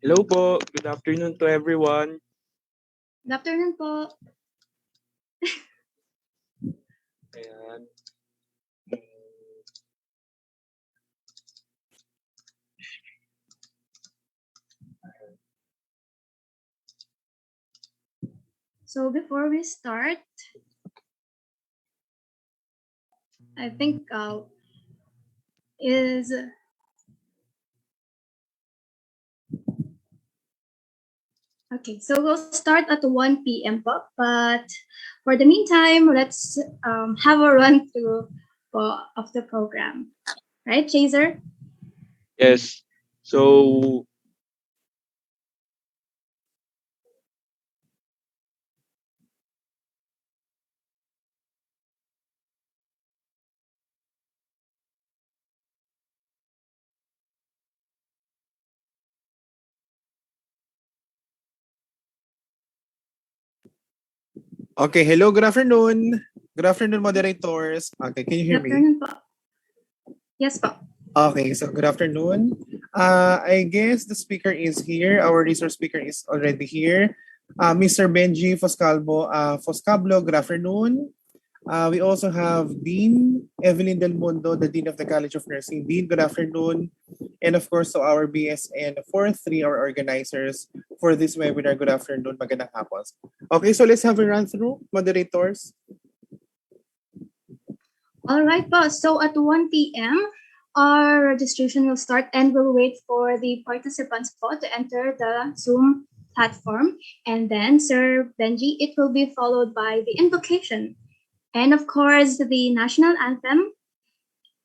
Hello po. Good afternoon to everyone. Good afternoon po. Ayan. So before we start, I think is okay. So we'll start at 1 p.m. po, but for the meantime, let's have a run through of the program. Right, Chaser? Yes. So, Okay, hello, good afternoon. Good afternoon, moderators. Okay, can you hear Good me? afternoon po. Yes po. Okay, so good afternoon. I guess the speaker is here. Our resource speaker is already here. Mr. Benjie Foscablo, good afternoon. We also have Dean Evelyn Del Mundo, the Dean of the College of Nursing. Dean, good afternoon. And of course, to our BSN 4-3, our organizers for this webinar, good afternoon, magandang hapon. Okay, so let's have a run through, moderators. All right po. So at 1 p.m., our registration will start and we'll wait for the participants po to enter the Zoom platform. And then, Sir Benji, it will be followed by the invocation. And of course, the national anthem,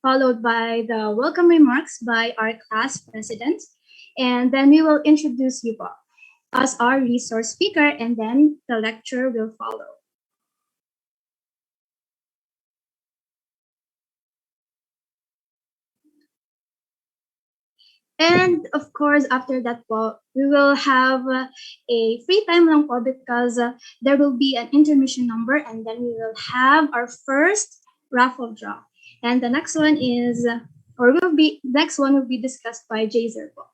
followed by the welcome remarks by our class president. And then we will introduce you po as our resource speaker, and then the lecture will follow. And of course, after that po, we will have a free time lang po because there will be an intermission number, and then we will have our first raffle draw. And the next one is, next one will be discussed by Jaser po.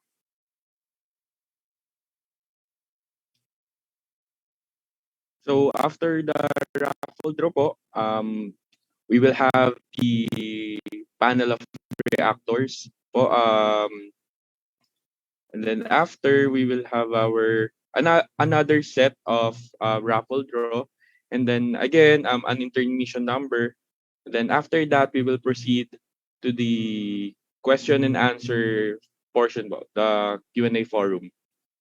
so after the raffle draw po, we will have the panel of reactors po. And then after, we will have our another set of raffle draw. And then again, an intermission number. And then after that, we will proceed to the question and answer portion, po, the Q&A forum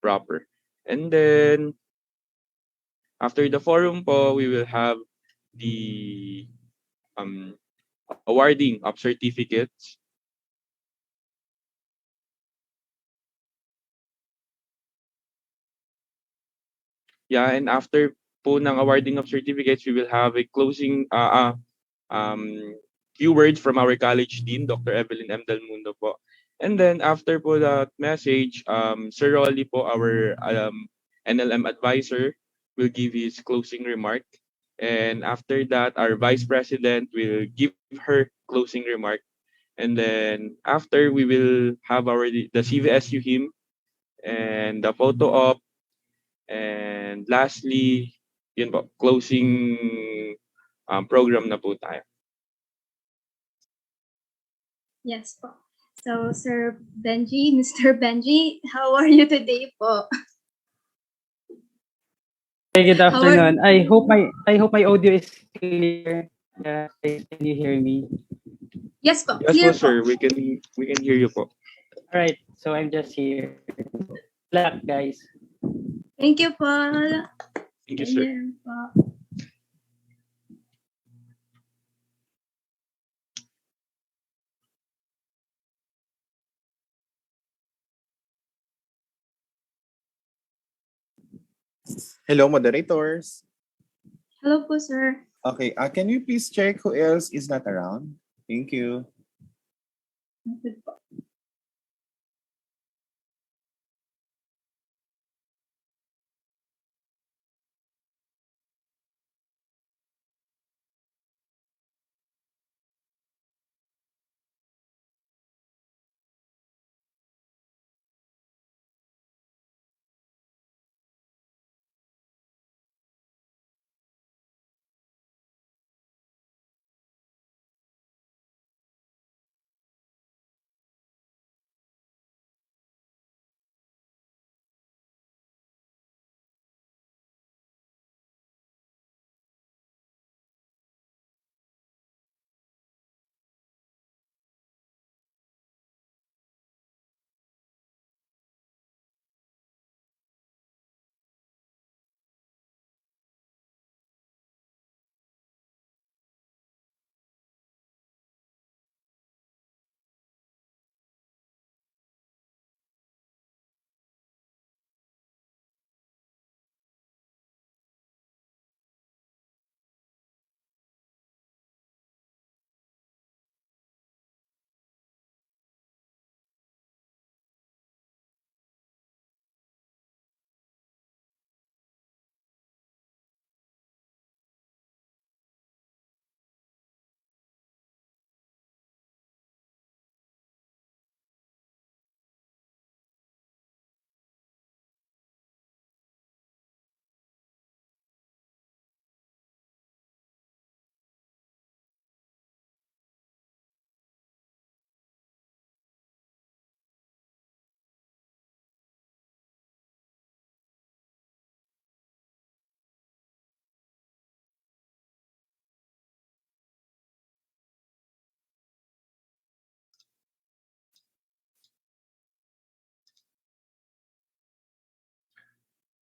proper. And then after the forum po, we will have the awarding of certificates. Yeah, and after po ng awarding of certificates, we will have a closing few words from our college dean, Dr. Evelyn M. Del Mundo po. And then after po that message, Sir Rolly po, our NLM advisor, will give his closing remark. And after that, our vice president will give her closing remark. And then after, we will have the CVSU hymn and the photo op. And lastly, yun po, closing program na po tayo. Yes po. So, Sir Benji, Mr. Benji, how are you today po? Hey, good afternoon. I hope my audio is clear. Can you hear me? Yes po. Yes Clear po, sir. po. We can hear you po. All right. So I'm just here. Good luck, guys. Thank you po. Thank you, sir. Ayan po. Hello, moderators. Hello po, sir. Okay, can you please check who else is not around? Thank you. Good po.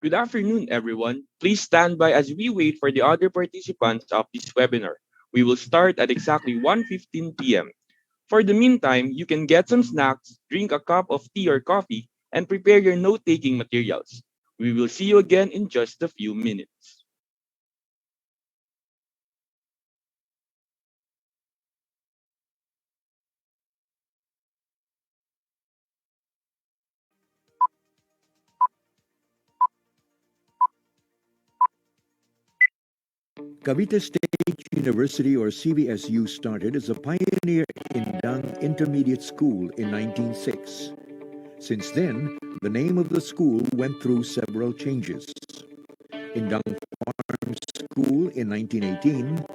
Good afternoon, everyone. Please stand by as we wait for the other participants of this webinar. We will start at exactly 1:15 p.m. For the meantime, you can get some snacks, drink a cup of tea or coffee, and prepare your note-taking materials. We will see you again in just a few minutes. Cavite State University, or CVSU, started as a pioneer Indang Intermediate School in 1906. Since then, the name of the school went through several changes. Indang Farm School in 1918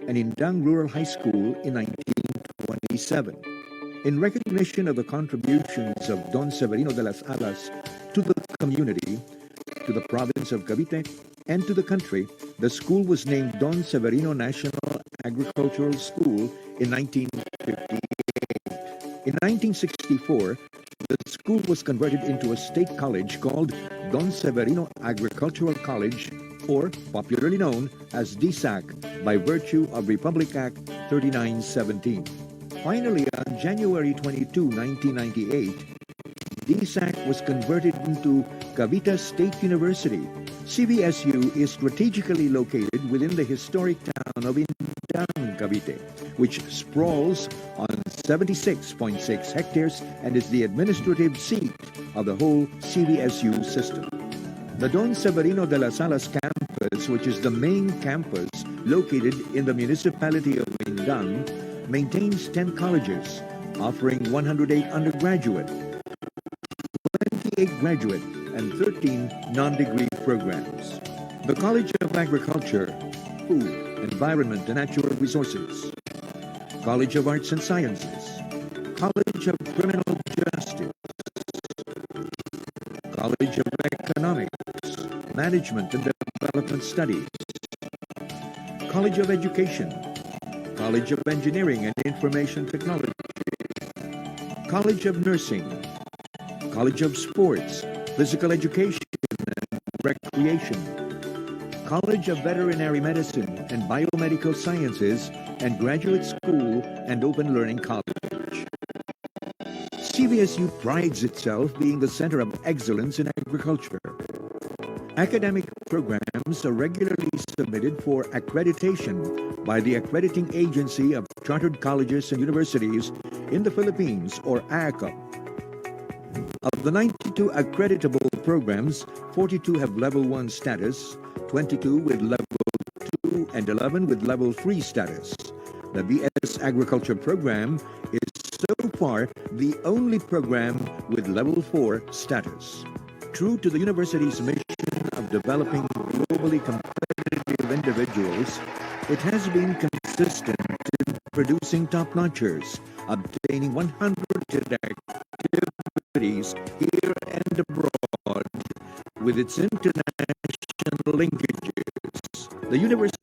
and Indang Rural High School in 1927. In recognition of the contributions of Don Severino de las Alas to the community, to the province of Cavite, and to the country, the school was named Don Severino National Agricultural School in 1958. In 1964, the school was converted into a state college called Don Severino Agricultural College, or popularly known as DSAC, by virtue of Republic Act 3917. Finally, on January 22, 1998, DSAC was converted into Cavite State University. CVSU is strategically located within the historic town of Indang, Cavite, which sprawls on 76.6 hectares and is the administrative seat of the whole CVSU system. The Don Severino de las Alas campus, which is the main campus located in the municipality of Indang, maintains 10 colleges, offering 108 undergraduate, 28 graduate, and 13 non-degree programs. The College of Agriculture, Food, Environment and Natural Resources, College of Arts and Sciences, College of Criminal Justice, College of Economics, Management and Development Studies, College of Education, College of Engineering and Information Technology, College of Nursing, College of Sports, Physical Education and Recreation, College of Veterinary Medicine and Biomedical Sciences, and Graduate School and Open Learning College. CVSU prides itself being the center of excellence in agriculture. Academic programs are regularly submitted for accreditation by the Accrediting Agency of Chartered Colleges and Universities in the Philippines, or AACUP. Of the 92 accreditable programs, 42 have Level 1 status, 22 with Level 2, and 11 with Level 3 status. The BS Agriculture program is so far the only program with Level 4 status. True to the university's mission of developing globally competitive individuals, it has been consistent in producing top-notchers, obtaining 100 activities here and abroad with its international linkages. The university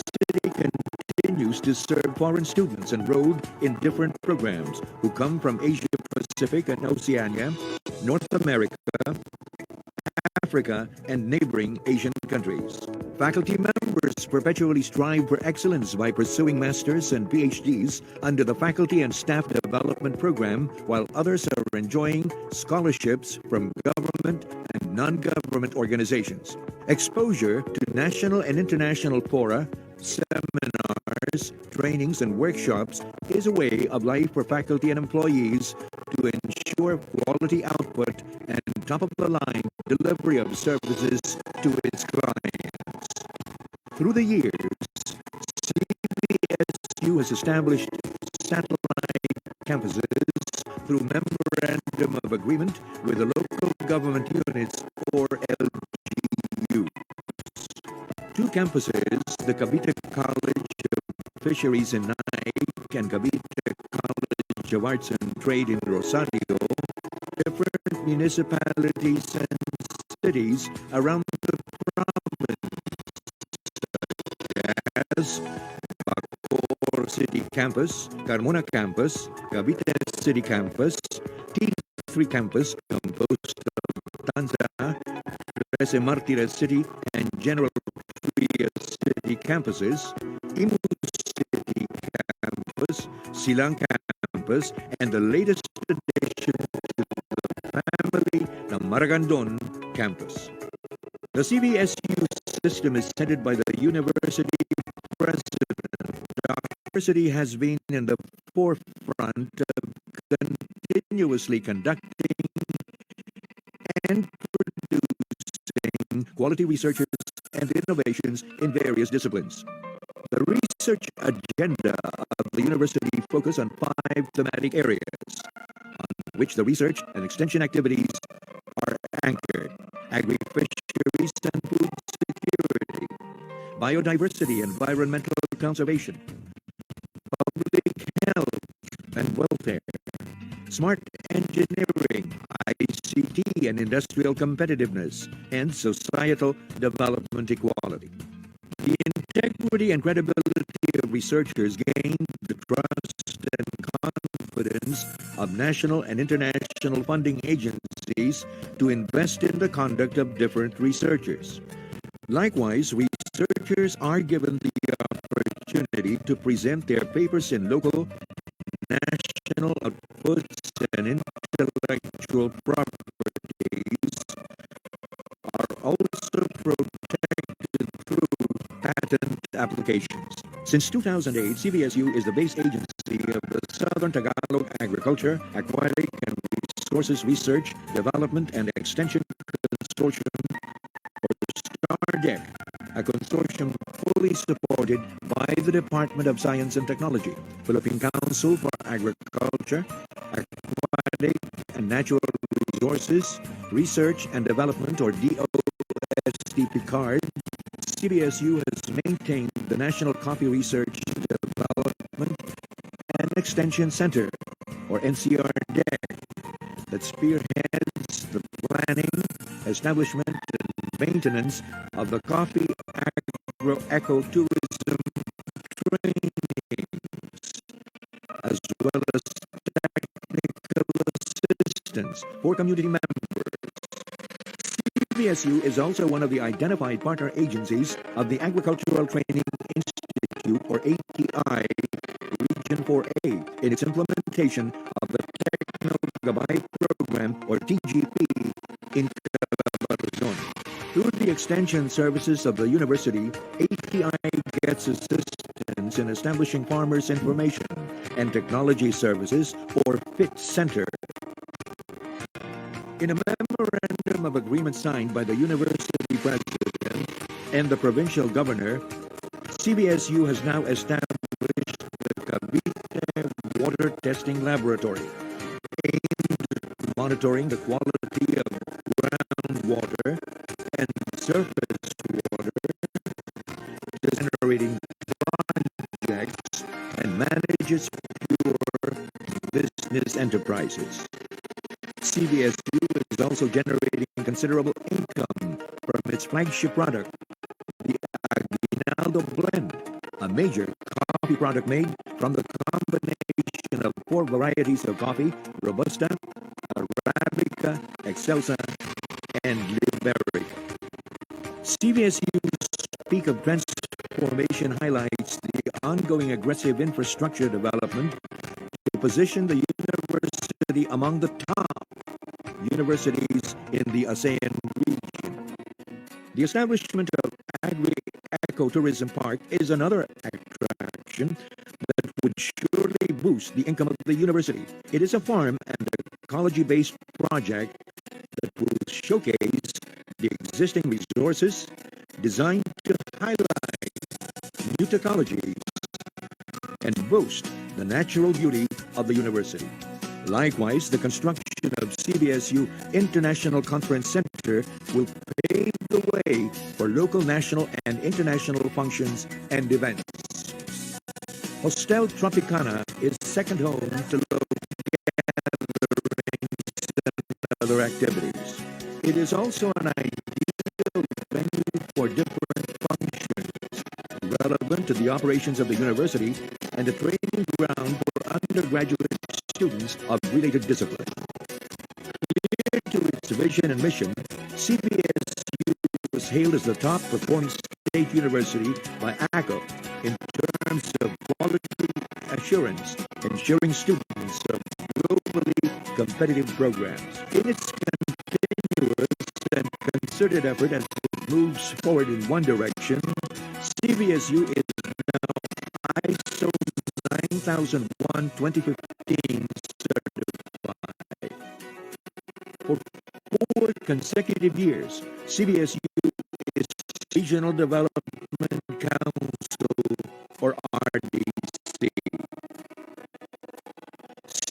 continues to serve foreign students enrolled in different programs who come from Asia Pacific and Oceania, North America, Africa, and neighboring Asian countries. Faculty members perpetually strive for excellence by pursuing masters and PhDs under the Faculty and Staff Development Program, while others are enjoying scholarships from government and non-government organizations. Exposure to national and international fora, seminars, trainings, and workshops is a way of life for faculty and employees to ensure quality output and top-of-the-line delivery of services to its clients. Through the years, CVSU has established satellite campuses through Memorandum of Agreement with the local government units, or LGUs. Two campuses, the Cavite College of Fisheries in Naik and Cavite College of Arts and Trade in Rosario, different municipalities and cities around the province, as Bacoor City Campus, Carmona Campus, Cavite City Campus, T3 Campus, composed of Tanza, SM Martires City and General Trias City campuses, Imu City campus, Silang campus, and the latest addition to the family, the Maragondon campus. The CBSU system is headed by the university president. The university has been in the forefront of continuously conducting and producing quality researchers and innovations in various disciplines. The research agenda of the university focus on 5 thematic areas on which the research and extension activities are anchored: agri-fisheries and food security, biodiversity and environmental conservation, public health and welfare, smart engineering, ICT and industrial competitiveness, and societal development equality. The integrity and credibility of researchers gained the trust and confidence of national and international funding agencies to invest in the conduct of different researchers. Likewise, researchers are given the opportunity to present their papers in local, national outputs, and intellectual properties are also protected through patent applications. Since 2008, CBSU is the base agency of the Southern Tagalog Agriculture, Aquatic, and Resources Research, Development, and Extension Consortium, or STARDEC, a consortium fully supported by the Department of Science and Technology, Philippine Council for Agriculture, Aquatic, and Natural Resources, Research and Development, or DOSDP card. CBSU has maintained the National Coffee Research, Development, and Extension Center, or NCRDEC, that spearheads the planning, establishment, and maintenance of the coffee agro-ecotourism trainings, as well as technical assistance for community members. CBSU is also one of the identified partner agencies of the Agricultural Training Institute, or ATI, Region 4A, in its implementation of the Techno Gabay Program, or TGP, in Calabarzon. Through the extension services of the university, ATI gets assistance in establishing farmers' information and technology services, or FIT Center. In a memorandum of agreement signed by the university president and the provincial governor, CBSU has now established the Cavite Water Testing Laboratory, aimed at monitoring the quality of groundwater and surface water, generating projects, and manages pure business enterprises. CBSU is also generating considerable income from its flagship product, the Aguinaldo Blend, a major coffee product made from the combination of 4 varieties of coffee: Robusta, Arabica, Excelsa, and Liberica. CBSU's peak of transformation highlights the ongoing aggressive infrastructure development to position the university among the top universities in the ASEAN region. The establishment of Agri-Ecotourism Park is another attraction that would surely boost the income of the university. It is a farm and ecology-based project that will showcase the existing resources designed to highlight new technologies and boast the natural beauty of the university. Likewise, the construction of CBSU International Conference Center will pave the way for local, national, and international functions and events. Hostel Tropicana is second home to local gatherings and other activities. It is also an ideal venue for different functions relevant to the operations of the university and a training ground for undergraduate students of related disciplines. Clear to its vision and mission, CBSU was hailed as the top performing state university by ACO in terms of quality assurance, ensuring students of globally competitive programs. In its continuous and concerted effort as it moves forward in one direction, CVSU is now ISO 9001:2015 certified. For 4 consecutive years, CVSU is Regional Development Council, or RDC.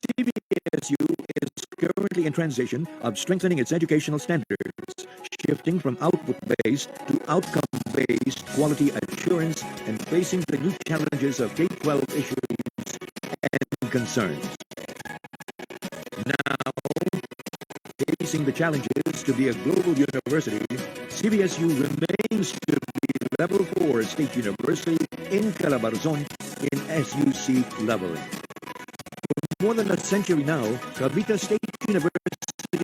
CVSU is currently in transition of strengthening its educational standards, shifting from output-based to outcome-based quality assurance and facing the new challenges of K-12 issues and concerns. Now, facing the challenges to be a global university, CVSU remains to be Level 4 State University in Calabarzon in SUC leveling. For more than a century now, Cavite State University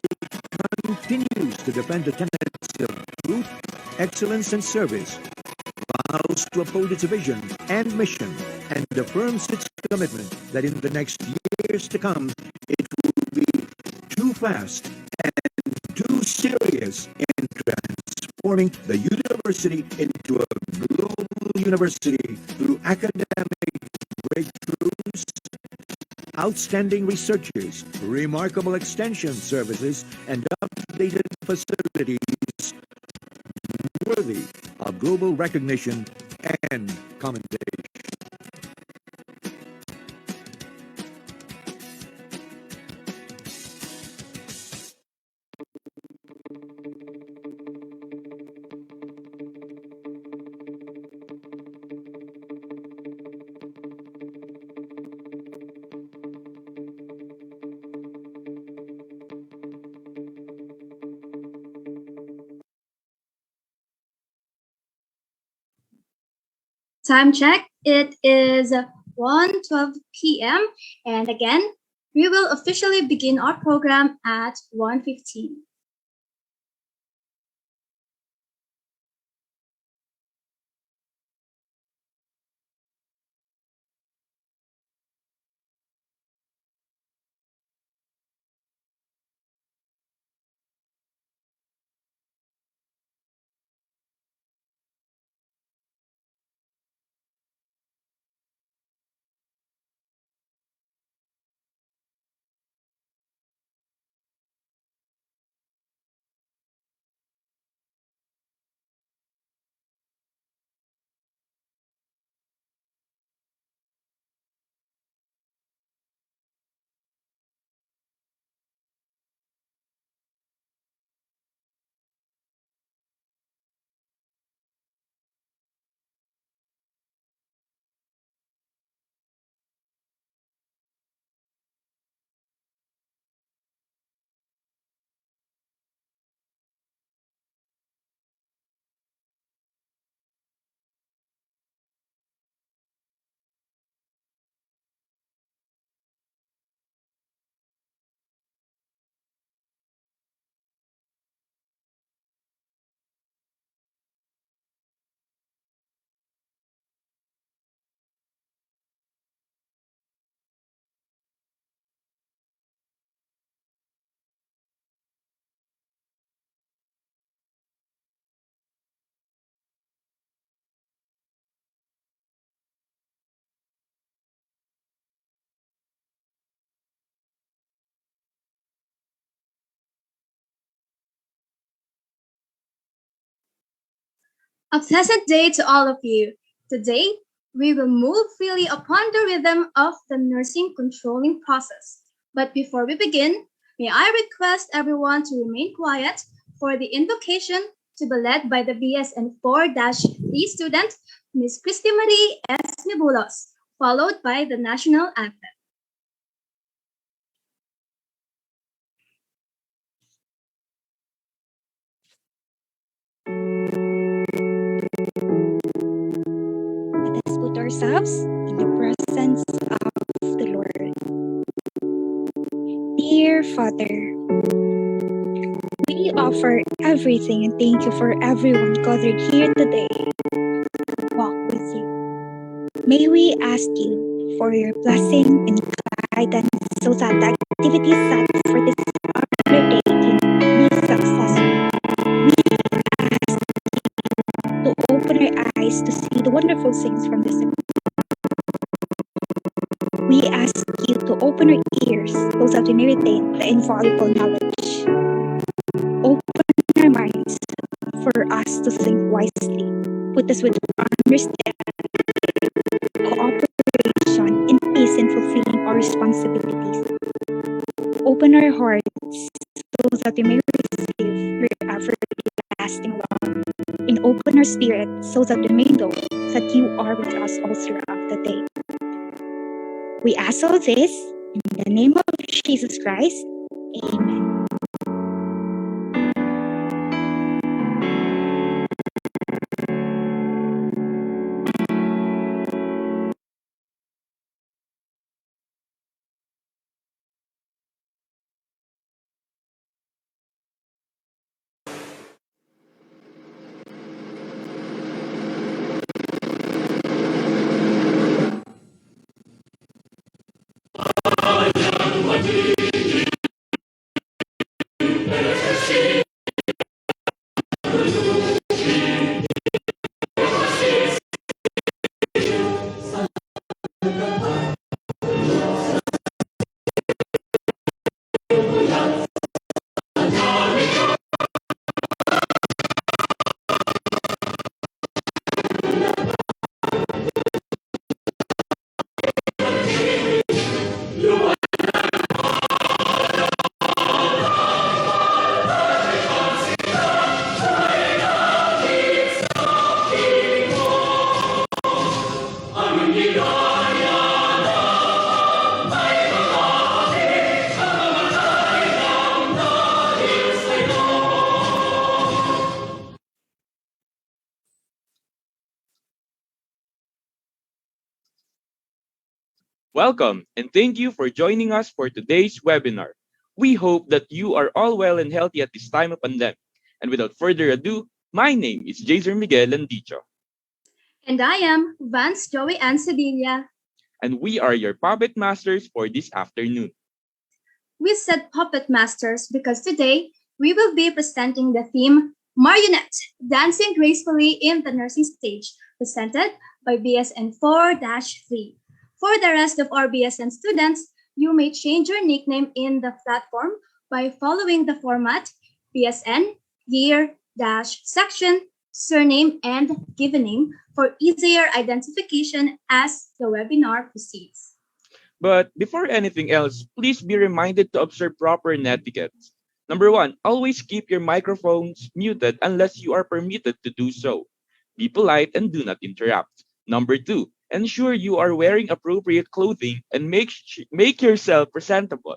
continues to defend the tenets of truth, excellence, and service, vows to uphold its vision and mission, and affirms its commitment that in the next years to come, it will be too fast and too serious in transforming the university into a global university through academic breakthroughs, outstanding researchers, remarkable extension services, and updated facilities worthy of global recognition and commendation. Time check. It is 1:12 p.m. And again, we will officially begin our program at 1:15. A pleasant day to all of you. Today, we will move freely upon the rhythm of the nursing controlling process. But before we begin, may I request everyone to remain quiet for the invocation to be led by the BSN 4-3 student, Ms. Christy Marie S. Nibulos, followed by the national anthem. Let us put ourselves in the presence of the Lord. Dear Father, we offer for everything and thank you for everyone gathered here today to walk with you. May we ask you for your blessing and guidance so that the activities set for this undertaking be successful. We ask to open our eyes to see the wonderful things from this. We ask you to open our ears so that we may retain the invaluable knowledge. Open our minds for us to think wisely. Put us with understanding, cooperation, and peace in fulfilling our responsibilities. Open our hearts so that we may receive your everlasting love. And open our spirit so that we may know that you are with us all throughout the day. We ask all this in the name of Jesus Christ. Amen. Welcome and thank you for joining us for today's webinar. We hope that you are all well and healthy at this time of pandemic. And without further ado, my name is Jason Miguel Landicho, And I am Vance Joey Ann Sevilla. and we are your puppet masters for this afternoon. We said puppet masters because today we will be presenting the theme Marionette, Dancing Gracefully in the Nursing Stage, presented by BSN 4-3. For the rest of our BSN students, you may change your nickname in the platform by following the format BSN, year, section, surname, and given name for easier identification as the webinar proceeds. But before anything else, please be reminded to observe proper etiquette. Number one, always keep your microphones muted unless you are permitted to do so. Be polite and do not interrupt. Number two, ensure you are wearing appropriate clothing and make yourself presentable.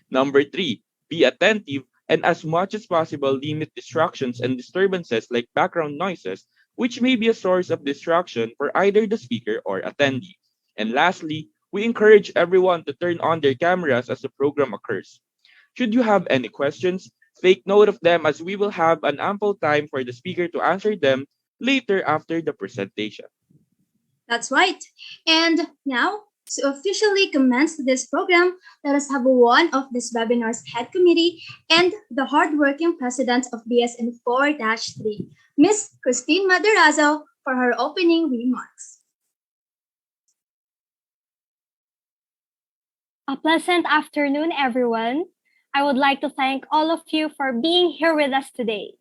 Number three, be attentive and as much as possible limit distractions and disturbances like background noises, which may be a source of distraction for either the speaker or attendee. And lastly, we encourage everyone to turn on their cameras as the program occurs. Should you have any questions, take note of them as we will have an ample time for the speaker to answer them later after the presentation. That's right. And now, to officially commence this program, let us have one of this webinar's head committee and the hardworking president of BSN 4-3, Ms. Christine Maderazo, for her opening remarks. A pleasant afternoon, everyone. I would like to thank all of you for being here with us today,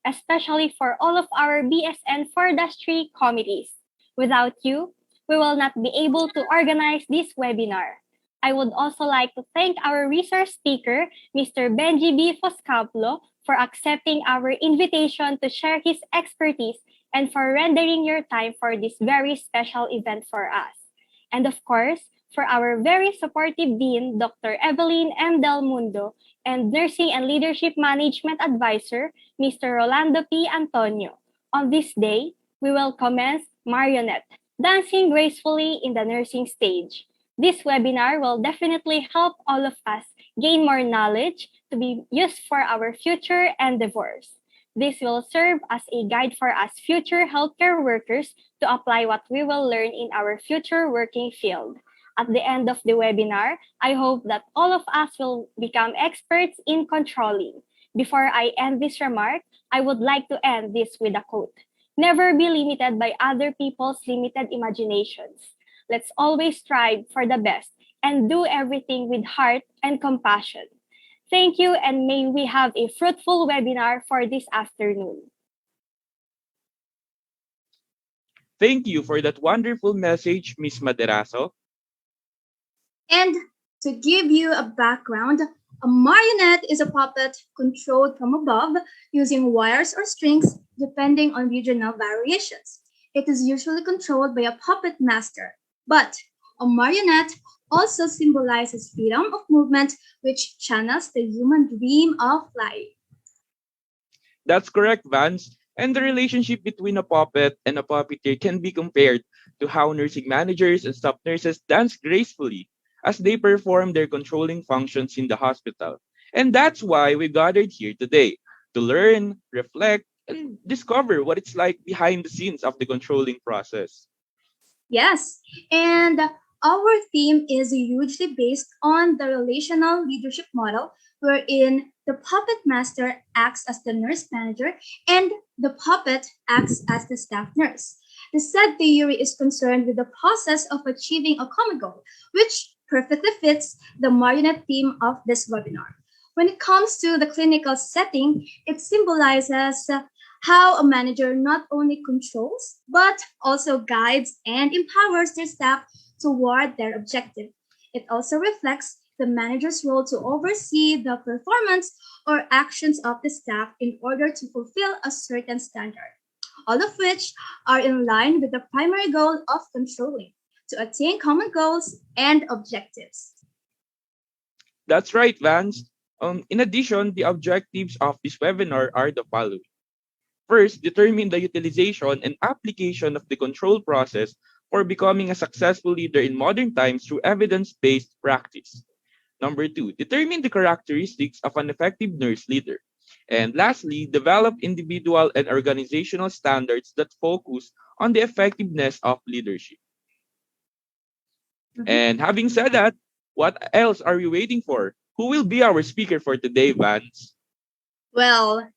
especially for all of our BSN 4-3 committees. Without you, we will not be able to organize this webinar. I would also like to thank our resource speaker, Mr. Benjie B. Foscablo, for accepting our invitation to share his expertise and for rendering your time for this very special event for us. And of course, for our very supportive Dean, Dr. Evelyn M. Del Mundo, and Nursing and Leadership Management Advisor, Mr. Rolando P. Antonio. On this day, we will commence Marionette, Dancing Gracefully in the Nursing Stage. This webinar will definitely help all of us gain more knowledge to be used for our future endeavors. This will serve as a guide for us future healthcare workers to apply what we will learn in our future working field. At the end of the webinar, I hope that all of us will become experts in controlling. Before I end this remark, I would like to end this with a quote. Never be limited by other people's limited imaginations. Let's always strive for the best and do everything with heart and compassion. Thank you, and may we have a fruitful webinar for this afternoon. Thank you for that wonderful message, Miss Maderaso. And to give you a background, a marionette is a puppet controlled from above using wires or strings depending on regional variations. It is usually controlled by a puppet master, but a marionette also symbolizes freedom of movement, which channels the human dream of flying. That's correct, Vance. And the relationship between a puppet and a puppeteer can be compared to how nursing managers and staff nurses dance gracefully as they perform their controlling functions in the hospital. And that's why we gathered here today to learn, reflect, and discover what it's like behind the scenes of the controlling process. Yes, and our theme is hugely based on the relational leadership model, wherein the puppet master acts as the nurse manager and the puppet acts as the staff nurse. The said theory is concerned with the process of achieving a common goal, which perfectly fits the marionette theme of this webinar. When it comes to the clinical setting, it symbolizes how a manager not only controls, but also guides and empowers their staff toward their objective. It also reflects the manager's role to oversee the performance or actions of the staff in order to fulfill a certain standard, all of which are in line with the primary goal of controlling, to attain common goals and objectives. That's right, Vance. In addition, the objectives of this webinar are the following. First, determine the utilization and application of the control process for becoming a successful leader in modern times through evidence-based practice. Number two, determine the characteristics of an effective nurse leader. And lastly, develop individual and organizational standards that focus on the effectiveness of leadership. And having said that, what else are we waiting for? Who will be our speaker for today, Vance? Well,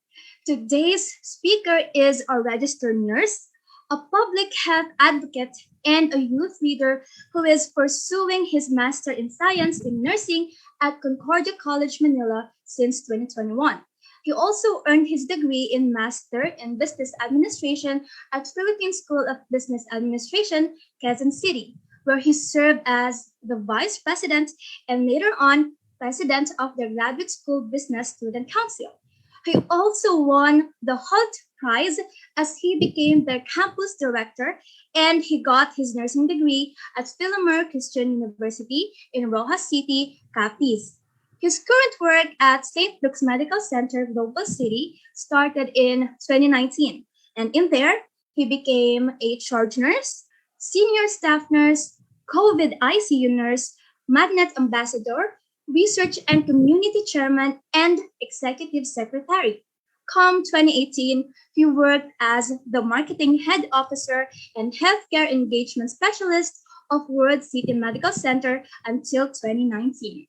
today's speaker is a registered nurse, a public health advocate, and a youth leader who is pursuing his Master in Science in Nursing at Concordia College, Manila since 2021. He also earned his degree in Master in Business Administration at Philippine School of Business Administration, Quezon City, where he served as the Vice President and later on President of the Graduate School Business Student Council. He also won the Holt Prize as he became the campus director, and he got his nursing degree at Philomere Christian University in Rojas City, Capiz. His current work at St. Luke's Medical Center, Global City, started in 2019, and in there, he became a charge nurse, senior staff nurse, COVID ICU nurse, Magnet ambassador, research and community chairman, and executive secretary. Come 2018, he worked as the marketing head officer and healthcare engagement specialist of World City Medical Center until 2019.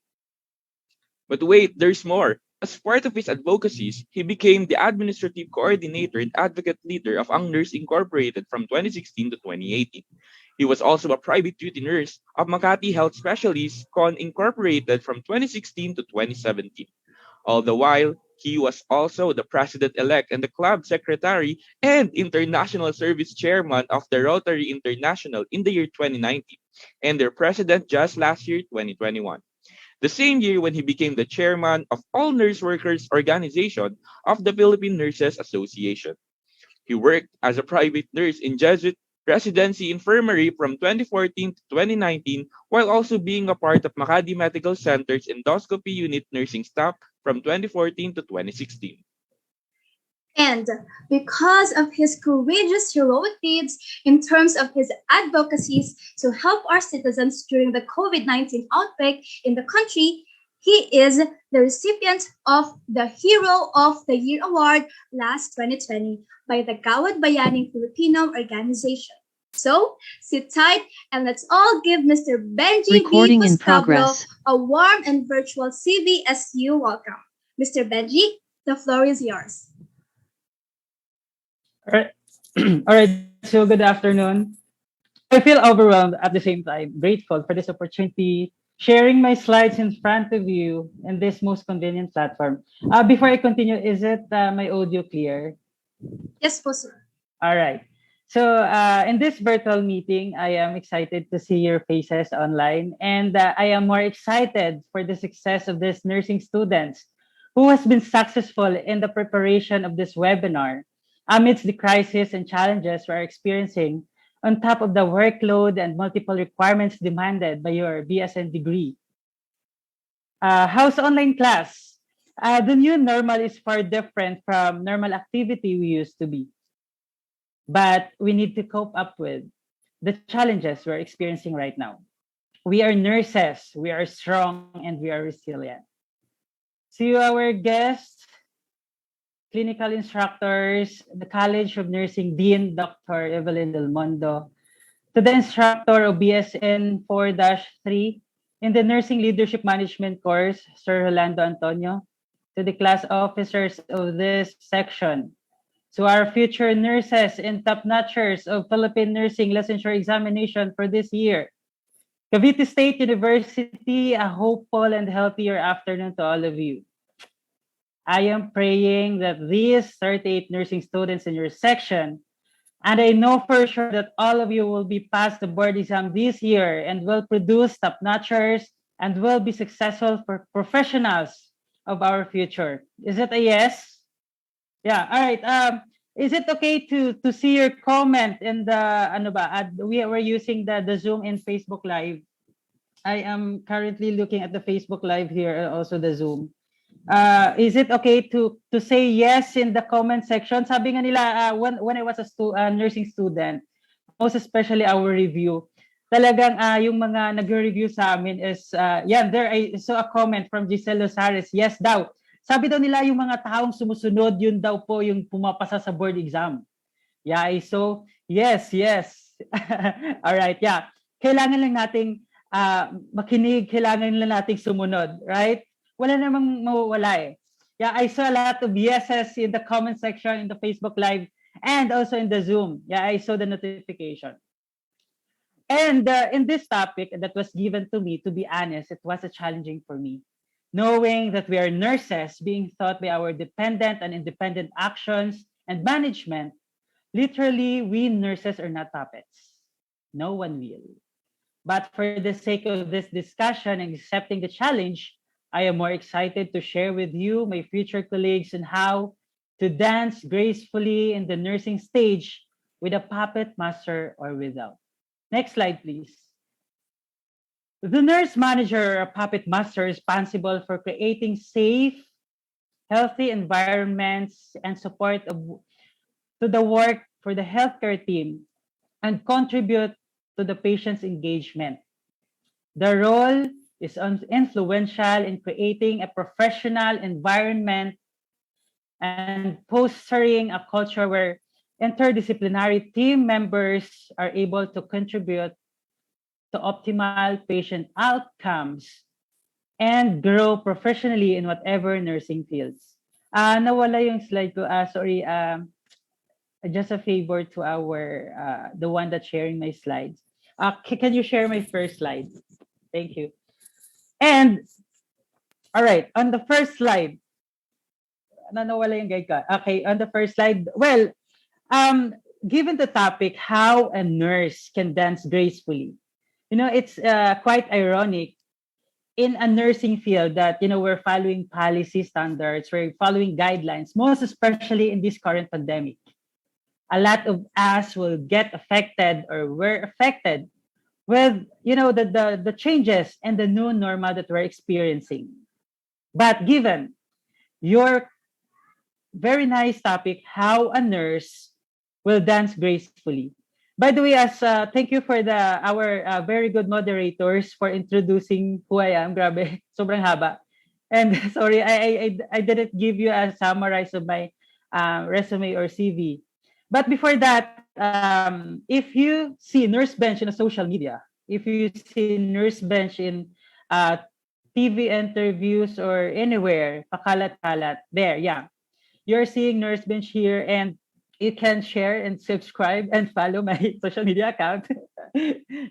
But wait, there's more. As part of his advocacies, he became the administrative coordinator and advocate leader of Ang Nurse Incorporated from 2016 to 2018. He was also a private duty nurse of Makati Health Specialists Con Incorporated from 2016 to 2017. All the while, he was also the president-elect and the club secretary and international service chairman of the Rotary International in the year 2019, and their president just last year, 2021. The same year when he became the chairman of All Nurse Workers Organization of the Philippine Nurses Association. He worked as a private nurse in Jesuit Residency Infirmary from 2014 to 2019 while also being a part of Makati Medical Center's endoscopy unit nursing staff from 2014 to 2016. And because of his courageous heroic deeds in terms of his advocacies to help our citizens during the COVID-19 outbreak in the country, He is the recipient of the Hero of the Year Award last 2020 by the Kawad Bayaning Filipino organization. So, sit tight and let's all give Mr. Benjie B. Recording in Foscablo progress. a warm and virtual CVSU welcome. Mr. Benjie, the floor is yours. All right. All right. So good afternoon. I feel overwhelmed at the same time, grateful for this opportunity, sharing my slides in front of you in this most convenient platform. Before I continue, is it my audio clear? Yes, po, sir. All right. So in this virtual meeting, I am excited to see your faces online, and I am more excited for the success of these nursing students who has been successful in the preparation of this webinar amidst the crisis and challenges we are experiencing on top of the workload and multiple requirements demanded by your BSN degree. How's online class? The new normal is far different from normal activity we used to be, but we need to cope up with the challenges we're experiencing right now. We are nurses, we are strong, and we are resilient. To our guests, clinical instructors, the College of Nursing Dean Dr. Evelyn Del Mondo, to the instructor of BSN 4-3 in the Nursing Leadership Management course, Sir Rolando Antonio, to the class officers of this section, to our future nurses and top-notchers of Philippine Nursing Licensure Examination for this year. Cavite State University, a hopeful and healthier afternoon to all of you. I am praying that these 38 nursing students in your section, and I know for sure that all of you will be past the board exam this year and will produce top-notchers and will be successful for professionals of our future. Is it a yes? Yeah, all right. Is it okay to see your comment in the ano ba? We're using the Zoom and Facebook Live. I am currently looking at the Facebook Live here and also the Zoom. Is it okay to say yes in the comment section? Sabi nga nila when I was a nursing student, most especially our review, talagang yung mga nagre-review sa amin is there I saw a comment from Giselle Losares, yes daw. Sabi daw nila yung mga taong sumusunod, yun daw po yung pumapasa sa board exam. Yeah, so yes. All right, yeah. Kailangan lang nating makinig, kailangan lang nating sumunod, right? Wala namang mawawala eh. Yeah, I saw a lot of yeses in the comment section in the Facebook Live and also in the Zoom. Yeah, I saw the notification. And in this topic that was given to me, to be honest, it was challenging for me. Knowing that we are nurses being taught by our dependent and independent actions and management, literally, we nurses are not puppets. No one will. But for the sake of this discussion and accepting the challenge, I am more excited to share with you, my future colleagues, on how to dance gracefully in the nursing stage with a puppet master or without. Next slide, please. The nurse manager or puppet master is responsible for creating safe, healthy environments and support to the work for the healthcare team and contribute to the patient's engagement. The role is influential in creating a professional environment and fostering a culture where interdisciplinary team members are able to contribute to optimal patient outcomes and grow professionally in whatever nursing fields. Nawala yung slide ko. Sorry. Just a favor to our the one that's sharing my slides. Can you share my first slide? Thank you. And all right, on the first slide, nawala yung guide ka. Okay, on the first slide, well, given the topic, how a nurse can dance gracefully, it's quite ironic in a nursing field that, we're following policy standards, we're following guidelines, most especially in this current pandemic. A lot of us will get affected or were affected with, the changes and the new normal that we're experiencing. But given your very nice topic, how a nurse will dance gracefully. By the way, thank you for our very good moderators for introducing who I am. Grabe, sobrang haba. And sorry, I didn't give you a summarize of my resume or CV. But before that, if you see Nurse Bench in a social media, if you see Nurse Bench in uh, TV interviews or anywhere, pakalat-kalat, there, yeah. You're seeing Nurse Bench here, and you can share and subscribe and follow my social media account.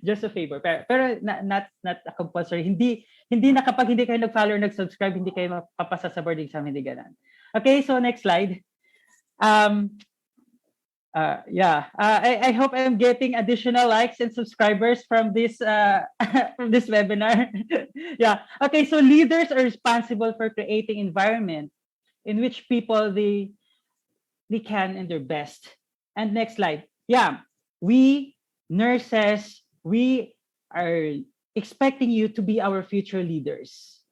Just a favor. Pero not a compulsory. Hindi na kapag hindi kayo nag-follow or nag-subscribe, hindi kayo mapapasa sa boarding exam, hindi ganun. Okay, so next slide. Um, yeah, I hope I'm getting additional likes and subscribers from this from this webinar. Yeah. Okay, so leaders are responsible for creating environment in which people they can and their best. And next slide. Yeah, we nurses, we are expecting you to be our future leaders.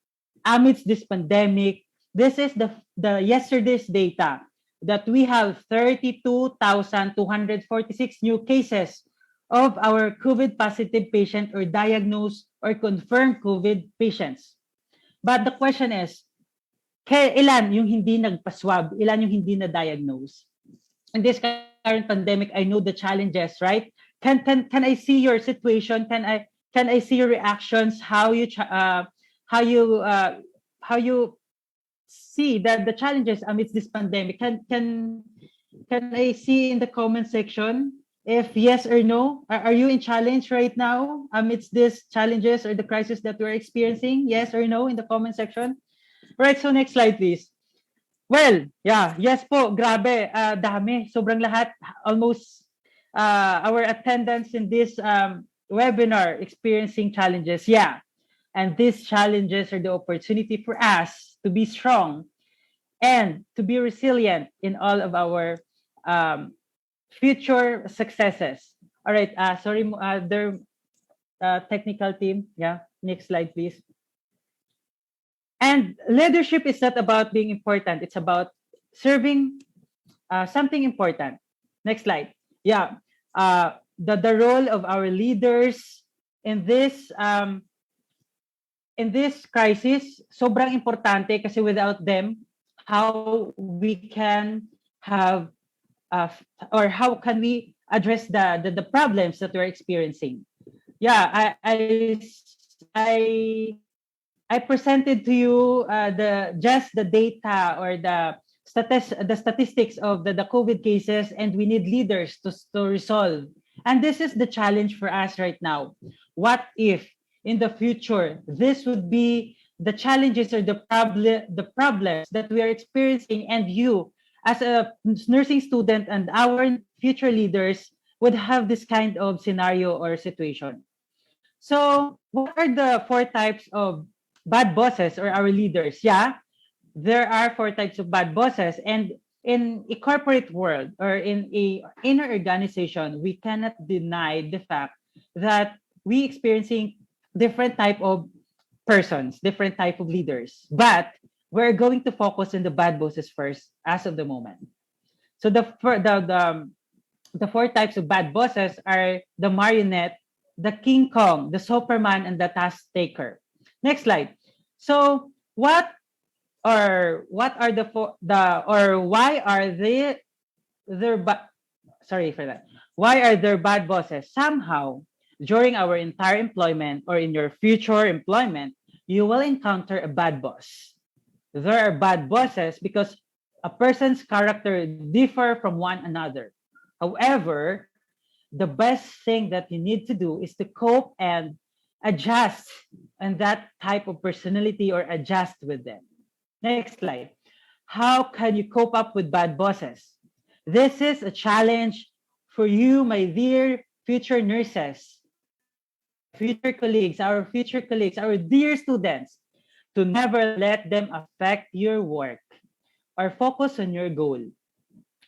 Amidst this pandemic, this is the yesterday's data that we have 32,246 new cases of our COVID positive patient or diagnosed or confirmed COVID patients. But the question is, ilan yung hindi nagpa-swab, ilan yung hindi na-diagnose? In this current pandemic, I know the challenges, right? Can I see your situation? Can I see your reactions? How you how you see that the challenges amidst this pandemic? Can I see in the comment section if yes or no? Are you in challenge right now amidst these challenges or the crisis that we're experiencing? Yes or no in the comment section? Right, so next slide, please. Well, yeah, yes po, grabe, dami, sobrang lahat, almost our attendance in this webinar experiencing challenges, yeah. And these challenges are the opportunity for us to be strong and to be resilient in all of our future successes. All right, sorry, their technical team, yeah, next slide, please. And leadership is not about being important. It's about serving something important. Next slide. Yeah. The role of our leaders in this crisis, sobrang importante kasi without them, how we can have or how can we address the problems that we're experiencing. Yeah, I presented to you the data or the statistics of the COVID cases, and we need leaders to resolve. And this is the challenge for us right now. What if in the future this would be the challenges or the problems that we are experiencing, and you as a nursing student and our future leaders would have this kind of scenario or situation. So what are the 4 types of bad bosses or our leaders? Yeah, there are 4 types of bad bosses, and in a corporate world or in a inner organization, we cannot deny the fact that we experiencing different type of persons, different type of leaders. But we're going to focus on the bad bosses first as of the moment. So the 4 types of bad bosses are the marionette, the King Kong, the Superman, and the task taker. Next slide. So what are why are sorry for that. Why are there bad bosses? Somehow during our entire employment or in your future employment, you will encounter a bad boss. There are bad bosses because a person's character differ from one another. However, the best thing that you need to do is to cope and adjust and that type of personality or adjust with them. Next slide. How can you cope up with bad bosses? This is a challenge for you, my dear future nurses, our future colleagues, our dear students, to never let them affect your work or focus on your goal.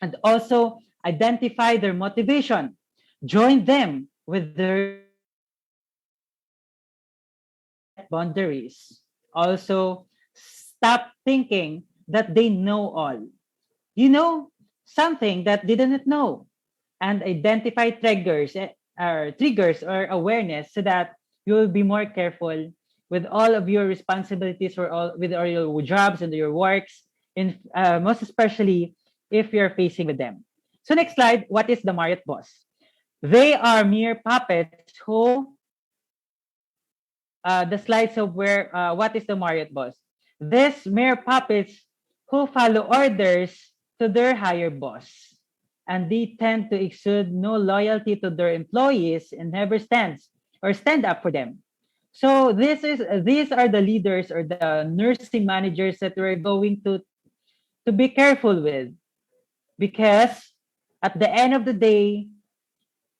And also identify their motivation. Join them with their set boundaries. Also, stop thinking that they know all. You know something that they didn't know, and identify triggers or awareness so that you will be more careful with all of your responsibilities or with all your jobs and your works, in most especially if you're facing with them. So next slide, what is the Marriott boss? They are mere puppets who, the slides of where, what is the Marriott boss? These mere puppets who follow orders to their higher boss. And they tend to exude no loyalty to their employees and never stand up for them. So these are the leaders or the nursing managers that we're going to be careful with, because at the end of the day,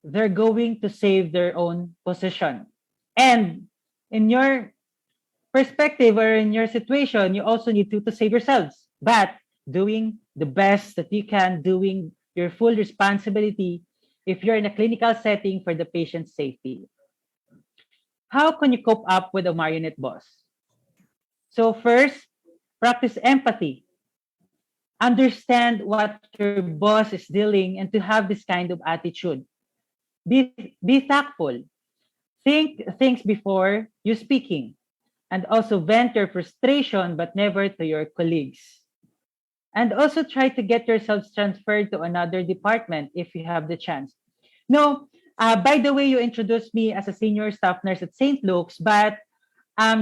they're going to save their own position. And in your perspective or in your situation, you also need to save yourselves. But doing the best that you can, doing your full responsibility if you're in a clinical setting for the patient's safety. How can you cope up with a marionette boss? So first, practice empathy. Understand what your boss is dealing and to have this kind of attitude. Be tactful. Think things before you speaking, and also vent your frustration but never to your colleagues. And also try to get yourselves transferred to another department if you have the chance. No, by the way, you introduced me as a senior staff nurse at St. Luke's, but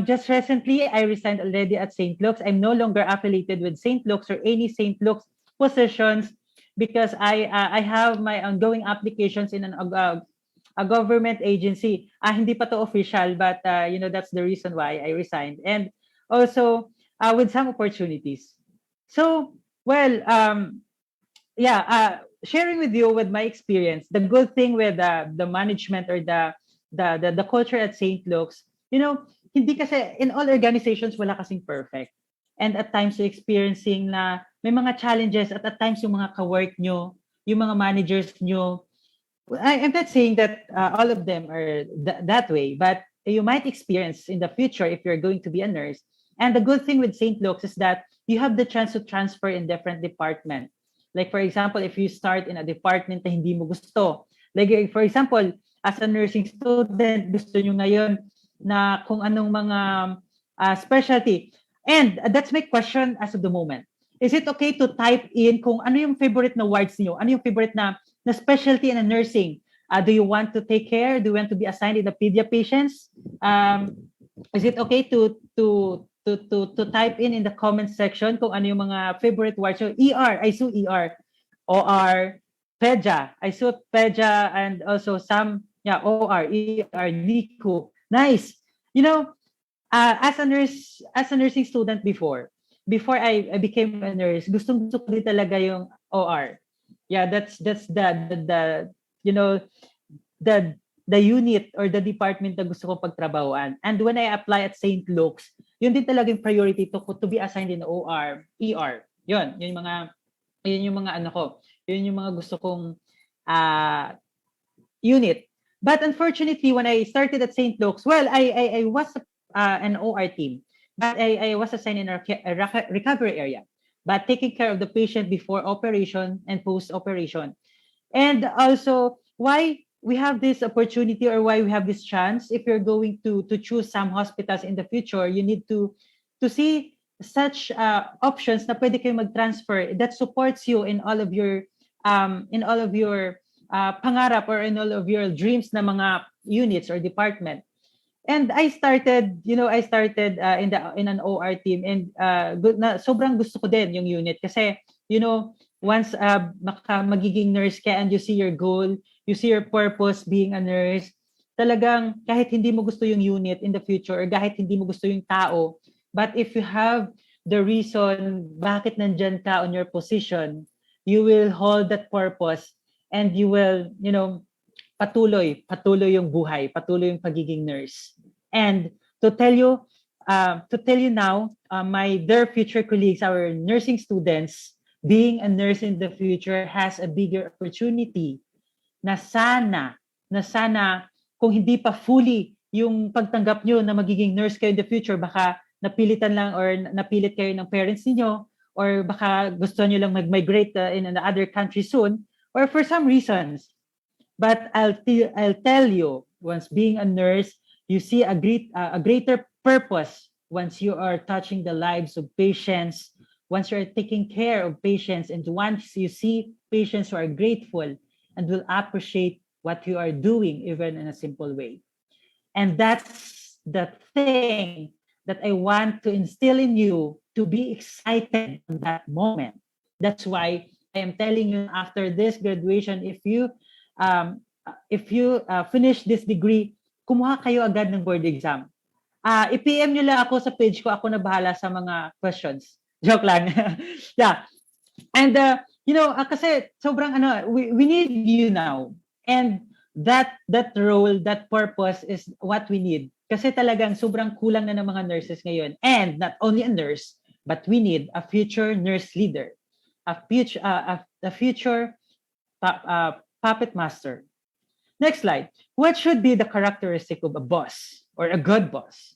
just recently I resigned already at St. Luke's. I'm no longer affiliated with St. Luke's or any St. Luke's positions because I have my ongoing applications in a government agency. Hindi pa to official, but that's the reason why I resigned. And also with some opportunities. So, well, sharing with you with my experience, the good thing with the management or the culture at St. Luke's, hindi kasi in all organizations wala kasing perfect. And at times you're experiencing na may mga challenges at times yung mga ka-work nyo, yung mga managers nyo, I'm not saying that all of them are that way, but you might experience in the future if you're going to be a nurse. And the good thing with St. Luke's is that you have the chance to transfer in different departments. Like for example, if you start in a department na hindi mo gusto, like for example, as a nursing student, gusto nyo ngayon na kung anong mga specialty. And that's my question as of the moment. Is it okay to type in kung ano yung favorite na wards niyo? Ano yung favorite na specialty in a nursing? Do you want to take care? Do you want to be assigned in the pedia patients? Is it okay to type in the comment section kung ano yung mga favorite wards? So ER, I saw ER. OR, pedia. I saw pedia and also some, OR, ER, NICU. Nice. As a nursing student before I became a nurse, gusto ko din talaga yung OR. Yeah, that's the unit or the department na gusto ko pagtrabahoan. And when I apply at St. Luke's, yun din talaga yung priority to be assigned in OR, ER. Yun yung mga ano ko. Yun yung mga gusto kong unit. But unfortunately, when I started at St. Luke's, well, I was an OR team, but I was assigned in a recovery area, but taking care of the patient before operation and post-operation. And also, why we have this opportunity or why we have this chance, if you're going to choose some hospitals in the future, you need to see such options na pwede kayo mag-transfer that supports you in all of your pangarap or in all of your dreams na mga units or department. And I started in an OR team, and sobrang gusto ko din yung unit kasi once magiging nurse ka and you see your goal, you see your purpose being a nurse, talagang kahit hindi mo gusto yung unit in the future or kahit hindi mo gusto yung tao, but if you have the reason bakit nandyan ka on your position, you will hold that purpose and you will, patuloy yung buhay, patuloy yung pagiging nurse. And to tell you now, my dear future colleagues, our nursing students, being a nurse in the future has a bigger opportunity na sana kung hindi pa fully yung pagtanggap nyo na magiging nurse kayo in the future, baka napilitan lang or napilit kayo ng parents niyo, or baka gusto nyo lang mag-migrate in another country soon, or for some reasons. But I'll tell you, once being a nurse, you see a greater purpose, once you are touching the lives of patients, once you're taking care of patients, and once you see patients who are grateful and will appreciate what you are doing, even in a simple way. And that's the thing that I want to instill in you, to be excited on that moment. That's why I am telling you, after this graduation, if you finish this degree, kumuha kayo agad ng board exam. I-PM nyo lang ako sa page ko. Ako na bahala sa mga questions. Joke lang. Yeah. And kasi sobrang we need you now. And that role, that purpose is what we need. Kasi talagang sobrang kulang na ng mga nurses ngayon. And not only a nurse, but we need a future nurse leader, a future puppet master. Next slide. What should be the characteristic of a boss or a good boss?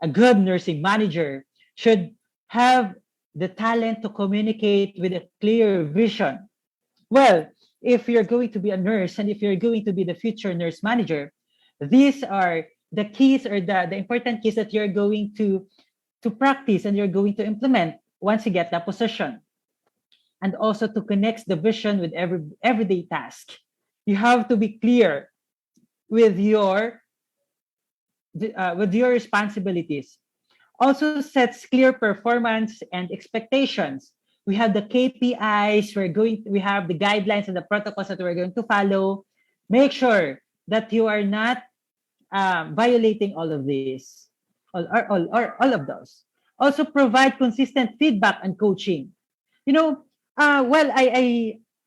A good nursing manager should have the talent to communicate with a clear vision. Well, if you're going to be a nurse and if you're going to be the future nurse manager, these are the keys, or the important keys that you're going to practice and you're going to implement once you get that position. And also to connect the vision with everyday task. You have to be clear with your responsibilities. Also sets clear performance and expectations. We have the KPIs, we have the guidelines and the protocols that we're going to follow. Make sure that you are not violating all of these, all of those. Also provide consistent feedback and coaching. Well,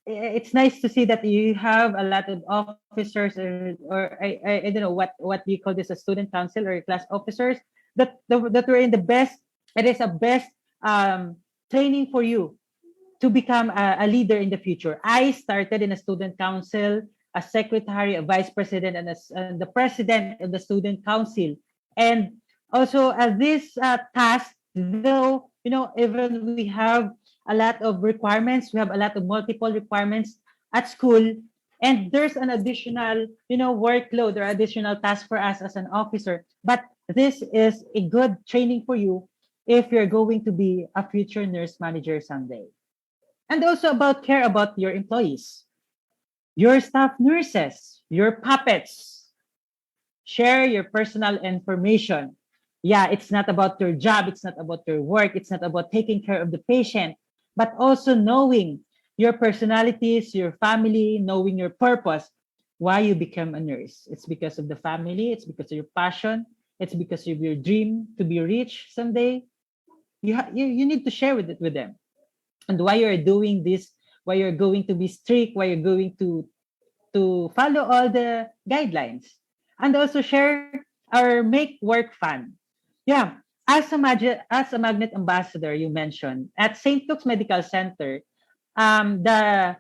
it's nice to see that you have a lot of officers, or I don't know what do you call this, a student council or class officers, that were in the best. It is a best training for you to become a leader in the future. I started in a student council, a secretary, a vice president, and the president of the student council. And also this task, though, even we have a lot of requirements, we have a lot of multiple requirements at school, and there's an additional, workload or additional task for us as an officer. But this is a good training for you if you're going to be a future nurse manager someday. And also care about your employees, your staff nurses, your puppets. Share your personal information. Yeah, it's not about your job, it's not about your work, it's not about taking care of the patient, but also knowing your personalities, your family, knowing your purpose, why you become a nurse. It's because of the family, it's because of your passion, it's because of your dream to be rich someday. You need to share with them, and why you're doing this, why you're going to be strict, why you're going to follow all the guidelines, and also share or make work fun. Yeah, as a magnet ambassador, you mentioned at St. Luke's Medical Center, the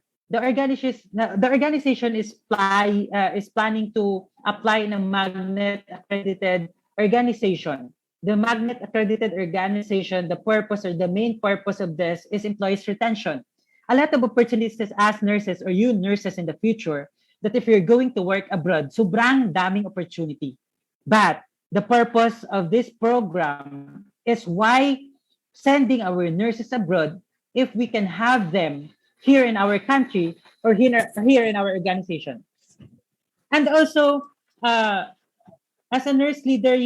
organization is planning to apply in a magnet accredited organization. The magnet accredited organization, the purpose or the main purpose of this is employees retention. A lot of opportunities as nurses, or you nurses in the future, that if you're going to work abroad, sobrang daming opportunity. But the purpose of this program is why sending our nurses abroad if we can have them here in our country, or here in our organization. And also, as a nurse leader,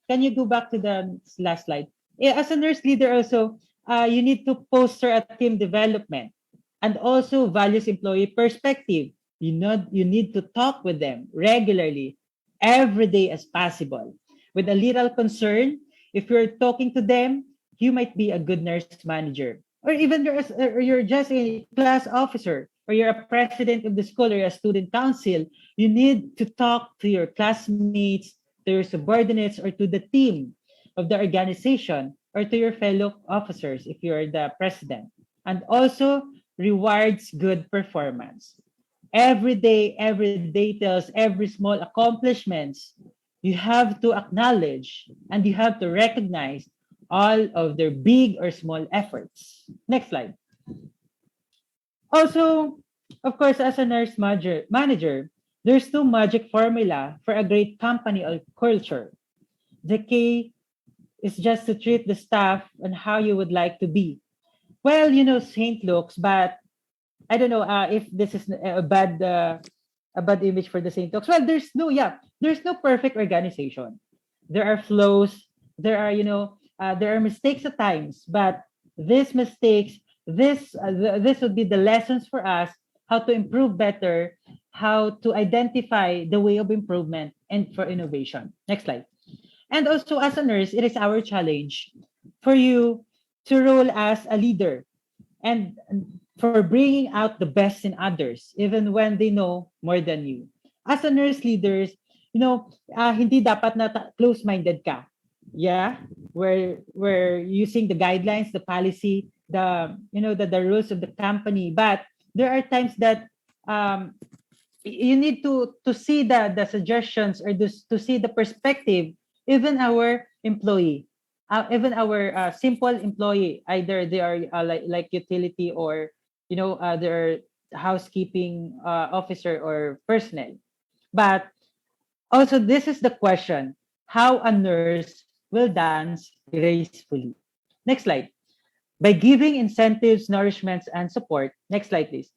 can you go back to the last slide? As a nurse leader also, you need to foster a team development and also values employee perspective. You need to talk with them regularly, every day as possible. With a little concern, if you're talking to them, you might be a good nurse manager. Or even you're just a class officer, or you're a president of the school, or you're a student council. You need to talk to your classmates, to your subordinates, or to the team of the organization, or to your fellow officers if you're the president. And also rewards good performance. Every day, every details, every small accomplishments, you have to acknowledge and you have to recognize all of their big or small efforts. Next slide. Also, of course, as a nurse manager, there's no magic formula for a great company or culture. The key is just to treat the staff on how you would like to be. Well, Saint looks, but I don't know if this is a bad image for the Saint Talks. Well, there's no perfect organization. There are flaws. There are mistakes at times, but these mistakes, this would be the lessons for us how to improve better, how to identify the way of improvement and for innovation. Next slide. And also, as a nurse, it is our challenge for you to role as a leader and for bringing out the best in others, even when they know more than you. As a nurse leaders, hindi dapat na close-minded ka. Yeah, we're using the guidelines, the policy, the rules of the company. But there are times that you need to see the suggestions or to see the perspective, even our employee, even our simple employee, either they are like utility or they're housekeeping officer or personnel. But also, this is the question: how a nurse will dance gracefully. Next slide. By giving incentives, nourishments, and support. Next slide, please.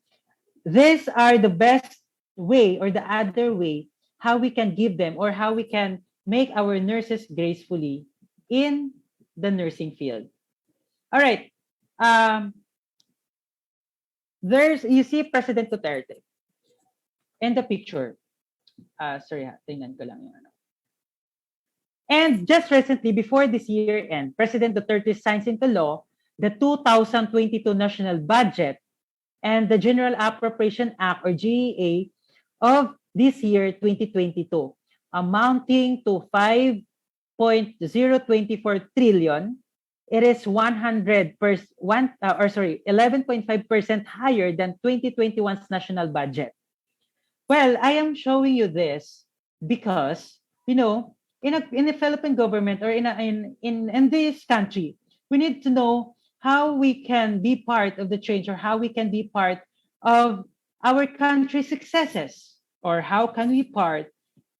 These are the best way or the other way how we can give them or how we can make our nurses gracefully in the nursing field. All right. You see President Duterte in the picture. Sorry tingnan ko lang yung ano. And just recently, before this year end, President Duterte signs into law the 2022 national budget and the General Appropriation Act or GEA of this year 2022, amounting to 5.024 trillion. It is 11.5% higher than 2021's national budget. Well, I am showing you this because in the Philippine government or in this country, we need to know how we can be part of the change or how we can be part of our country's successes, or how can we part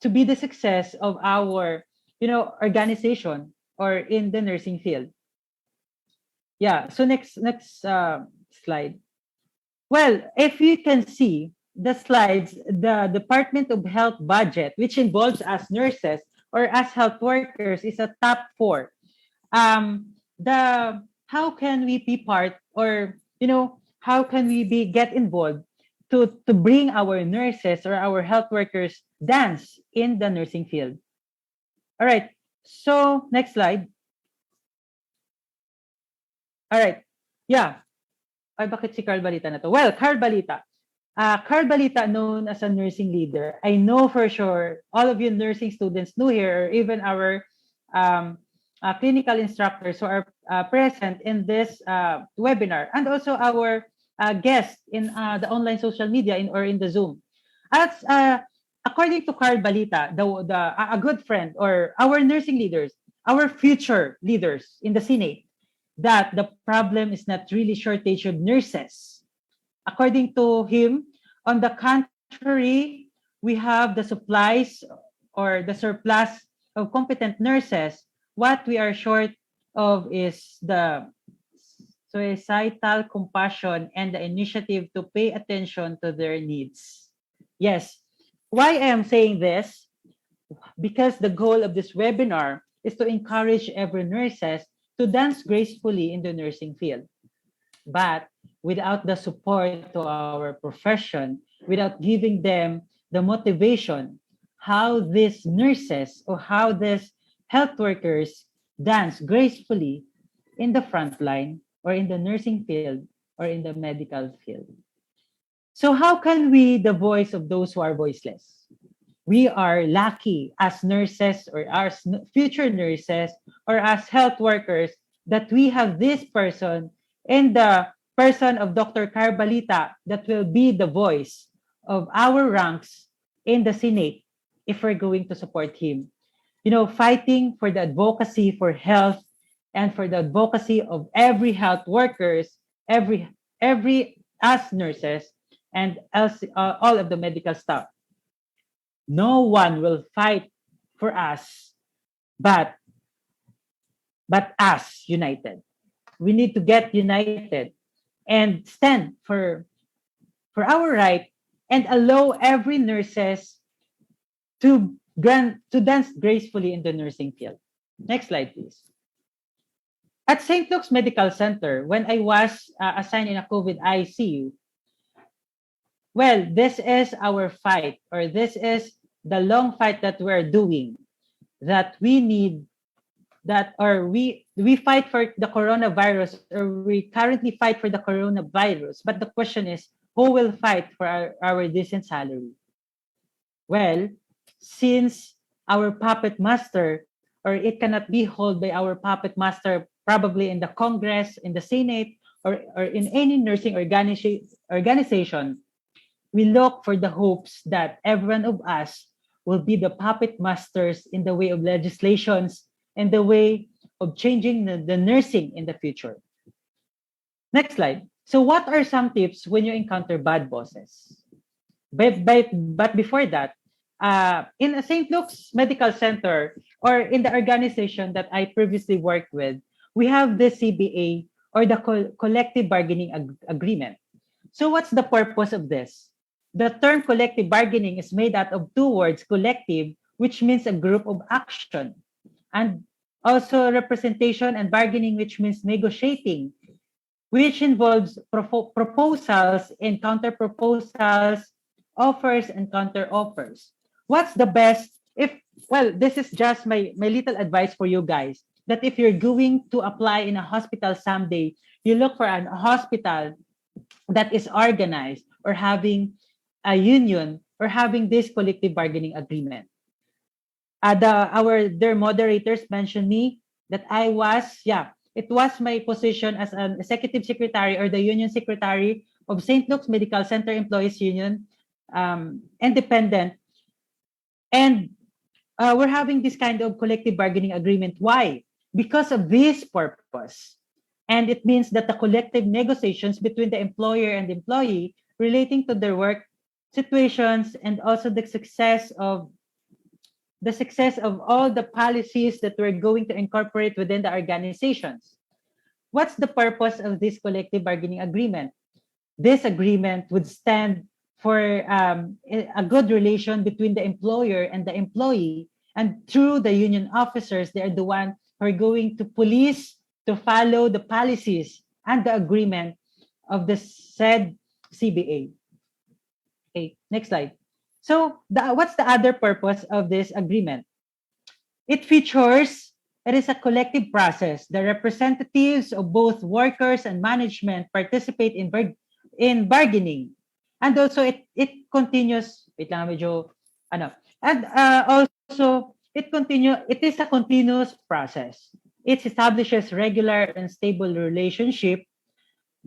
to be the success of our organization or in the nursing field. Yeah, so next slide. Well, if you can see the slides, the Department of Health budget, which involves us nurses or as health workers, is a top 4. How can we be part, or how can we get involved to bring our nurses or our health workers dance in the nursing field? All right. So next slide. All right. Yeah. Ay, bakit si Carl Balita na to? Well, Carl Balita. Carl Balita, known as a nursing leader. I know for sure all of you nursing students new here, or even our clinical instructors who are present in this webinar, and also our guests in the online social media or in the Zoom. As according to Carl Balita, a good friend, or our nursing leaders, our future leaders in the Senate, that the problem is not really shortage of nurses. According to him, on the contrary, we have the supplies or the surplus of competent nurses. What we are short of is the societal compassion and the initiative to pay attention to their needs. Yes. Why I am saying this? Because the goal of this webinar is to encourage every nurses to dance gracefully in the nursing field. But without the support to our profession, without giving them the motivation, how these nurses or how these health workers dance gracefully in the front line or in the nursing field or in the medical field. So how can we, the voice of those who are voiceless? We are lucky as nurses or as future nurses or as health workers that we have this person in the person of Dr. Carbalita that will be the voice of our ranks in the Senate if we're going to support him. Fighting for the advocacy for health and for the advocacy of every health workers, every us nurses, and else, all of the medical staff. No one will fight for us, but but us united. We need to get united and stand for our right and allow every nurses to dance gracefully in the nursing field. Next slide, please. At St. Luke's Medical Center, when I was assigned in a COVID ICU, well, this is our fight, or this is the long fight that we're doing, that we need that, or we fight for the coronavirus, or we currently fight for the coronavirus. But the question is, who will fight for our decent salary? Well, since our puppet master, or it cannot be held by our puppet master, probably in the Congress, in the Senate, or in any nursing organization, we look for the hopes that every one of us will be the puppet masters in the way of legislations and the way of changing the nursing in the future. Next slide. So what are some tips when you encounter bad bosses? But before that, in a St. Luke's Medical Center, or in the organization that I previously worked with, we have the CBA, or the collective bargaining agreement. So what's the purpose of this? The term collective bargaining is made out of two words, collective, which means a group of action, and also representation and bargaining, which means negotiating, which involves proposals and counter proposals, offers and counter offers. What's the best? Well, this is just my little advice for you guys, that if you're going to apply in a hospital someday, you look for a hospital that is organized, or having a union, or having this collective bargaining agreement. Their moderators mentioned me that it was my position as an executive secretary, or the union secretary of St. Luke's Medical Center Employees Union, independent. And we're having this kind of collective bargaining agreement. Why? Because of this purpose. And it means that the collective negotiations between the employer and the employee relating to their work situations, and also the success of all the policies that we're going to incorporate within the organizations. What's the purpose of this collective bargaining agreement? This agreement would stand for a good relation between the employer and the employee, and through the union officers, they are the one who are going to police to follow the policies and the agreement of the said CBA. Okay, next slide. So what's the other purpose of this agreement? It is a collective process. The representatives of both workers and management participate in bargaining. And also it continues, wait lang medyo, and also it is a continuous process. It establishes regular and stable relationship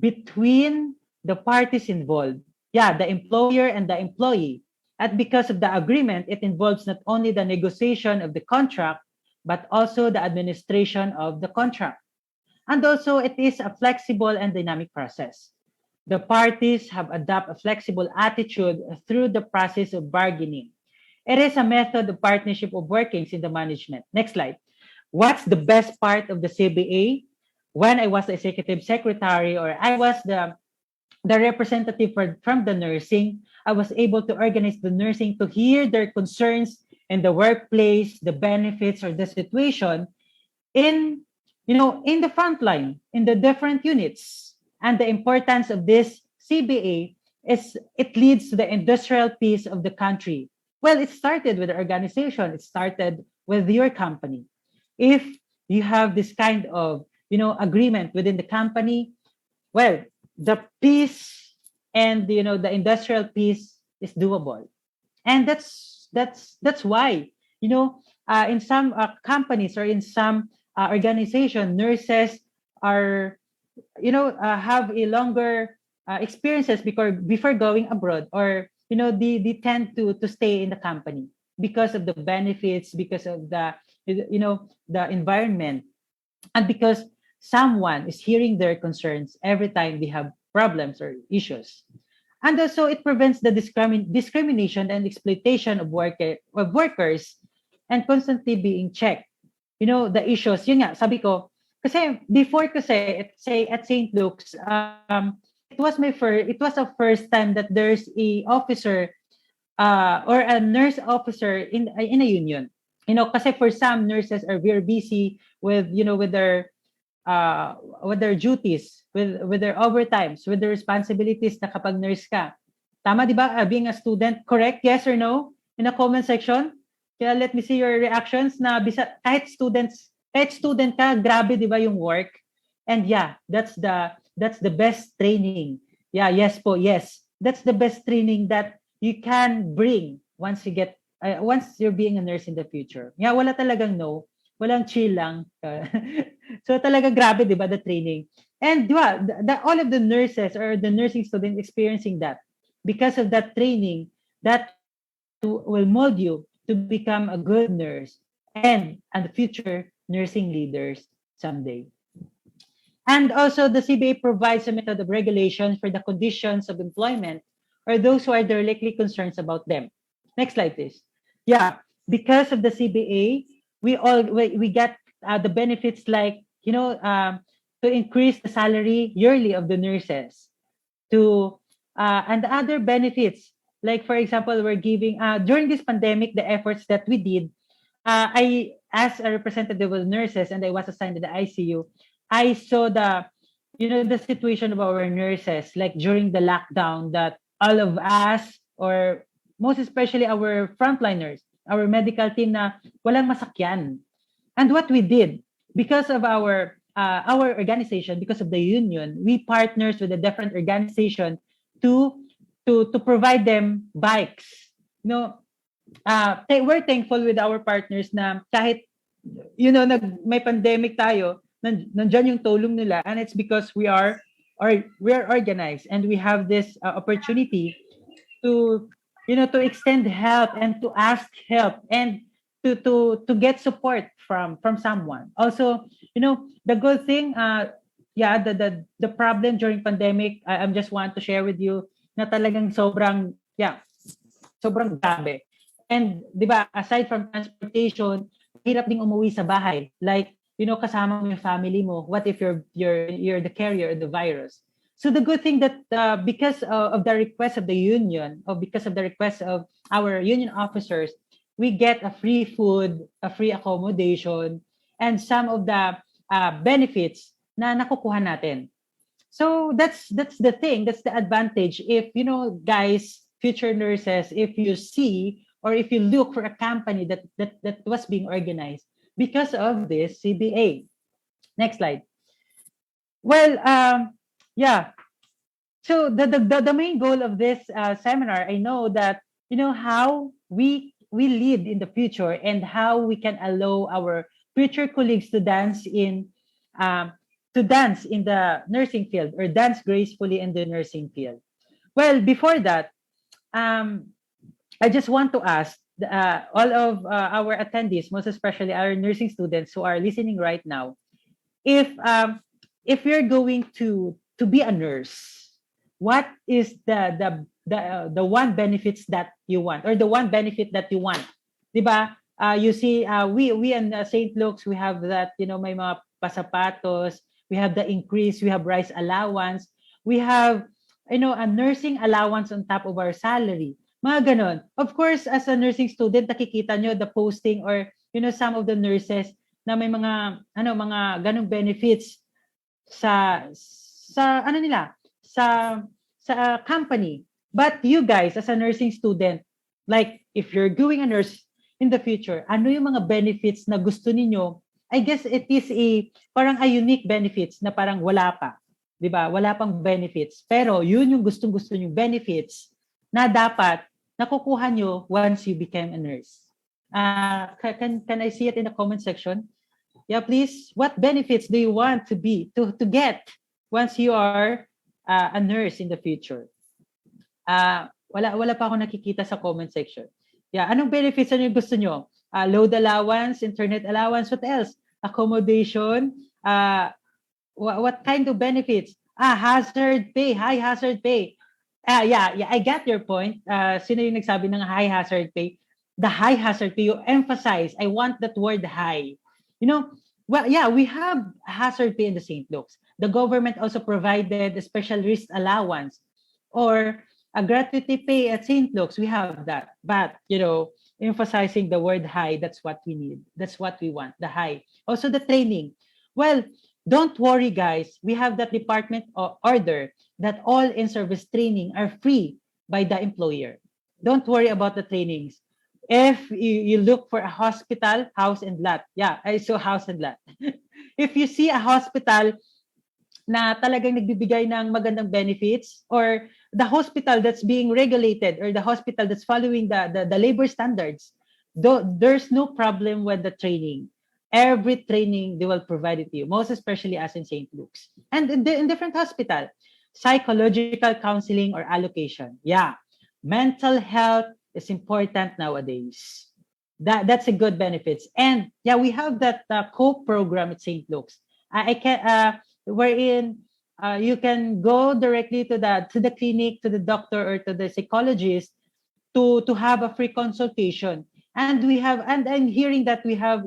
between the parties involved. Yeah, the employer and the employee. And because of the agreement, it involves not only the negotiation of the contract, but also the administration of the contract. And also, it is a flexible and dynamic process. The parties have adopted a flexible attitude through the process of bargaining. It is a method of partnership of workings in the management. Next slide. What's the best part of the CBA? When I was the executive secretary, or I was the representative from the nursing, I was able to organize the nursing to hear their concerns in the workplace, the benefits or the situation in the front line, in the different units. And the importance of this CBA is it leads to the industrial peace of the country. Well, it started with the organization. It started with your company. If you have this kind of agreement within the company, well, the peace and the industrial peace is doable. And that's why in some companies or in some organization, nurses are have a longer experiences before going abroad, or they tend to stay in the company because of the benefits, because of the the environment, and because someone is hearing their concerns every time they have problems or issues. And also, it prevents the discrimination and exploitation of workers and constantly being checked. The issues, yun nga, sabi ko, Kasi before kasi, say at St. Luke's, it was a first time that there's a officer or a nurse officer in a union. Kasi for some nurses are very busy with uh, with their duties, with their overtimes, with their responsibilities na kapag nurse ka. Tama, di ba? Being a student, correct? Yes or no? In the comment section. Kaya let me see your reactions na kahit student ka, grabe di ba yung work? And yeah, that's the best training. Yeah, yes po, yes. That's the best training that you can bring once you're being a nurse in the future. Yeah, wala talagang no. Walang chill lang. So talaga grabe, di ba, the training. And di ba, all of the nurses or the nursing students experiencing that. Because of that training, that will mold you to become a good nurse and the future nursing leaders someday. And also, the CBA provides a method of regulation for the conditions of employment or those who are directly concerned about them. Next slide, please. Yeah, because of the CBA, we get the benefits like to increase the salary yearly of the nurses, to and the other benefits like for example we're giving during this pandemic the efforts that we did. I, as a representative of nurses, and I was assigned to the ICU, I saw the situation of our nurses, like during the lockdown, that all of us, or most especially our frontliners, our medical team na walang masakyan. And what we did, because of our organization, because of the union, we partners with a different organization to to provide them bikes. We're thankful with our partners na kahit may pandemic tayo, nandiyan yung tulong nila, and it's because we are organized and we have this opportunity to to extend help and to ask help and to get support from someone. Also, the good thing, the problem during pandemic, I just want to share with you na talagang sobrang grabe. And, di ba, aside from transportation, hirap ding umuwi sa bahay. Like, kasama mo yung family mo. What if you're the carrier of the virus? So the good thing that because of the request of the union, or because of the request of our union officers, we get a free food, a free accommodation, and some of the benefits na nakukuha natin. So that's the thing, that's the advantage. If, guys, future nurses, if you see or if you look for a company that was being organized because of this CBA. Next slide. Well, yeah. So the main goal of this seminar, I know that how we lead in the future and how we can allow our future colleagues to dance in the nursing field, or dance gracefully in the nursing field. Well, before that, I just want to ask all of our attendees, most especially our nursing students who are listening right now, if you're going to be a nurse, what is the one benefits that you want, or the one benefit that you want? Diba? You see, we in St. Luke's, we have that, may mga pasapatos, we have the increase, we have rice allowance, we have, a nursing allowance on top of our salary. Mga ganon. Of course, as a nursing student, nakikita nyo the posting, or, some of the nurses na may mga ganong benefits sa company. But you guys, as a nursing student, like if you're going a nurse in the future, ano yung mga benefits na gusto ninyo? I guess it is parang a unique benefits na parang wala pa. Diba? Wala pang benefits. Pero yun yung gustong-gusto yung benefits na dapat nakukuha nyo once you become a nurse. Can I see it in the comment section? Yeah, please. What benefits do you want to get once you are a nurse in the future? Wala pa ako nakikita sa comment section. Yeah, anong benefits ano yung gusto nyo? Load allowance, internet allowance, what else? Accommodation, what kind of benefits? Hazard pay, high hazard pay. Yeah, I get your point. Sino yung nagsabi ng high hazard pay? The high hazard pay, you emphasize. I want that word high. Well, yeah, we have hazard pay in the St. Luke's. The government also provided a special risk allowance or a gratuity pay at St. Luke's. We have that. But, emphasizing the word high, that's what we need. That's what we want, the high. Also the training. Well, don't worry, guys. We have that department order that all in-service training are free by the employer. Don't worry about the trainings. If you look for a hospital, house and lot. Yeah, I saw house and lot. If you see a hospital na talagang nagbibigay ng magandang benefits or the hospital that's being regulated or the hospital that's following the labor standards, there's no problem with the training. Every training they will provide it to you, most especially as in St. Luke's. And in different hospital, psychological counseling or allocation. Yeah, mental health is important nowadays. That's a good benefits. And yeah, we have that COPE program at St. Luke's. I can wherein you can go directly to the clinic, to the doctor or to the psychologist to have a free consultation. And I'm hearing that we have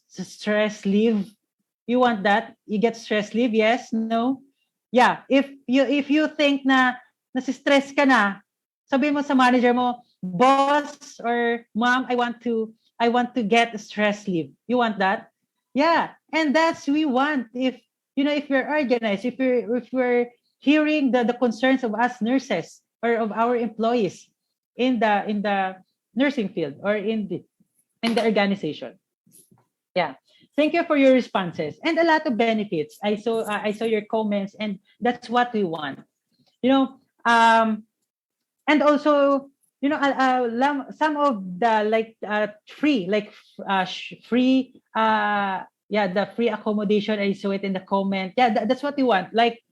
stress leave. You want that? You get stress leave? Yes? No? Yeah. If you think na stress ka na, sabi mo sa manager mo, boss or mom, I want to get a stress leave. You want that? Yeah. And that's we want. If we're organized, if we're hearing the concerns of us nurses or of our employees in the nursing field or in the organization. Yeah. Thank you for your responses and a lot of benefits. I saw your comments, and that's what we want. You know, and also, some of the free, free, the free accommodation. I saw it in the comment. Yeah, that's what we want. Like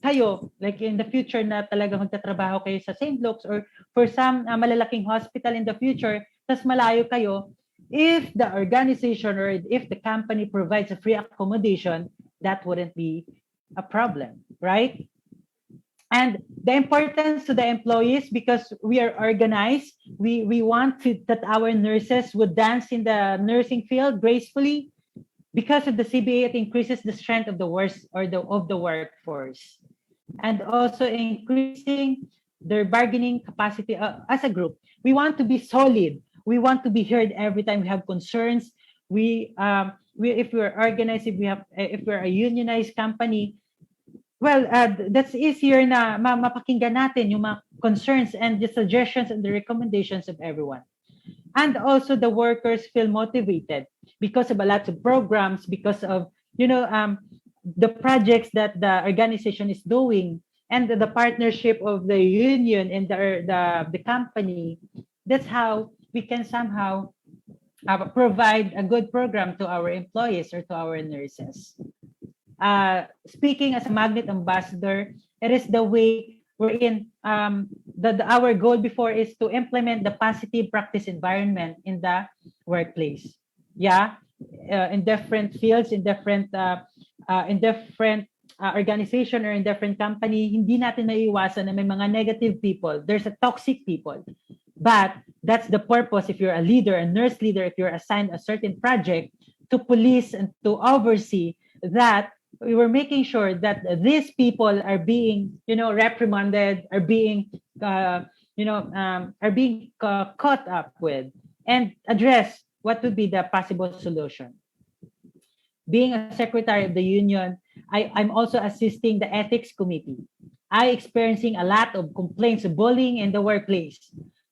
kayo, like in the future na talaga magtatrabaho kayo sa St. Luke's or for some malalaking hospital in the future, tas malayo kayo, if the organization or if the company provides a free accommodation, that wouldn't be a problem, right? And the importance to the employees, because we are organized, we want that our nurses would dance in the nursing field gracefully. Because of the CBA, it increases the strength of the workforce, and also increasing their bargaining capacity as a group. We want to be solid. We want to be heard every time we have concerns. If we're organized, if we're a unionized company, well, that's easier na mapakinggan natin yung mga concerns and the suggestions and the recommendations of everyone. And also the workers feel motivated because of a lot of programs, because of the projects that the organization is doing, and the partnership of the union and the company. That's how we can somehow provide a good program to our employees or to our nurses. Speaking as a magnet ambassador, it is the way we're in. Our goal before is to implement the positive practice environment in the workplace. Yeah, in different fields, in different organization or in different company, hindi natin maiiwasan na may mga negative people. There's a toxic people. But that's the purpose. If you're a leader, a nurse leader, if you're assigned a certain project, to police and to oversee that, we were making sure that these people are being, reprimanded, are being, caught up with, and address what would be the possible solution. Being a secretary of the union, I'm also assisting the ethics committee. I experiencing a lot of complaints of bullying in the workplace,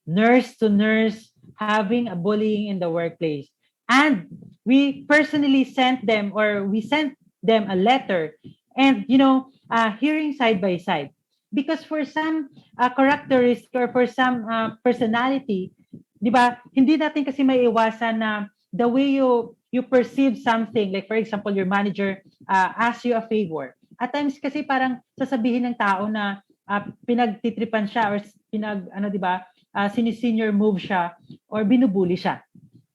nurse to nurse having a bullying in the workplace, and we personally sent them a letter and hearing side by side, because for some characteristic or for some personality, di ba, hindi natin kasi maiiwasan na the way you perceive something, like for example your manager asks you a favor, at times kasi parang sasabihin ng tao na pinagtitripan siya or di ba, sinisenior move siya or binubuli siya.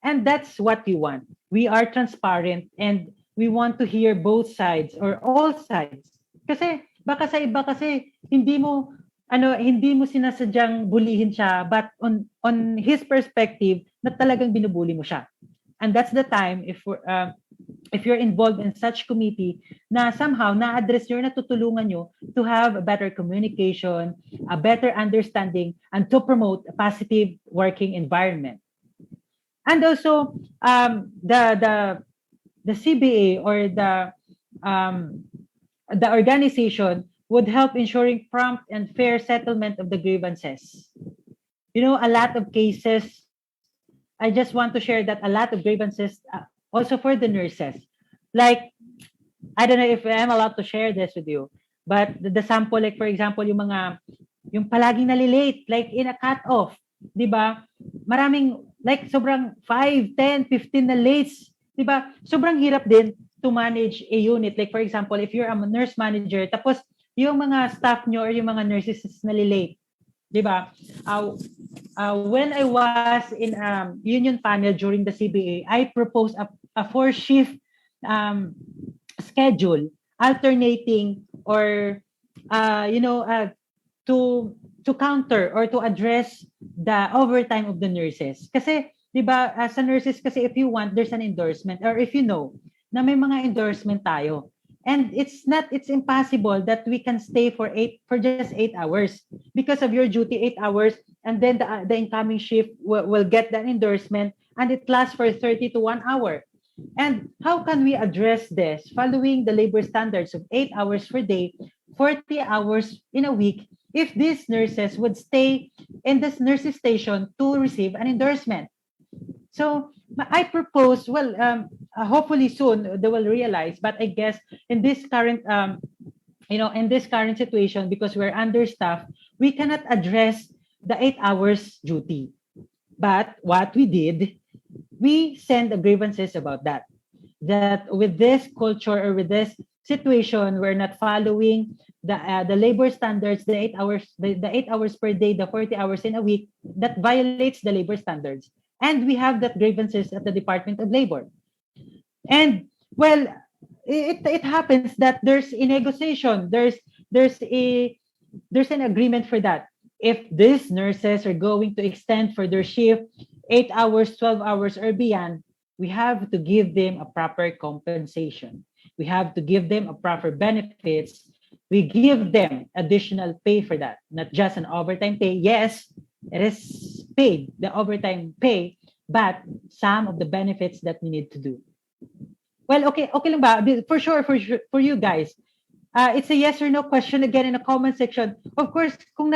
And that's what we want. We are transparent and we want to hear both sides or all sides. Kasi baka sa iba kasi hindi mo sinasadyang bulihin siya, but on his perspective na talagang binubuli mo siya. And that's the time if if you're involved in such committee na somehow na-address nyo, natutulungan nyo to have a better communication, a better understanding, and to promote a positive working environment. And also, the CBA or the organization would help ensuring prompt and fair settlement of the grievances. A lot of cases, I just want to share that a lot of grievances also for the nurses. Like, I don't know if I'm allowed to share this with you, but the sample, like for example, yung palaging nalilate, like in a cut-off, di ba? Maraming, like sobrang 5, 10, 15 na lates, di ba? Sobrang hirap din to manage a unit. Like for example, if you're a nurse manager, tapos yung mga staff nyo or yung mga nurses is nalilate, di ba? When I was in union panel during the CBA, I proposed a 4-shift schedule, alternating or to counter or to address the overtime of the nurses. Kasi, di ba, as a nurses kasi if you want, there's an endorsement or if you know na may mga endorsement tayo. And it's impossible that we can stay for just 8 hours because of your duty 8 hours, and then the incoming shift will get that endorsement and it lasts for 30 to 1 hour. And how can we address this following the labor standards of 8 hours per day, 40 hours in a week, if these nurses would stay in this nurses station to receive an endorsement? So I propose, hopefully soon they will realize, but I guess in this current situation, because we're understaffed, we cannot address the 8 hours duty. But what we did, we sent the grievances about that with this culture or with this situation, we're not following the labor standards, the 8 hours, the 8 hours per day, the 40 hours in a week, that violates the labor standards. And we have that grievances at the Department of Labor. And well, it happens that there's a negotiation, there's an agreement for that. If these nurses are going to extend for their shift 8 hours, 12 hours or beyond, we have to give them a proper compensation. We have to give them a proper benefits. We give them additional pay for that, not just an overtime pay. Yes, it is paid, the overtime pay, but some of the benefits that we need to do. Well, okay lang ba? For sure, for you guys. It's a yes or no question again in the comment section. Of course, kung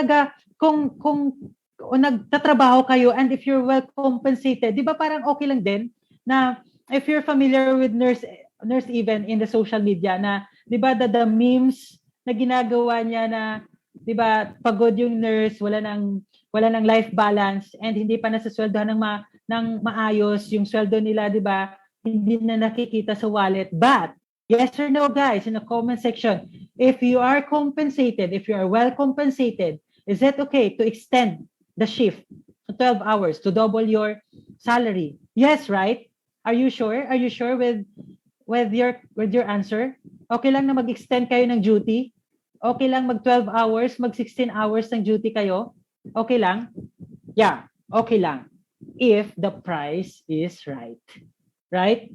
nagtatrabaho kayo and if you're well compensated, di ba parang okay lang din na if you're familiar with nurse even in the social media na, di ba, the memes na ginagawa niya na, di ba, pagod yung nurse, wala nang life balance and hindi pa nasasweldohan ng maayos yung sweldo nila, di ba? Hindi na nakikita sa wallet. But yes or no, guys, in the comment section, if you are compensated, if you are well compensated, is it okay to extend the shift to 12 hours to double your salary? Yes, right? Are you sure? Are you sure with your answer? Okay lang na mag-extend kayo ng duty? Okay lang mag 12 hours, mag 16 hours ng duty kayo? Okay lang? Yeah, okay lang. If the price is right. Right?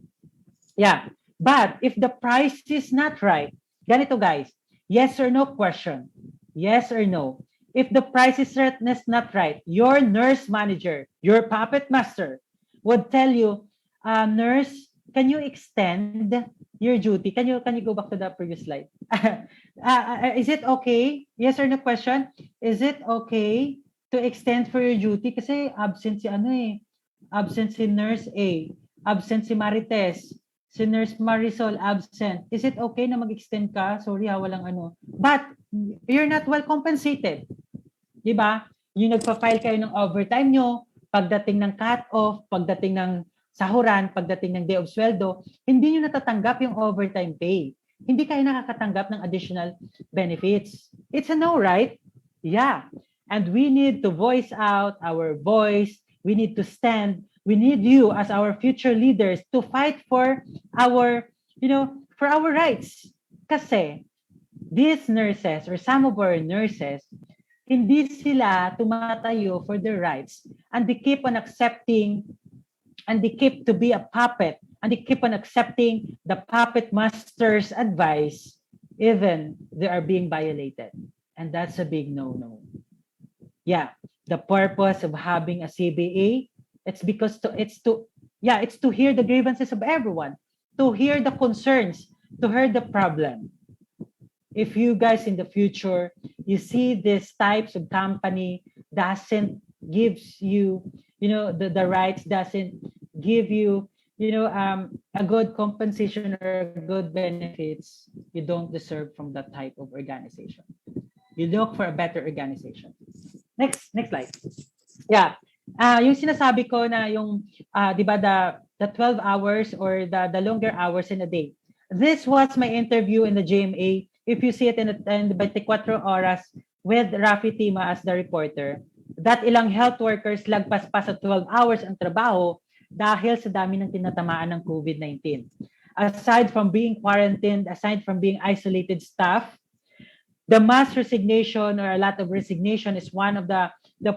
Yeah. But if the price is not right, ganito guys, yes or no question. Yes or no. If the price is not right, your nurse manager, your puppet master would tell you, nurse, can you extend your duty? Can you go back to the previous slide? Is it okay? Yes or no question? Is it okay to extend for your duty? Kasi absent si absent si nurse A, absent si Marites, si Nurse Marisol absent. Is it okay na mag-extend ka? Sorry walang ano. But you're not well compensated. Di ba? Yung nagpa-file kayo ng overtime nyo, pagdating ng cut-off, pagdating ng sahuran, pagdating ng day of sweldo, hindi nyo natatanggap yung overtime pay. Hindi kayo nakakatanggap ng additional benefits. It's a no, right? Yeah. And we need to voice out our voice. We need to stand. We need you as our future leaders to fight for our rights. Kasi these nurses or some of our nurses, hindi sila tumatayo for their rights and they keep on accepting and they keep to be a puppet and they keep on accepting the puppet master's advice, even they are being violated. And that's a big no-no. Yeah, the purpose of having a CBA, it's because it's to hear the grievances of everyone, to hear the concerns, to hear the problem. If you guys in the future, you see these types of company doesn't gives you, the rights, doesn't give you, a good compensation or good benefits, you don't deserve from that type of organization. You look for a better organization. Next slide. Yeah. Yung sinasabi ko na yung, 'di ba, the 12 hours or the longer hours in a day. This was my interview in the GMA. If you see it in the 24 Oras with Rafi Tima as the reporter, that ilang health workers lagpas pa sa 12 hours ang trabaho dahil sa dami ng tinatamaan ng COVID-19. Aside from being quarantined, aside from being isolated staff, the mass resignation or a lot of resignation is one of the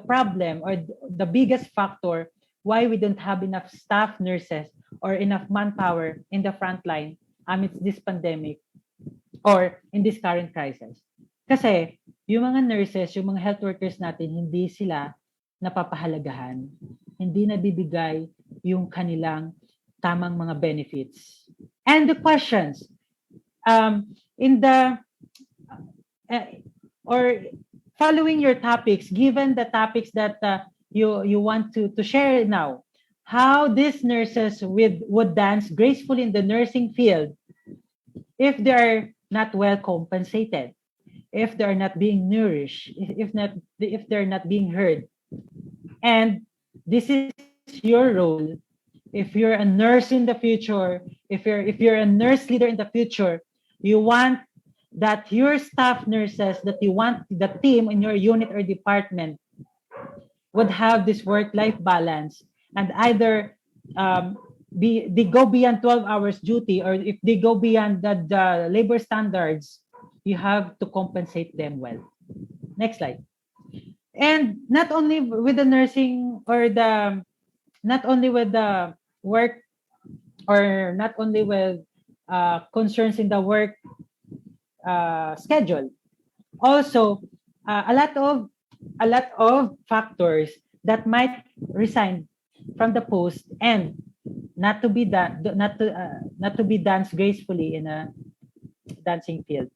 problem or the biggest factor why we don't have enough staff nurses or enough manpower in the front line amidst this pandemic or in this current crisis. Kasi yung mga nurses, yung mga health workers natin, hindi sila napapahalagahan. Hindi nabibigay yung kanilang tamang mga benefits. And the questions, in the or following your topics, given the topics that you want to share now, how these nurses would dance gracefully in the nursing field if they are not well compensated, if they are not being nourished, if they're not being heard. And this is your role. If you're a nurse in the future, if you're a nurse leader in the future, you want that your staff nurses, that you want the team in your unit or department would have this work-life balance, and either they go beyond 12 hours duty, or if they go beyond the labor standards, you have to compensate them well. Next slide. And not only with the nursing or not only with the work, or not only with concerns in the work schedule. Also, a lot of factors that might resign from the post and not to be danced gracefully in a dancing field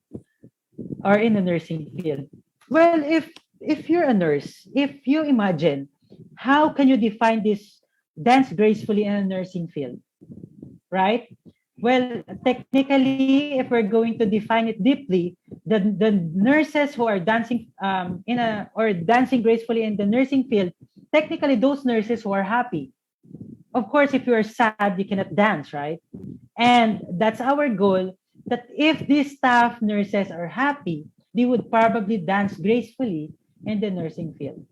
or in a nursing field. Well, if you're a nurse, if you imagine, how can you define this dance gracefully in a nursing field, right? Well, technically, if we're going to define it deeply, the nurses who are dancing dancing gracefully in the nursing field, technically those nurses who are happy. Of course, if you are sad, you cannot dance, right? And that's our goal, that if these staff nurses are happy, they would probably dance gracefully in the nursing field.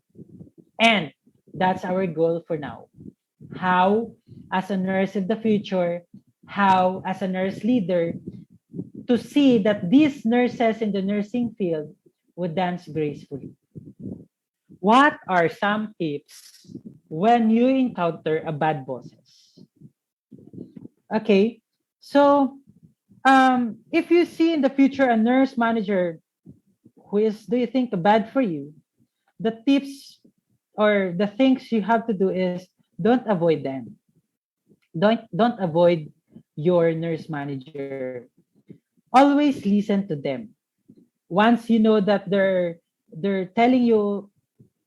And that's our goal for now. How, as a nurse of the future, how, as a nurse leader, to see that these nurses in the nursing field would dance gracefully. What are some tips when you encounter a bad bosses? Okay, so if you see in the future a nurse manager who is, do you think, bad for you, the tips or the things you have to do is don't avoid them. Don't avoid your nurse manager. Always listen to them. Once you know that they're telling you,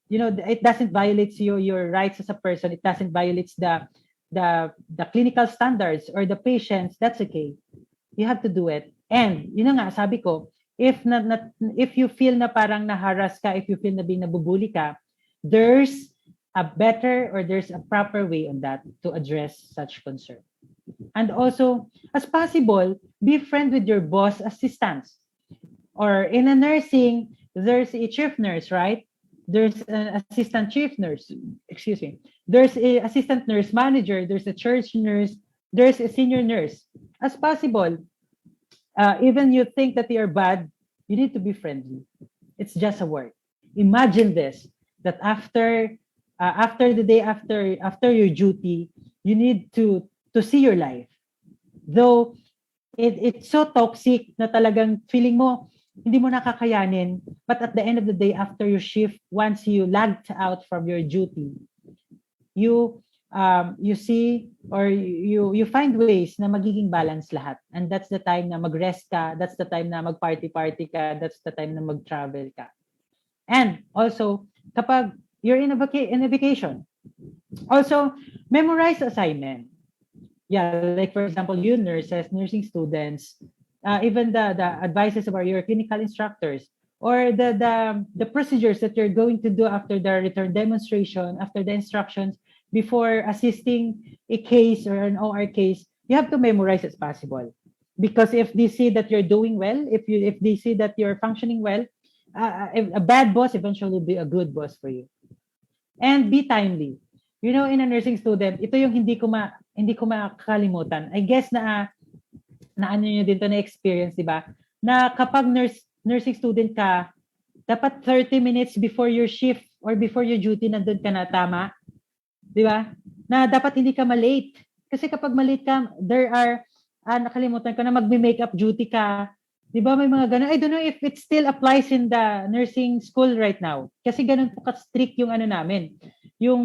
it doesn't violate your rights as a person, it doesn't violate the clinical standards or the patients, that's okay. You have to do it. And yun nga, sabi ko, if you feel na parang naharas ka, if you feel na being nabubuli ka, there's a better or there's a proper way on that to address such concern. And also, as possible, be friend with your boss assistants. Or in a nursing, there's a chief nurse, right? There's an assistant chief nurse, excuse me. There's a assistant nurse manager, there's a church nurse, there's a senior nurse. As possible, even you think that they are bad, you need to be friendly. It's just a word. Imagine this, that after the day after your duty, you need to see your life. Though it's so toxic na talagang feeling mo hindi mo nakakayanin, but at the end of the day, after your shift, once you lagged out from your duty, you see or you find ways na magiging balance lahat, and that's the time na mag-rest ka, that's the time na mag-party ka, that's the time na mag-travel ka. And also kapag you're in a vacation, also memorize assignment. Yeah, like for example, you nurses, nursing students, even the advices of your clinical instructors, or the procedures that you're going to do after the return demonstration, after the instructions, before assisting a case or an OR case, you have to memorize as possible. Because if they see that you're doing well, if they see that you're functioning well, a bad boss eventually will be a good boss for you. And be timely. You know, in a nursing student, ito yung hindi ko makakalimutan. I guess na ano nyo din to na experience, di ba? Na kapag nursing student ka, dapat 30 minutes before your shift or before your duty, nandun ka na, tama? Di ba? Na dapat hindi ka malate. Kasi kapag malate ka, there are, nakalimutan ko na magme-makeup duty ka. Di ba? May mga ganun. I don't know if it still applies in the nursing school right now. Kasi ganun po ka-strict yung ano namin. Yung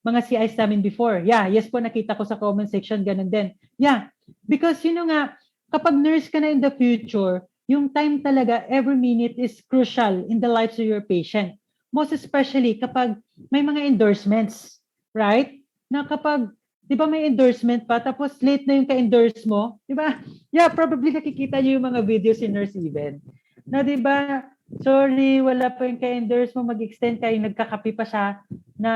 mga CIs namin before. Yeah, yes po, nakita ko sa comment section, ganun din. Yeah, because you know nga, kapag nurse ka na in the future, yung time talaga, every minute is crucial in the lives of your patient. Most especially kapag may mga endorsements, right? Na kapag, di ba may endorsement pa, tapos late na yung ka-endorse mo, di ba? Yeah, probably nakikita nyo yung mga videos in nurse event. Na di ba, sorry, wala pa yung ka-endorse mo, mag-extend kayo, nagkakapi pa siya, na,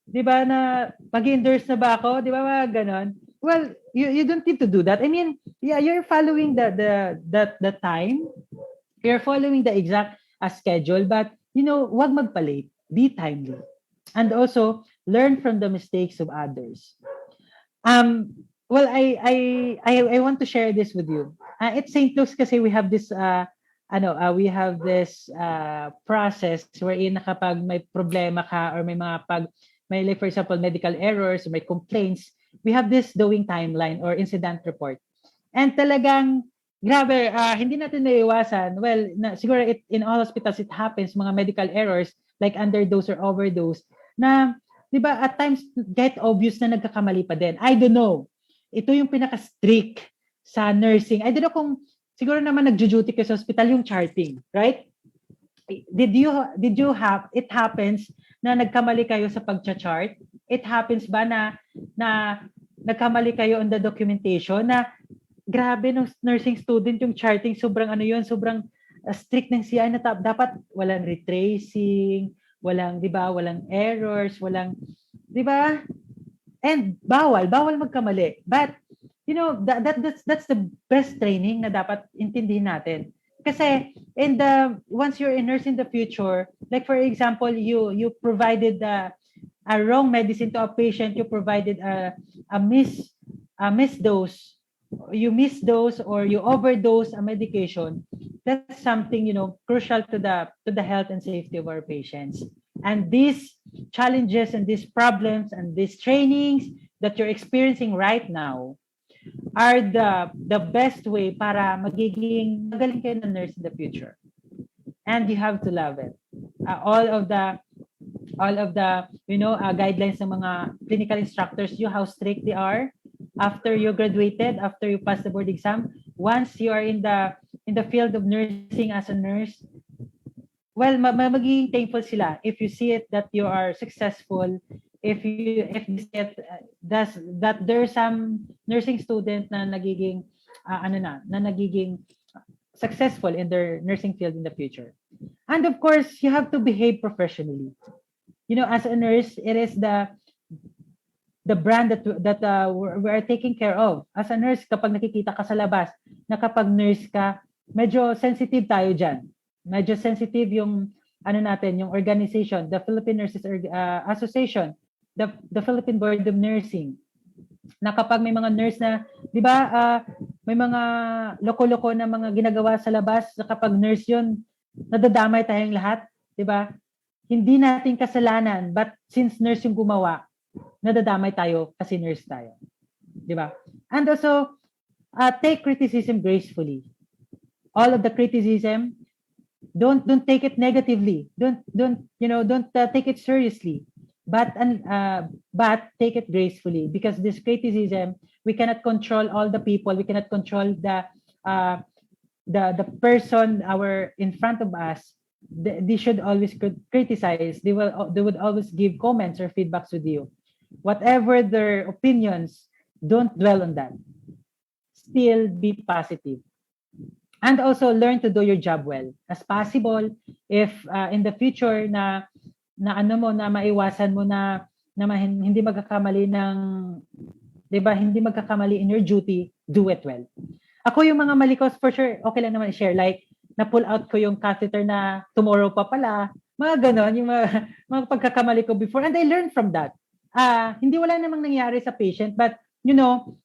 di ba, na mag-endorse na ba ako? Di ba, mga ganon? Well, you don't need to do that. I mean, yeah, you're following the time, you're following the exact schedule, but, you know, wag magpa-late, be timely. And also, learn from the mistakes of others. Well, I want to share this with you. At St. Luke's kasi we have this process wherein kapag may problema ka or may like for example medical errors or may complaints, we have this doing timeline or incident report. And talagang grabe, hindi natin naiiwasan. Well, siguro in all hospitals it happens, mga medical errors like underdose or overdose na, di ba, at times get obvious na nagkakamali pa din. I don't know. Ito yung pinaka-strict sa nursing. I don't know kung siguro naman nagjo-duty ka sa hospital yung charting, right? Did you have, it happens na nagkamali kayo sa pagcha-chart? It happens ba na nagkamali kayo on the documentation na grabe ng nursing student yung charting, sobrang ano yun, sobrang strict ng CI na dapat walang retracing, walang, di ba, walang errors, walang, di ba? And bawal magkamali. But, you know, that's the best training na dapat intindihin natin. Kasi, once you're a nurse in the future, like for example, you provided a wrong medicine to a patient, you provided a misdose, you misdose or you overdose a medication, that's something, you know, crucial to the health and safety of our patients. And these challenges and these problems and these trainings that you're experiencing right now are the best way para magiging magaling kayo na nurse in the future. And you have to love it. All of the you know, guidelines ng mga clinical instructors, how strict they are after you graduated, after you pass the board exam, once you are in the field of nursing as a nurse, well, magiging thankful sila if you see it that you are successful, if you see it that there's some nursing student na nagiging nagiging successful in their nursing field in the future. And of course, you have to behave professionally. You know, as a nurse, it is the brand that we are taking care of. As a nurse, kapag nakikita ka sa labas, na kapag nurse ka, medyo sensitive tayo dyan. Medyo sensitive yung yung organization, the Philippine Nurses Association, the Philippine Board of Nursing. Na kapag may mga nurse na, di ba, may mga loko-loko na mga ginagawa sa labas, kapag nurse yun, nadadamay tayong lahat, di ba? Hindi natin kasalanan, but since nurse yung gumawa, nadadamay tayo kasi nurse tayo. Di ba? And also, take criticism gracefully. All of the criticism, don't take it negatively. Don't take it seriously. But take it gracefully, because this criticism, we cannot control all the people. We cannot control uh, the person our in front of us. They should always criticize. They would always give comments or feedbacks with you. Whatever their opinions, don't dwell on that. Still be positive. And also learn to do your job well as possible. If in the future na maiwasan mo hindi magkakamali ng, 'di ba, hindi magkakamali in your duty, do it well. Ako yung mga mali ko, for sure, okay lang naman i-share. Like, na-pull out ko yung catheter na tomorrow pa pala. Mga ganon, yung mga pagkakamali ko before. And I learned from that. Hindi wala namang nangyari sa patient, but,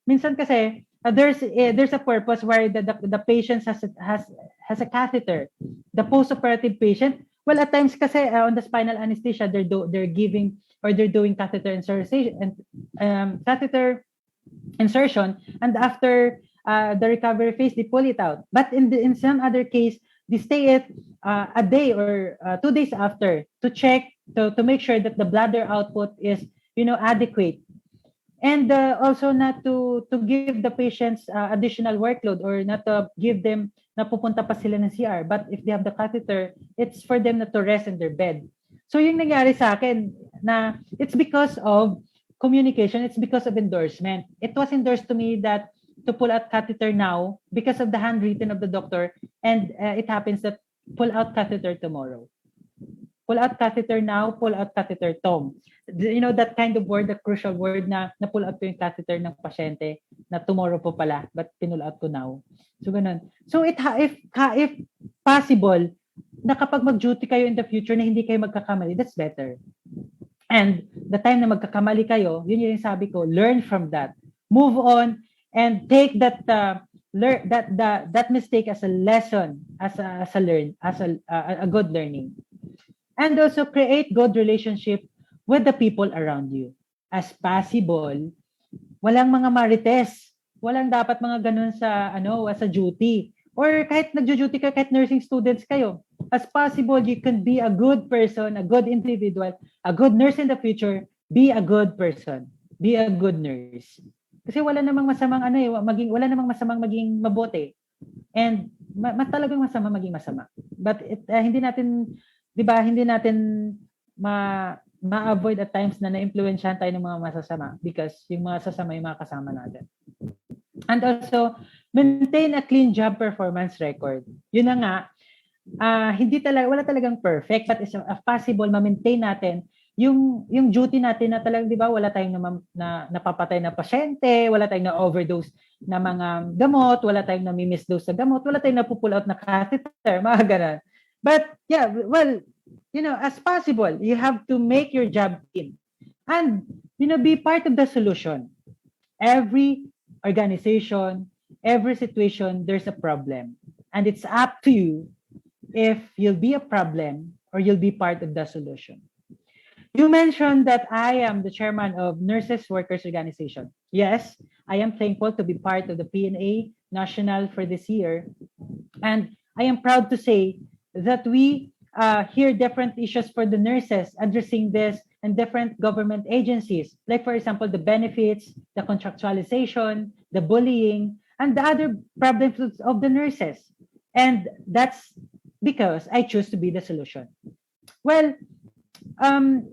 minsan kasi, there's a purpose where the patient has a catheter. The post-operative patient, well, at times kasi on the spinal anesthesia, they're giving or they're doing catheter insertion and catheter insertion, and after the recovery phase, they pull it out. But in some other case, they stay it a day or 2 days after to check to make sure that the bladder output is adequate. And also not to give the patients additional workload, or not to give them na pupunta pa sila ng CR. But if they have the catheter, it's for them not to rest in their bed. So yung nangyari sa akin, na it's because of communication, it's because of endorsement. It was endorsed to me that to pull out catheter now because of the handwritten of the doctor, and it happens that pull out catheter tomorrow. Pull out catheter now, pull out catheter tom. That kind of word, the crucial word na pull out ko yung catheter ng pasyente na tomorrow po pala, but pinull out ko now. So ganun. So if possible, na kapag mag-duty kayo in the future na hindi kayo magkakamali, that's better. And the time na magkakamali kayo, yun yung sabi ko, learn from that. Move on and take that mistake as a lesson, as a good learning. And also create good relationship with the people around you. As possible, walang mga marites. Walang dapat mga ganun sa duty. Or kahit nagjo-duty kayo, kahit nursing students kayo. As possible, you can be a good person, a good individual, a good nurse in the future. Be a good person. Be a good nurse. Kasi wala namang masamang wala namang masamang maging mabuti. And talagang masama maging masama. But hindi natin, 'di ba, hindi natin ma-avoid at times na na-influensyahan tayo ng mga masasama, because yung mga sasama yung mga kasama natin. And also, maintain a clean job performance record. Yun na nga, wala talagang perfect, but it's possible ma-maintain natin yung duty natin na talagang, 'di ba, wala tayong napapatay na pasyente, wala tayong na-overdose na mga gamot, wala tayong nami-misdose sa gamot, wala tayong napupull out na catheter, mga ganun. But yeah, well, as possible, you have to make your job clean and be part of the solution. Every organization, every situation, there's a problem, and it's up to you if you'll be a problem or you'll be part of the solution. You mentioned that I am the chairman of Nurses Workers Organization. Yes, I am thankful to be part of the PNA National for this year, and I am proud to say that we hear different issues for the nurses addressing this and different government agencies, like for example, the benefits, the contractualization, the bullying, and the other problems of the nurses. And that's because I choose to be the solution. Well,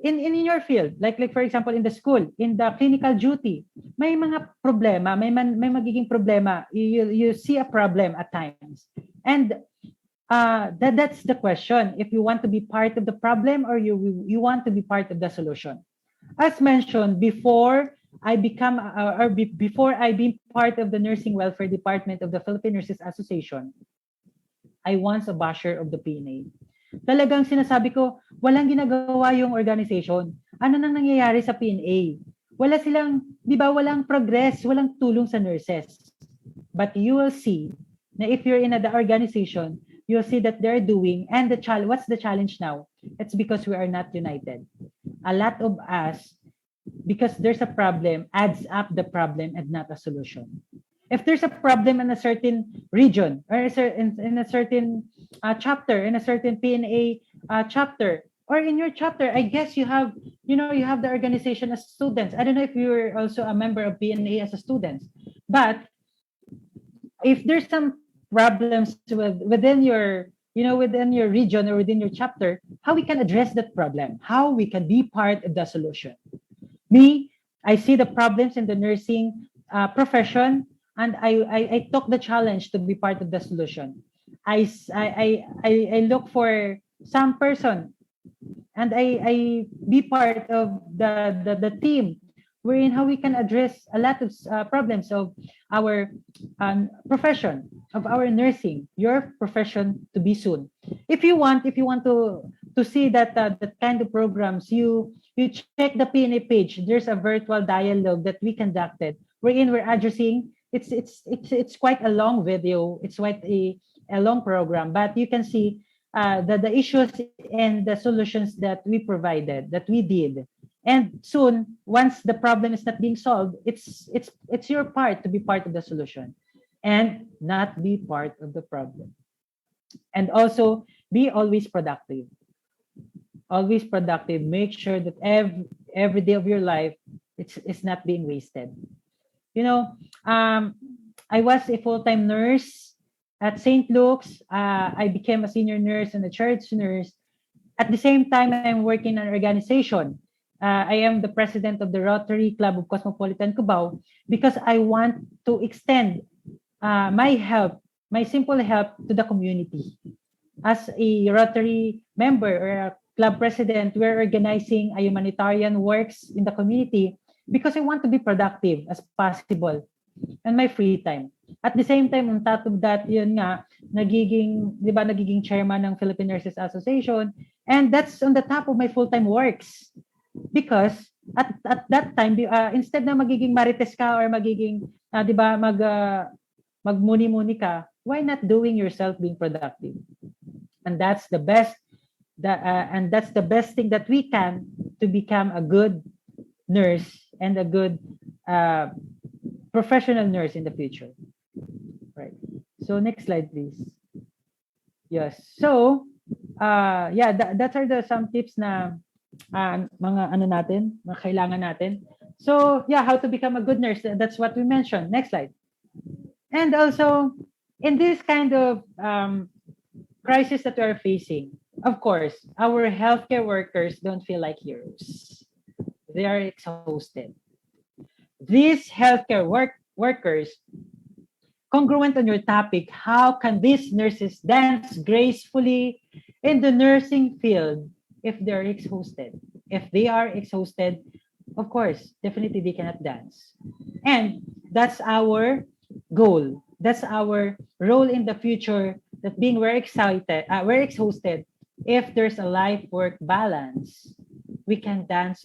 in your field, like for example, in the school, in the clinical duty, may mga problema, may magiging problema. You see a problem at times. And that's the question, if you want to be part of the problem or you want to be part of the solution. As mentioned, before I become before I be part of the Nursing Welfare Department of the Philippine Nurses Association, I once a basher of the PNA. Talagang sinasabi ko, walang ginagawa yung organization. Ano nang nangyayari sa PNA? Wala silang, di ba, walang progress, walang tulong sa nurses. But you will see na if you're in the organization, you'll see that they're doing, and what's the challenge now? It's because we are not united. A lot of us, because there's a problem, adds up the problem and not a solution. If there's a problem in a certain region or in a certain chapter, in a certain PNA chapter, or in your chapter, I guess you have, you have the organization as students. I don't know if you're also a member of PNA as a student, but if there's some problems within your, within your region or within your chapter, how we can address that problem, how we can be part of the solution. Me, I see the problems in the nursing profession, and I took the challenge to be part of the solution. I look for some person, and I be part of the team, wherein how we can address a lot of problems of our profession, of our nursing, your profession to be soon. If you want to see that kind of programs, you check the PNA page. There's a virtual dialogue that we conducted, wherein we're addressing. It's quite a long video. It's quite a long program, but you can see the issues and the solutions that we provided, that we did. And soon, once the problem is not being solved, it's your part to be part of the solution and not be part of the problem. And also be always productive. Always productive. Make sure that every day of your life it's not being wasted. You know, I was a full-time nurse at St. Luke's. I became a senior nurse and a church nurse. At the same time, I'm working in an organization. I am the president of the Rotary Club of Cosmopolitan Cubao, because I want to extend my help, my simple help to the community. As a Rotary member or a club president, we're organizing a humanitarian works in the community because I want to be productive as possible in my free time. At the same time, on top of that, yun nga, nagiging chairman ng Philippine Nurses Association, and that's on the top of my full-time works. Because at that time, instead na magiging marites ka or magiging, magmuni-muni ka, why not doing yourself being productive? And that's the best, that's the best thing that we can to become a good nurse and a good professional nurse in the future. Right. So next slide, please. Yes. So, that are some tips na mga kailangan natin. So, how to become a good nurse. That's what we mentioned. Next slide. And also, in this kind of crisis that we are facing, of course, our healthcare workers don't feel like heroes. They are exhausted. These healthcare workers, congruent on your topic, how can these nurses dance gracefully in the nursing field if they're exhausted? If they are exhausted, of course, definitely they cannot dance. And that's our goal. That's our role in the future, that being we're exhausted, if there's a life-work balance, we can dance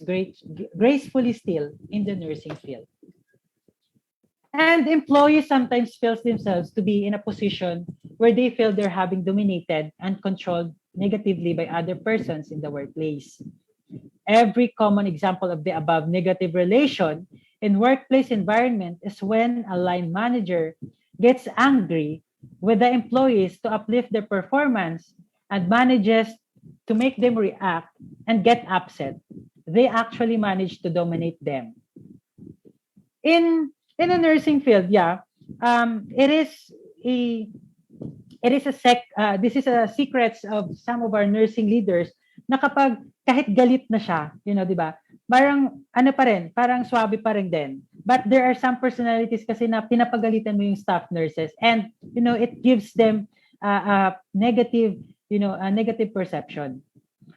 gracefully still in the nursing field. And employees sometimes feel themselves to be in a position where they feel they're having dominated and controlled negatively by other persons in the workplace. Every common example of the above negative relation in workplace environment is when a line manager gets angry with the employees to uplift their performance and manages to make them react and get upset. They actually manage to dominate them. In the nursing field, this is a secrets of some of our nursing leaders na kapag kahit galit na siya, di ba? Parang parang swabe pa rin din. But there are some personalities kasi na pinapagalitan mo yung staff nurses, and it gives them a negative perception.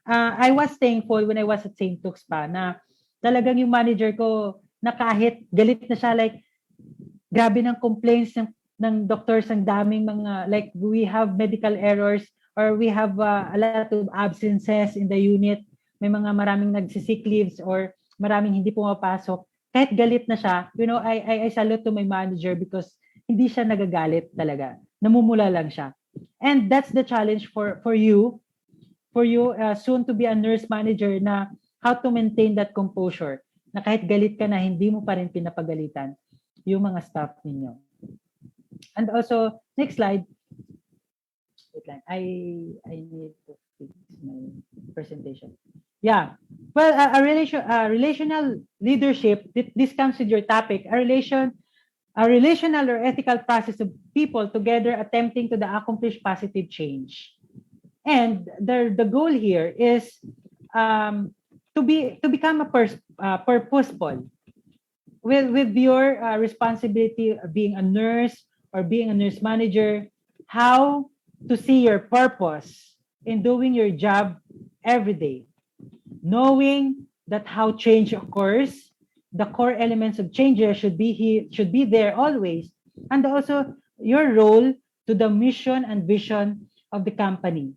I was thankful when I was at St. Luke's pa na talagang yung manager ko na kahit galit na siya, like grabe ng complaints ng doctors, ang daming mga, like we have medical errors or we have a lot of absences in the unit, may maraming nagsisick leaves or maraming hindi pumapasok. Kahit galit na siya, I salute to my manager because hindi siya nagagalit talaga. Namumula lang siya. And that's the challenge for you soon to be a nurse manager, na how to maintain that composure, na kahit galit ka na, hindi mo pa rin pinapagalitan yung mga staff ninyo. And also, next slide. Wait lang. I need to fix my presentation. Yeah. Well, relational leadership. This comes with your topic. A relational or ethical process of people together attempting to accomplish positive change. And the goal here is to become purposeful with your responsibility of being a nurse or being a nurse manager, how to see your purpose in doing your job every day, knowing that how change occurs, the core elements of changes should be there always, and also your role to the mission and vision of the company.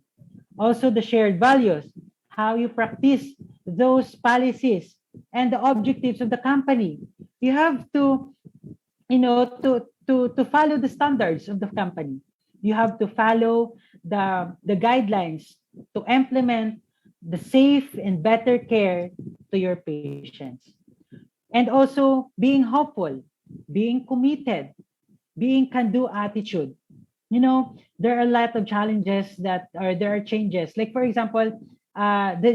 Also the shared values, how you practice those policies and the objectives of the company. You have to, to follow the standards of the company. You have to follow the guidelines to implement the safe and better care to your patients. And also being hopeful, being committed, being can-do attitude. There are a lot of challenges there are changes. Like for example,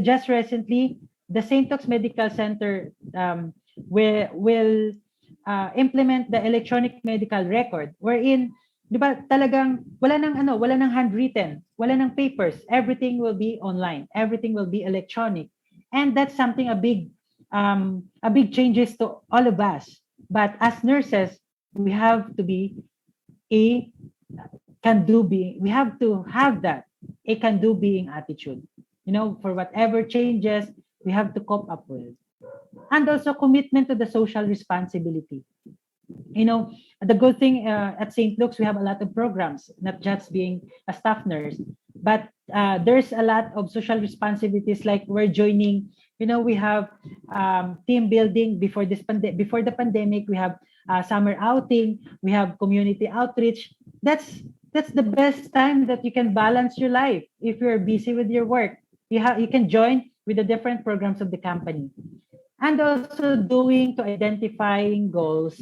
just recently, the St. Luke's Medical Center will implement the electronic medical record wherein, di ba, talagang wala nang handwritten, wala nang papers. Everything will be online. Everything will be electronic. And that's something a big changes to all of us. But as nurses, we have to be a we have to have that a can do being attitude, for whatever changes we have to cope up with. And also commitment to the social responsibility. The good thing at St. Luke's, we have a lot of programs, not just being a staff nurse, but there's a lot of social responsibilities, like we're joining, we have team building before the pandemic. We have summer outing, we have community outreach. That's the best time that you can balance your life. If you're busy with your work, you can join with the different programs of the company. And also doing to identifying goals,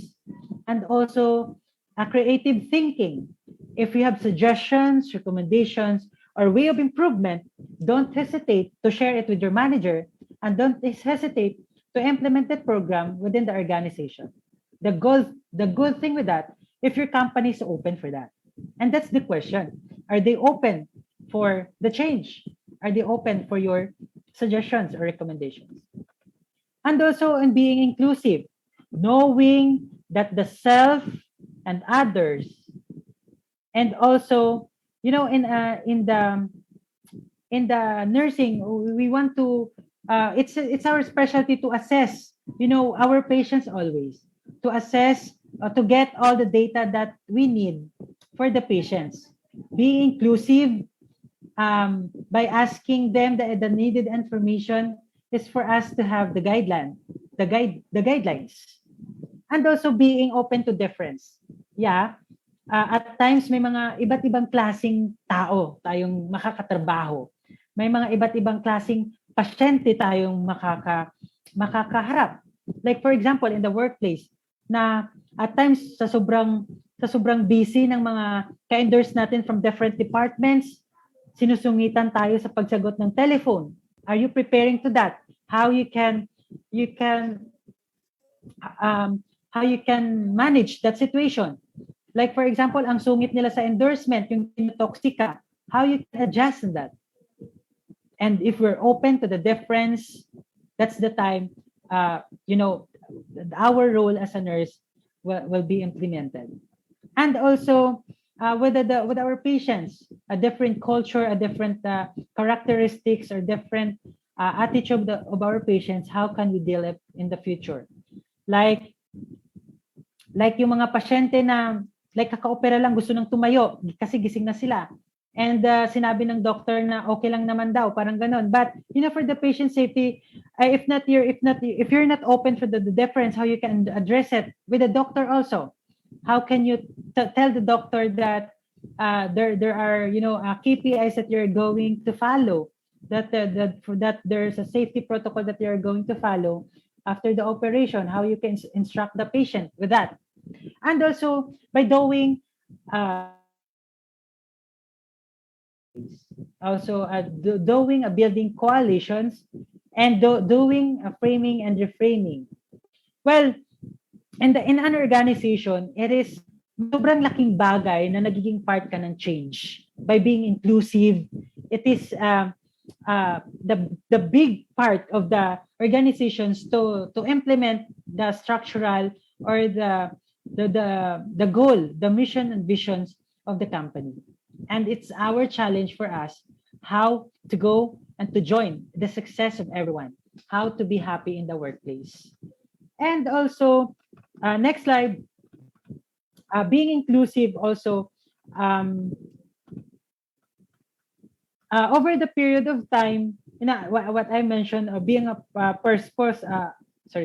and also a creative thinking. If you have suggestions, recommendations, or way of improvement, don't hesitate to share it with your manager, and don't hesitate to implement that program within the organization. The good thing with that, if your company is open for that. And that's the question. Are they open for the change? Are they open for your suggestions or recommendations? And also in being inclusive, knowing that the self and others, and also, in the nursing, we want to, it's our specialty to assess, our patients always, to assess, to get all the data that we need for the patients. Being inclusive, by asking them the needed information, is for us to have the guidelines, and also being open to difference. Yeah, at times may mga iba't ibang klasing tao tayong makakatrabaho. May mga iba't ibang klasing pasyente tayong makakaharap. Like for example, in the workplace, na at times sa sobrang busy ng mga ka-endorse natin from different departments, sinusungitan tayo sa pagsagot ng telephone. Are you preparing to that? How you can manage that situation? Like for example, ang sungit nila sa endorsement, yung toxica, how you can adjust in that? And if we're open to the difference, that's the time, our role as a nurse will be implemented. And also with our patients, a different culture, a different characteristics, or different attitude of our patients, how can we deal it in the future? Like yung mga pasyente na like kaka-opera lang, gusto nang tumayo kasi gising na sila. And sinabi ng doctor na okay lang naman daw, parang ganon. But for the patient safety, if you're not open for the difference, how you can address it with the doctor also. How can you tell the doctor that there are KPIs that you're going to follow, that there's a safety protocol that you're going to follow after the operation, how you can instruct the patient with that. And also by doing also doing a building coalitions and doing a framing and reframing. Well, in an organization, it is sobrang laking bagay na nagiging part ka ng change by being inclusive. It is the big part of the organizations to implement the structural or the goal, the mission and visions of the company. And it's our challenge for us how to go and to join the success of everyone, how to be happy in the workplace. And also, next slide, being inclusive also, um, over the period of time, what I mentioned, being a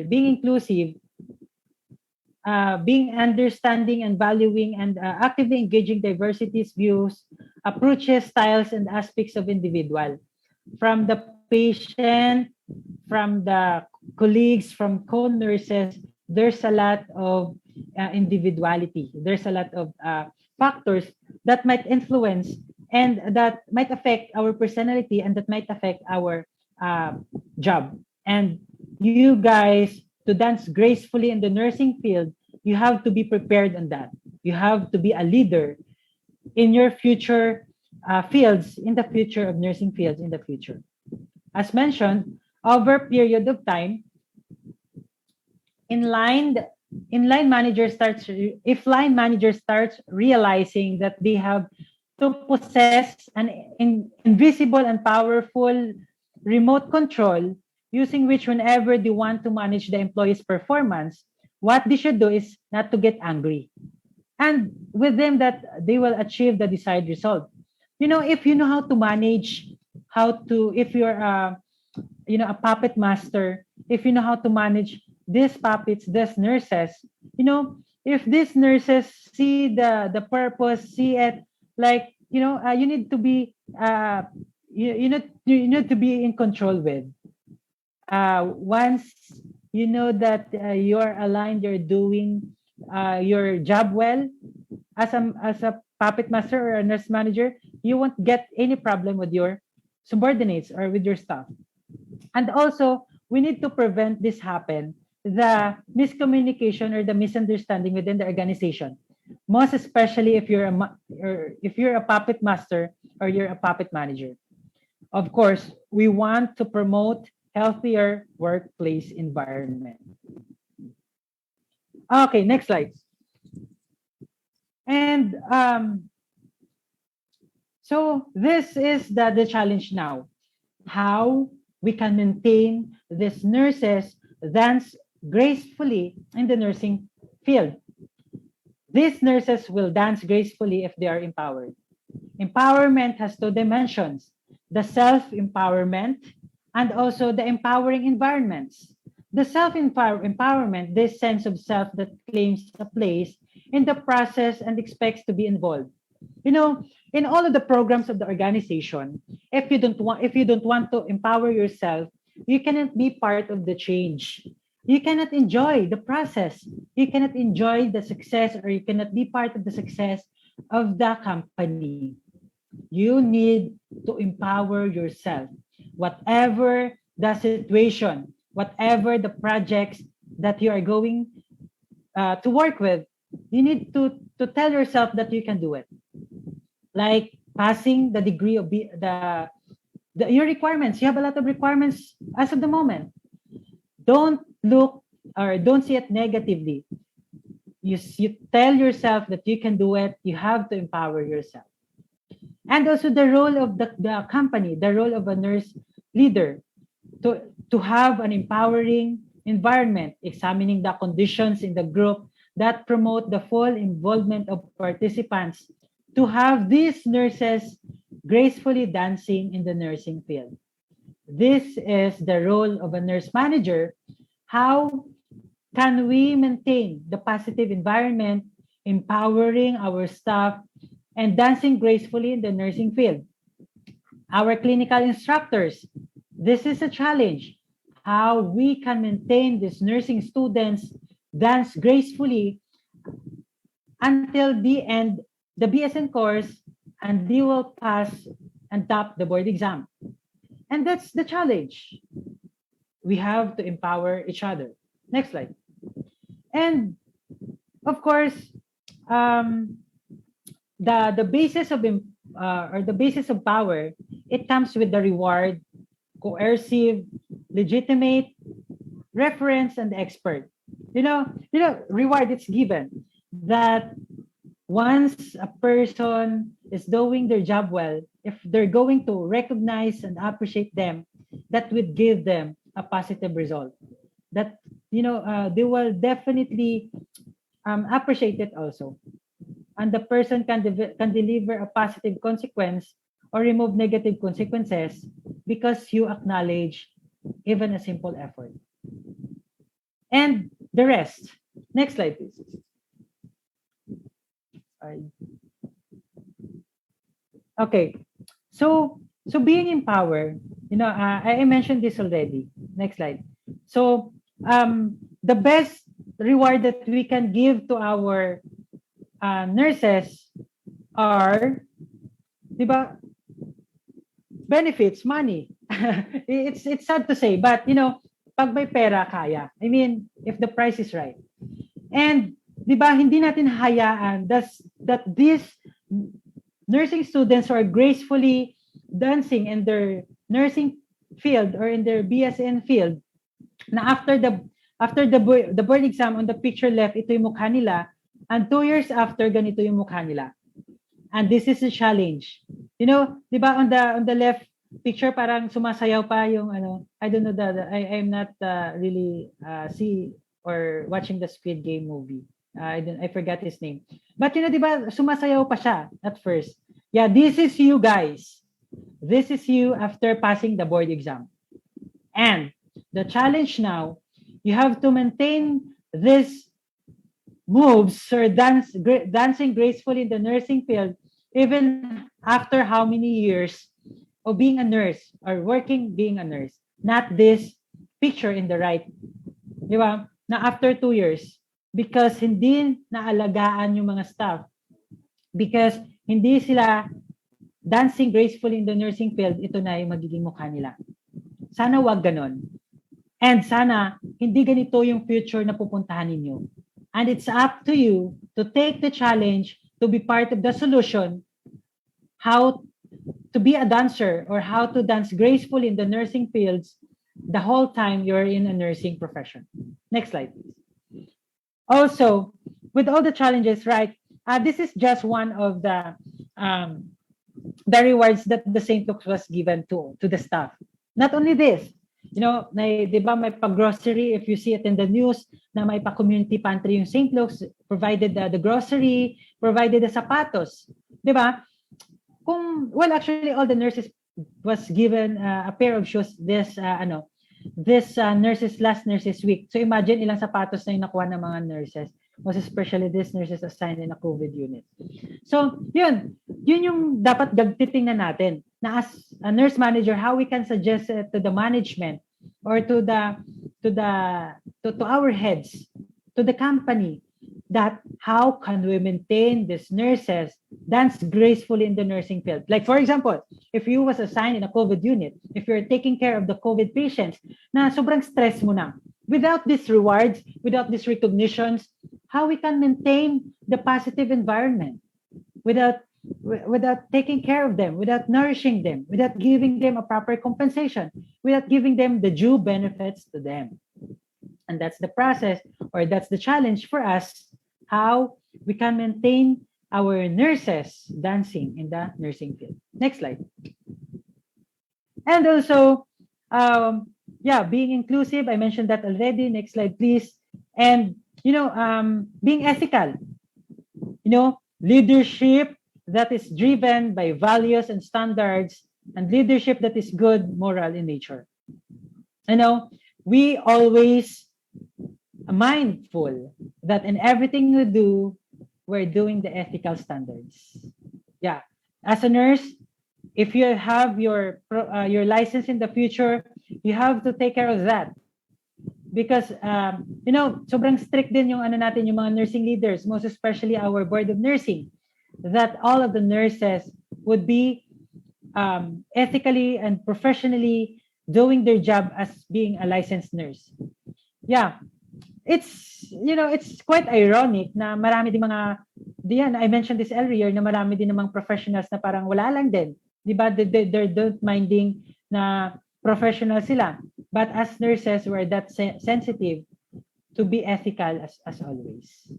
being inclusive, being understanding and valuing and actively engaging diversity's views, approaches, styles, and aspects of individual, from the patient, from the colleagues, from co-nurses. There's a lot of individuality. There's a lot of factors that might influence and that might affect our personality and that might affect our job. And you guys, to dance gracefully in the nursing field, you have to be prepared on that. You have to be a leader in your future fields, in the future of nursing fields in the future. As mentioned, over a period of time, inline manager starts if line manager starts realizing that they have to possess an invisible and powerful remote control using which whenever they want to manage the employee's performance, what they should do is not to get angry. And with them that they will achieve the desired result. If you know how to manage, if you're a puppet master, if you know how to manage these puppets, these nurses, if these nurses see the purpose, see it, like, you need to be you need to be in control with. Once you know that you're aligned, you're doing your job well as a puppet master or a nurse manager, you won't get any problem with your subordinates or with your staff. And also, we need to prevent this happen, the miscommunication or the misunderstanding within the organization. Most especially if you're a puppet master or you're a puppet manager. Of course, we want to promote healthier workplace environment. Okay, next slide. And so this is the challenge now. How we can maintain these nurses dance gracefully in the nursing field. These nurses will dance gracefully if they are empowered. Empowerment has two dimensions, the self-empowerment and also the empowering environments. The self-empowerment, this sense of self that claims a place in the process and expects to be involved. In all of the programs of the organization, if you don't want to empower yourself, you cannot be part of the change. You cannot enjoy the process. You cannot enjoy the success, or you cannot be part of the success of the company. You need to empower yourself. Whatever the situation, whatever the projects that you are going to work with, you need to tell yourself that you can do it. Like passing the degree of your requirements. You have a lot of requirements as of the moment. Don't look or don't see it negatively. You tell yourself that you can do it. You have to empower yourself. And also the role of the company, the role of a nurse leader to have an empowering environment, examining the conditions in the group that promote the full involvement of participants, to have these nurses gracefully dancing in the nursing field. This is the role of a nurse manager. How can we maintain the positive environment, empowering our staff, and dancing gracefully in the nursing field? Our clinical instructors, this is a challenge. How we can maintain these nursing students dance gracefully until the end the BSN course, and they will pass and top the board exam. And that's the challenge. We have to empower each other. Next slide. And of course, the basis of or the basis of power, it comes with the reward, coercive, legitimate, reference, and expert. Reward, it's given that once a person is doing their job well, if they're going to recognize and appreciate them, that would give them a positive result. That they will definitely appreciate it also, and the person can deliver a positive consequence or remove negative consequences because you acknowledge even a simple effort. And the rest. Next slide, please. Okay, so being in power, I mentioned this already. Next slide. So the best reward that we can give to our nurses are, diba, benefits, money. it's sad to say, but pag may pera, kaya. I mean, if the price is right. And diba, hindi natin hayaan that these nursing students who are gracefully dancing in their nursing field or in their BSN field, na after the board exam, on the picture left, ito yung mukha nila, and 2 years after, ganito yung mukha nila. And this is a challenge. Di ba, on the left picture, parang sumasayaw pa yung I don't know, I'm not really see or watching the Squid Game movie. I forgot his name. But di ba, sumasayaw pa siya at first. Yeah, this is you guys. This is you after passing the board exam. And the challenge now, you have to maintain this moves or dancing gracefully in the nursing field even after how many years of being a nurse or working being a nurse. Not this picture in the right. Di ba? Na after 2 years, because hindi naalagaan yung mga staff, because hindi sila dancing gracefully in the nursing field, ito na yung magiging mukha nila. Sana wag ganon. And sana hindi ganito yung future na pupuntahan ninyo. And it's up to you to take the challenge to be part of the solution, how to be a dancer or how to dance gracefully in the nursing fields the whole time you're in a nursing profession. Next slide, please. Also, with all the challenges, right, this is just one of the rewards that the St. Luke's was given to the staff. Not only this, di ba may pag-grocery, if you see it in the news, na may pa-community pantry yung St. Luke's, provided the grocery, provided the sapatos. Di ba? Actually, all the nurses was given a pair of shoes this last nurses week. So imagine ilang sapatos na yung nakuha ng mga nurses, most especially these nurses assigned in a COVID unit. So, yun yung dapat titingnan natin na as a nurse manager, how we can suggest it to the management or to our heads, to the company, that how can we maintain these nurses dance gracefully in the nursing field. Like, for example, if you was assigned in a COVID unit, if you're taking care of the COVID patients, na sobrang stress mo na, without these rewards, without these recognitions, how we can maintain the positive environment without taking care of them, without nourishing them, without giving them a proper compensation, without giving them the due benefits to them. And that's the process, or that's the challenge for us, how we can maintain our nurses dancing in the nursing field. Next slide. And also, being inclusive, I mentioned that already. Next slide, please. And, being ethical, leadership that is driven by values and standards, and leadership that is good, moral in nature. We always mindful that in everything we do, we're doing the ethical standards. Yeah. As a nurse, if you have your license in the future, you have to take care of that. Because, sobrang strict din yung natin, yung mga nursing leaders, most especially our board of nursing. that all of the nurses would be ethically and professionally doing their job as being a licensed nurse. Yeah, it's quite ironic na marami din mga, diyan, I mentioned this earlier, na marami din namang professionals na parang wala lang din. Di ba? They don't minding na professional sila. But as nurses, we're that sensitive to be ethical as always.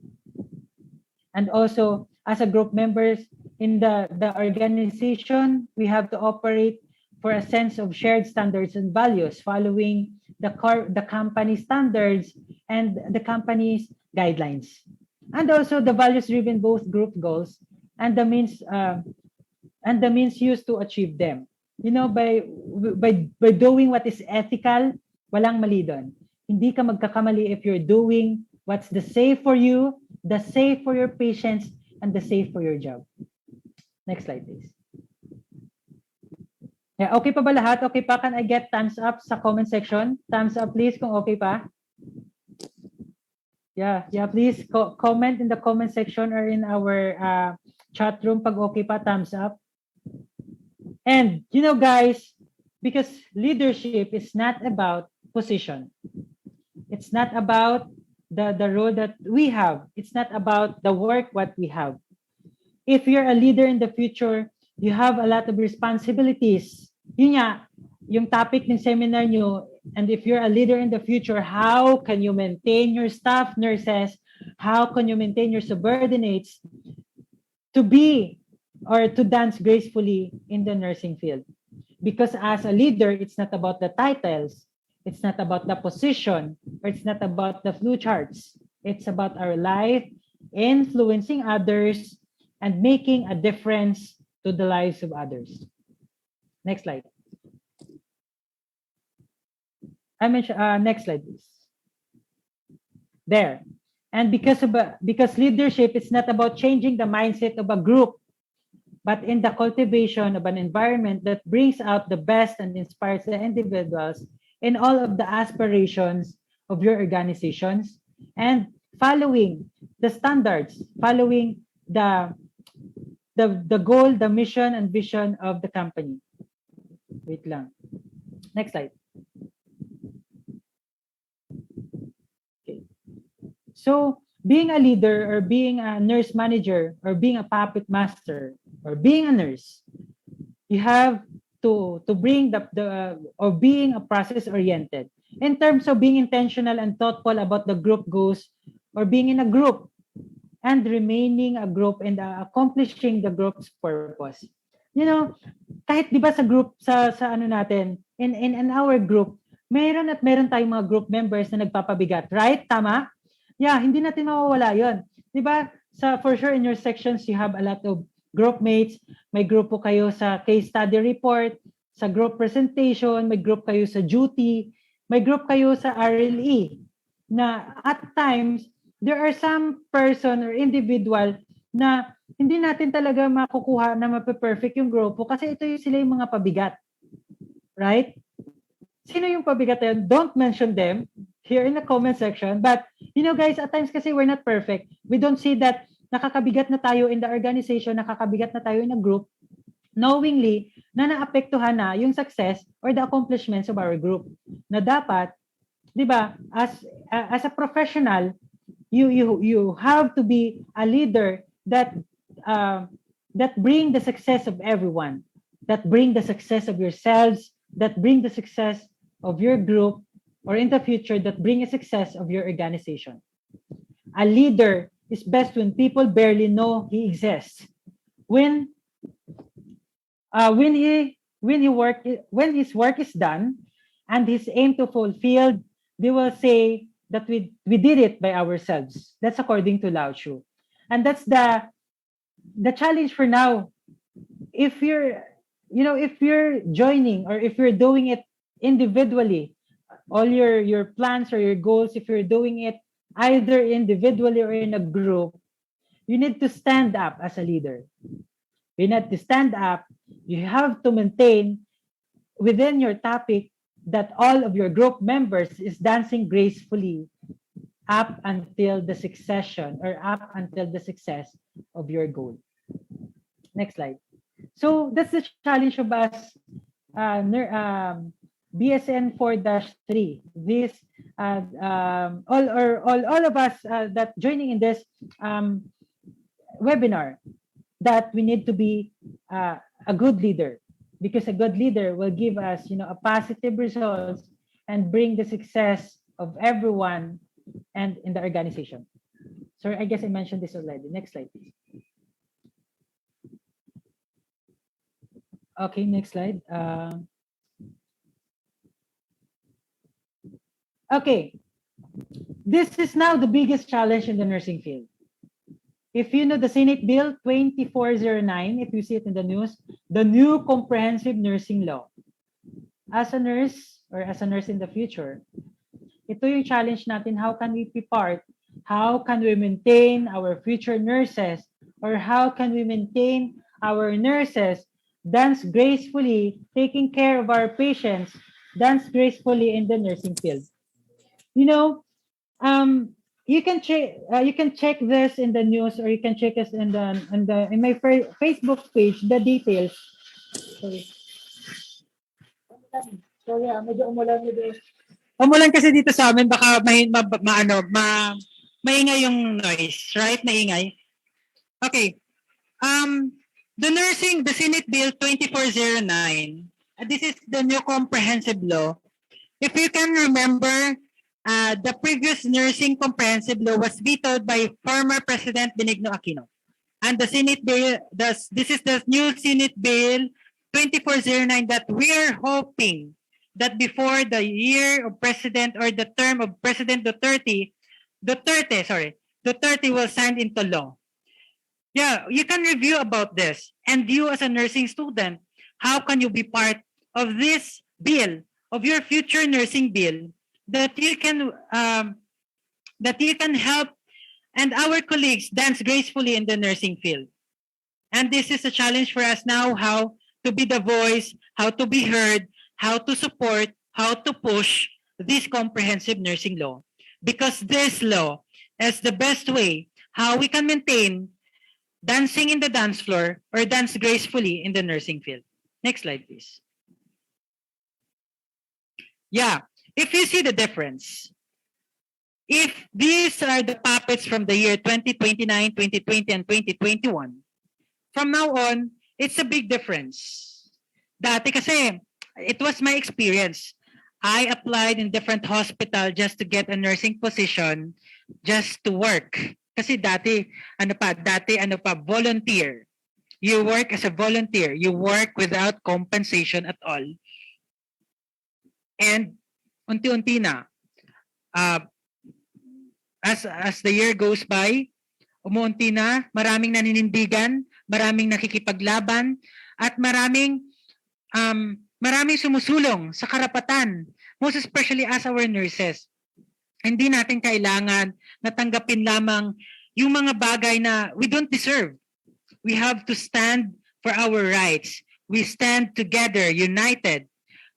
And also, as a group members in the organization, we have to operate for a sense of shared standards and values, following the company standards and the company's guidelines. And also the values-driven both group goals and the means used to achieve them. You know, by doing what is ethical, walang mali doon. Hindi ka magkakamali if you're doing what's the safe for you, the safe for your patients, and the safe for your job. Next slide, please. Yeah, okay pa ba lahat? Okay pa? Can I get thumbs up sa comment section? Thumbs up, please, kung okay pa. Yeah, please comment in the comment section or in our chat room pag okay pa, thumbs up. And, you know, guys, because leadership is not about position. It's not about the role that we have. It's not about the work what we have. If you're a leader in the future, you have a lot of responsibilities. Yun nga, yung topic ng seminar nyo, and if you're a leader in the future, how can you maintain your staff nurses? How can you maintain your subordinates to be or to dance gracefully in the nursing field? Because as a leader, it's not about the titles, it's not about the position, or it's not about the flu charts. It's about our life, influencing others, and making a difference to the lives of others. Next slide. Next slide, please. There. And because leadership is not about changing the mindset of a group, but in the cultivation of an environment that brings out the best and inspires the individuals in all of the aspirations of your organizations, and following the standards, following the goal, the mission, and vision of the company. Wait lang. Next slide. Okay. So, being a leader or being a nurse manager or being a puppet master or being a nurse, you have to bring or being a process oriented in terms of being intentional and thoughtful about the group goals or being in a group and remaining a group and accomplishing the group's purpose. You know, kahit 'di ba sa group sa ano natin in our group, meron tayong mga group members na nagpapabigat, right? Tama? Yeah, hindi natin mawawala 'yon. 'Di ba? For sure in your sections you have a lot of group mates, may grupo kayo sa case study report, sa group presentation, may group kayo sa duty, may group kayo sa RLE. Na at times there are some person or individual na hindi natin talaga makukuha na mape-perfect yung grupo kasi sila yung mga pabigat. Right? Sino yung pabigat na yun? Don't mention them here in the comment section. But, you know guys, at times kasi we're not perfect. We don't see that nakakabigat na tayo in the organization, nakakabigat na tayo in a group, knowingly na naapektuhan na yung success or the accomplishments of our group. Na dapat, di ba, as a professional, you have to be a leader that bring the success of everyone, that bring the success of yourselves, that bring the success of your group, or in the future that bring a success of your organization. A leader is best when people barely know he exists. When his work is done and his aim to fulfilled, they will say that we did it by ourselves. That's according to Lao Tzu. And that's the challenge for now. If you're joining or if you're doing it individually, all your plans or your goals, if you're doing it either individually or in a group, you need to stand up as a leader. You need to stand up. You have to maintain within your topic that all of your group members is dancing gracefully up until the success of your goal. Next slide. So that's the challenge of us, BSN 4-3. This all of us that joining in this webinar, that we need to be a good leader, because a good leader will give us, a positive results and bring the success of everyone and in the organization. So I guess I mentioned this already. Next slide, please. Okay, next slide. Okay, this is now the biggest challenge in the nursing field. If you know the Senate Bill 2409, if you see it in the news, the new comprehensive nursing law. As a nurse or as a nurse in the future, ito yung challenge natin, how can we be part? How can we maintain our future nurses? Or how can we maintain our nurses dance gracefully, taking care of our patients, dance gracefully in the nursing field? You can check this in the news, or you can check us in my Facebook page, the details. Sorry, medyo umulan dito. Umulan kasi dito sa amin, baka maingay yung noise, right? Maingay. Okay. The Senate Bill 2409. This is the new comprehensive law. If you can remember, the previous nursing comprehensive law was vetoed by former President Benigno Aquino. And the Senate Bill, this is the new Senate Bill 2409 that we are hoping that before the year of President or the term of President Duterte will sign into law. Yeah, you can review about this. And you as a nursing student, how can you be part of this bill, of your future nursing bill, that you can help and our colleagues dance gracefully in the nursing field. And this is a challenge for us now, how to be the voice, how to be heard, how to support, how to push this comprehensive nursing law. Because this law is the best way how we can maintain dancing in the dance floor or dance gracefully in the nursing field. Next slide, please. Yeah, if you see the difference, if these are the puppets from the year 2029, 2020, and 2021, from now on, it's a big difference. Dati kasi, it was my experience. I applied in different hospital just to get a nursing position, just to work. Kasi dati, volunteer. You work as a volunteer. You work without compensation at all. And unti-unti na, as the year goes by, umuunti na, maraming naninindigan, maraming nakikipaglaban, at maraming sumusulong sa karapatan, most especially as our nurses. Hindi natin kailangan natanggapin lamang yung mga bagay na we don't deserve. We have to stand for our rights. We stand together, united.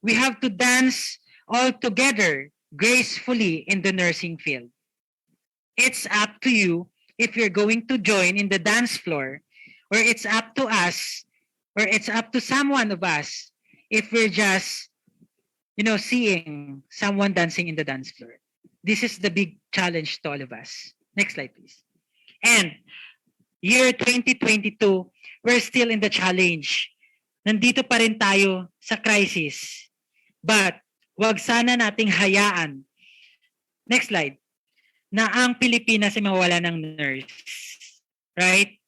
We have to dance all together, gracefully in the nursing field. It's up to you if you're going to join in the dance floor, or it's up to us, or it's up to someone of us if we're just, seeing someone dancing in the dance floor. This is the big challenge to all of us. Next slide, please. And year 2022, we're still in the challenge. Nandito pa rin tayo sa crisis. But wag sana nating hayaan, next slide, na ang Pilipinas ay mawala ng nurse. Right?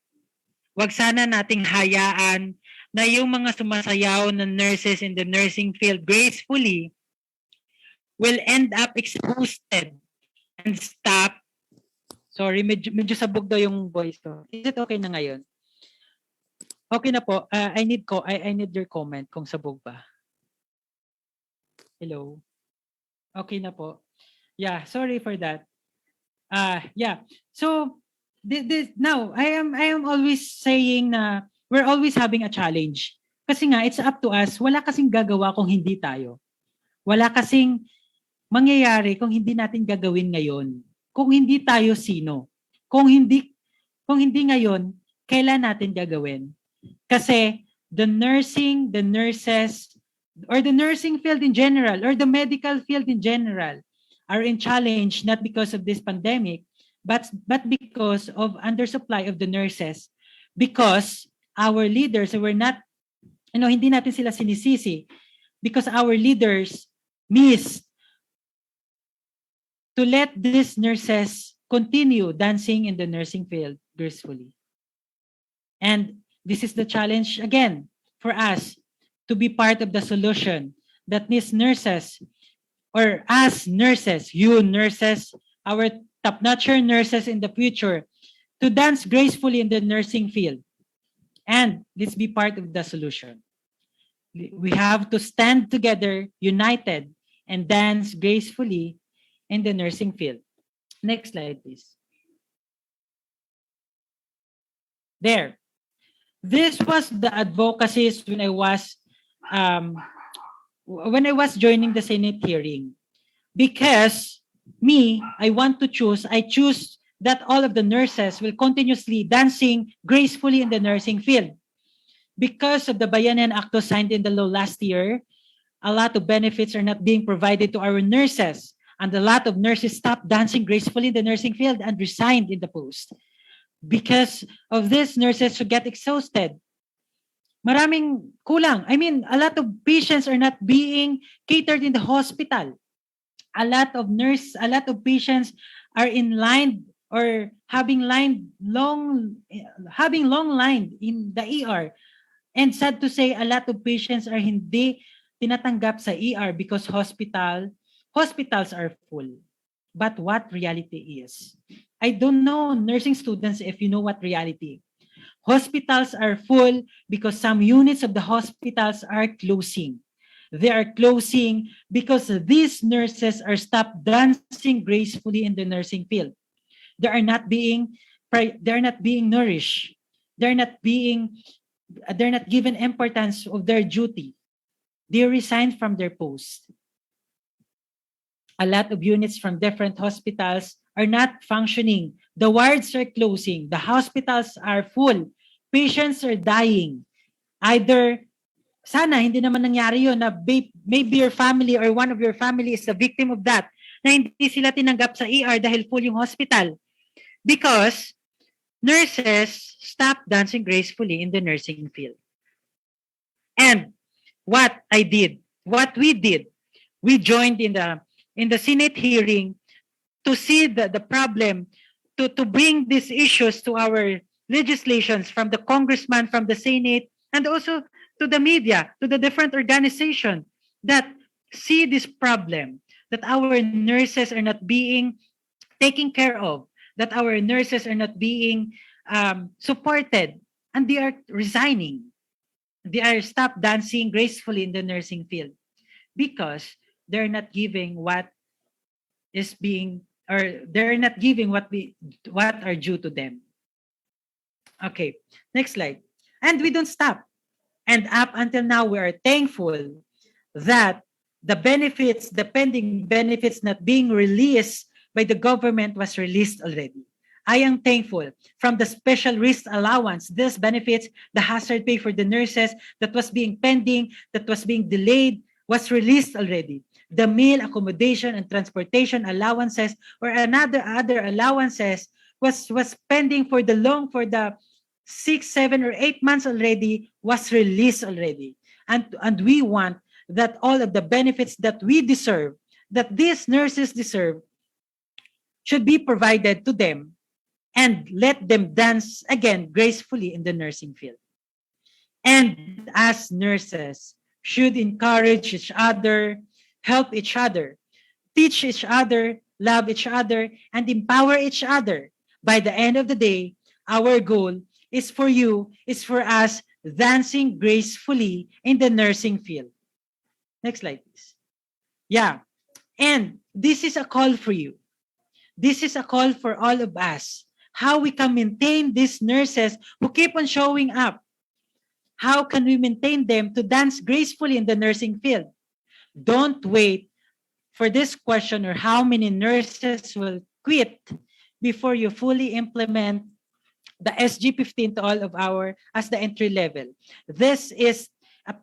Wag sana nating hayaan na yung mga sumasayaw na nurses in the nursing field gracefully will end up exhausted and stop. Sorry, medyo sabog daw yung voice ko. Is it okay na ngayon? Okay na po. I need your comment kung sabog ba. Hello. Okay na po. Yeah, sorry for that. Yeah. So this now I am always saying na we're always having a challenge. Kasi nga it's up to us. Wala kasing gagawa kung hindi tayo. Wala kasing mangyayari kung hindi natin gagawin ngayon. Kung hindi tayo sino? Kung hindi ngayon, kailan natin gagawin? Kasi the nurses, or the nursing field in general, or the medical field in general, are in challenge not because of this pandemic, but because of undersupply of the nurses. Because our leaders were not, hindi natin sila sinisisi, because our leaders missed to let these nurses continue dancing in the nursing field gracefully. And this is the challenge again for us to be part of the solution, that these nurses, or us nurses, you nurses, our top-notcher nurses in the future, to dance gracefully in the nursing field. And let's be part of the solution. We have to stand together, united, and dance gracefully in the nursing field. Next slide, please. There. This was the advocacies when I was joining the Senate hearing. Because I choose that all of the nurses will continuously dancing gracefully in the nursing field. Because of the Bayanihan Act signed in the law last year, a lot of benefits are not being provided to our nurses. And a lot of nurses stopped dancing gracefully in the nursing field and resigned in the post. Because of this, nurses who get exhausted. Maraming kulang. I mean, a lot of patients are not being catered in the hospital. A lot of patients are in line or having long line in the ER. And sad to say, a lot of patients are hindi tinatanggap sa ER because hospitals are full. But what reality is? I don't know, nursing students, if you know what reality. Hospitals are full because some units of the hospitals are closing. They are closing because these nurses are stopped dancing gracefully in the nursing field. They are not being nourished. They're not given importance of their duty. They resigned from their post. A lot of units from different hospitals are not functioning. The wards are closing. The hospitals are full. Patients are dying. Either, sana hindi naman nangyari yun, na maybe your family or one of your family is a victim of that, na hindi sila tinanggap sa ER dahil full yung hospital. Because nurses stopped dancing gracefully in the nursing field. And what we did, we joined in the Senate hearing to see the problem, to bring these issues to our legislations from the congressman, from the Senate, and also to the media, to the different organizations that see this problem, that our nurses are not being taken care of, that our nurses are not being supported, and they are resigning. They are stopped dancing gracefully in the nursing field because they're not giving what is being, or they're not giving what are due to them. Okay, next slide. And we don't stop. And up until now, we are thankful that the pending benefits not being released by the government was released already. I am thankful from the special risk allowance, this benefits, the hazard pay for the nurses that was being pending, that was being delayed, was released already. The meal, accommodation, and transportation allowances or other allowances was pending for the 6, 7, or 8 months already, was released already. And we want that all of the benefits that we deserve, that these nurses deserve, should be provided to them, and let them dance again gracefully in the nursing field. And as nurses, should encourage each other, help each other, teach each other, love each other, and empower each other. By the end of the day, our goal is for us dancing gracefully in the nursing field. Next slide, please. Yeah. And this is a call for you. This is a call for all of us. How we can maintain these nurses who keep on showing up. How can we maintain them to dance gracefully in the nursing field? Don't wait for this question or how many nurses will quit before you fully implement the SG-15 to all of our as the entry level. This is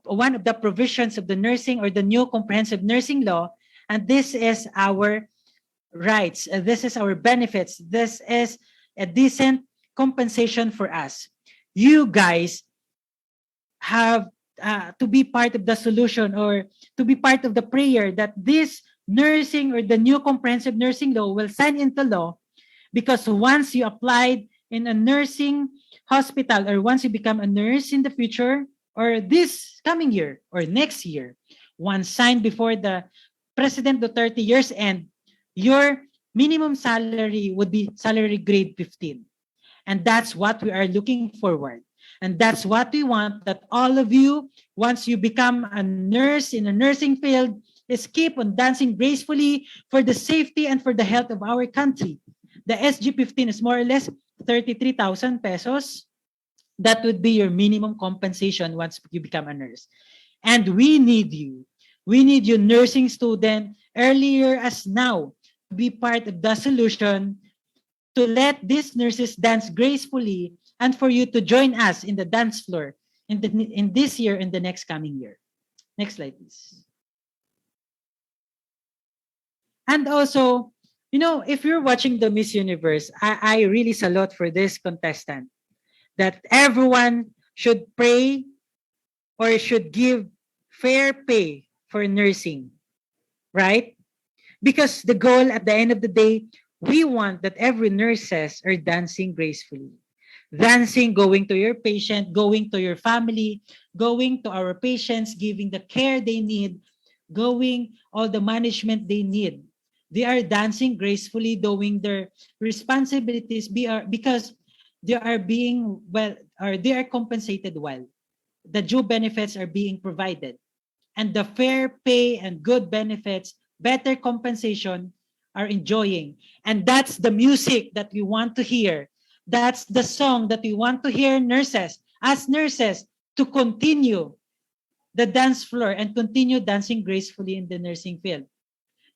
one of the provisions of the nursing or the new comprehensive nursing law, and this is our rights. This is our benefits. This is a decent compensation for us. You guys have to be part of the solution or to be part of the prayer that this nursing or the new comprehensive nursing law will sign into law, because once you applied in a nursing hospital or once you become a nurse in the future or this coming year or next year, once signed before the President Duterte years end, your minimum salary would be salary grade 15. And that's what we are looking forward. And that's what we want, that all of you, once you become a nurse in a nursing field, is keep on dancing gracefully for the safety and for the health of our country. The SG-15 is more or less 33,000 pesos. That would be your minimum compensation once you become a nurse. And we need you. We need you, nursing student, earlier as now, to be part of the solution, to let these nurses dance gracefully, and for you to join us in the dance floor in this year and the next coming year. Next slide, please. And also, if you're watching the Miss Universe, I really salute for this contestant, that everyone should pray or should give fair pay for nursing, right? Because the goal at the end of the day, we want that every nurses are dancing gracefully. Dancing, going to your patient, going to your family, going to our patients, giving the care they need, going all the management they need. They are dancing gracefully, doing their responsibilities because they are being well, or they are compensated well. The due benefits are being provided. And the fair pay and good benefits, better compensation are enjoying. And that's the music that we want to hear. That's the song that we want to hear, nurses, as nurses, to continue the dance floor and continue dancing gracefully in the nursing field.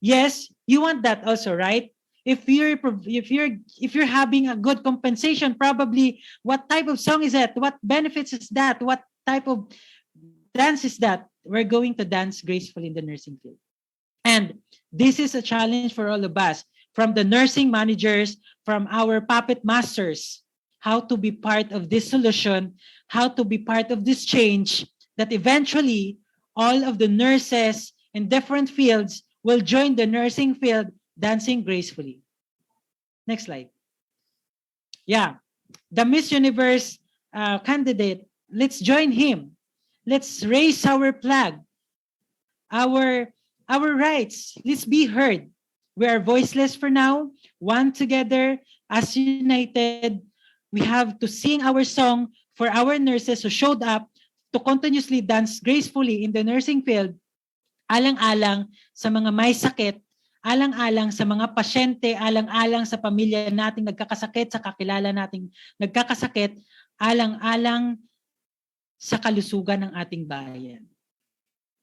Yes, you want that also, right? If you're having a good compensation, probably what type of song is that? What benefits is that? What type of dance is that? We're going to dance gracefully in the nursing field. And this is a challenge for all of us, from the nursing managers, from our puppet masters, how to be part of this solution, how to be part of this change, that eventually all of the nurses in different fields will join the nursing field dancing gracefully. Next slide. Yeah, the Miss Universe candidate, let's join him. Let's raise our flag, our rights. Let's be heard. We are voiceless for now. One together, as united, we have to sing our song for our nurses who showed up to continuously dance gracefully in the nursing field, alang-alang sa mga may sakit, alang-alang sa mga pasyente, alang-alang sa pamilya nating nagkakasakit, sa kakilala nating nagkakasakit, alang-alang sa kalusugan ng ating bayan.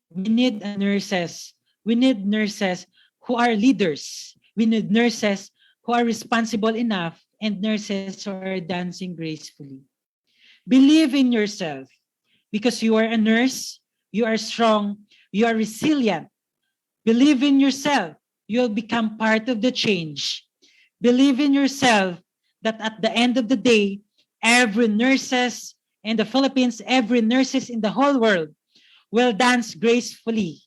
We need nurses. We need nurses who are leaders. We need nurses who are responsible enough and nurses who are dancing gracefully. Believe in yourself, because you are a nurse, you are strong, you are resilient. Believe in yourself. You'll become part of the change. Believe in yourself that at the end of the day, every nurses in the Philippines, every nurses in the whole world will dance gracefully,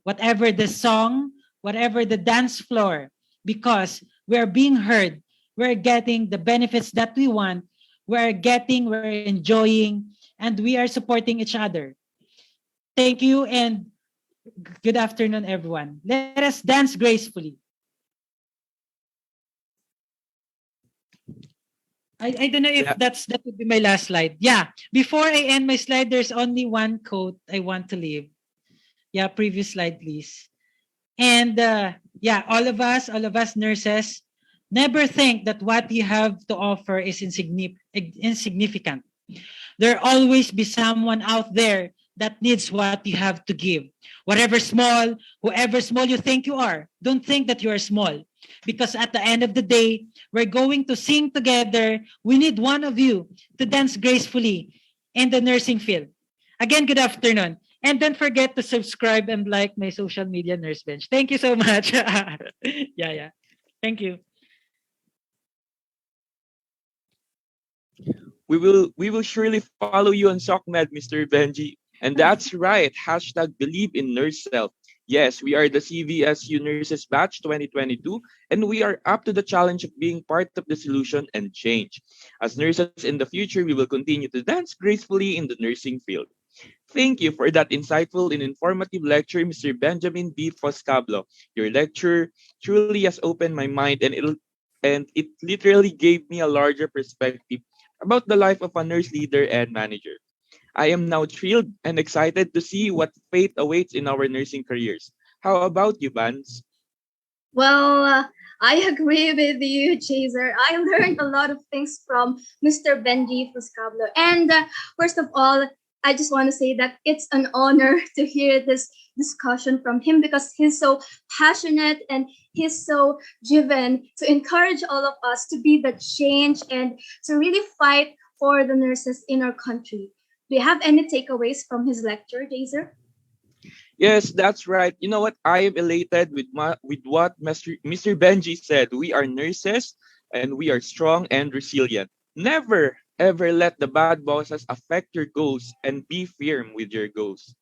whatever the song, whatever the dance floor, because we're being heard, we're getting the benefits that we want, we're enjoying, and we are supporting each other. Thank you, and good afternoon, everyone. Let us dance gracefully. I don't know if that would be my last slide. Yeah, before I end my slide, there's only one quote I want to leave. Yeah, previous slide, please. And yeah, all of us nurses, never think that what you have to offer is insignificant. There'll always be someone out there that needs what you have to give. Whatever small, whoever small you think you are, don't think that you are small. Because at the end of the day, we're going to sing together. We need one of you to dance gracefully in the nursing field. Again, good afternoon. And don't forget to subscribe and like my social media Nurse Bench. Thank you so much. Yeah. Thank you. We will surely follow you on SOCMED, Mr. Benji. And that's right. Hashtag believe in nurse self. Yes, we are the CVSU Nurses Batch 2022, and we are up to the challenge of being part of the solution and change. As nurses in the future, we will continue to dance gracefully in the nursing field. Thank you for that insightful and informative lecture, Mr. Benjamin B. Foscablo. Your lecture truly has opened my mind, and it literally gave me a larger perspective about the life of a nurse leader and manager. I am now thrilled and excited to see what fate awaits in our nursing careers. How about you, Vance? Well, I agree with you, Chaser. I learned a lot of things from Mr. Benji Foscablo. And first of all, I just want to say that it's an honor to hear this discussion from him because he's so passionate and he's so driven to encourage all of us to be the change and to really fight for the nurses in our country. Do you have any takeaways from his lecture, Chaser? Yes, that's right. You know what? I am elated with what Mr. Benji said. We are nurses and we are strong and resilient. Never ever let the bad bosses affect your goals and be firm with your goals.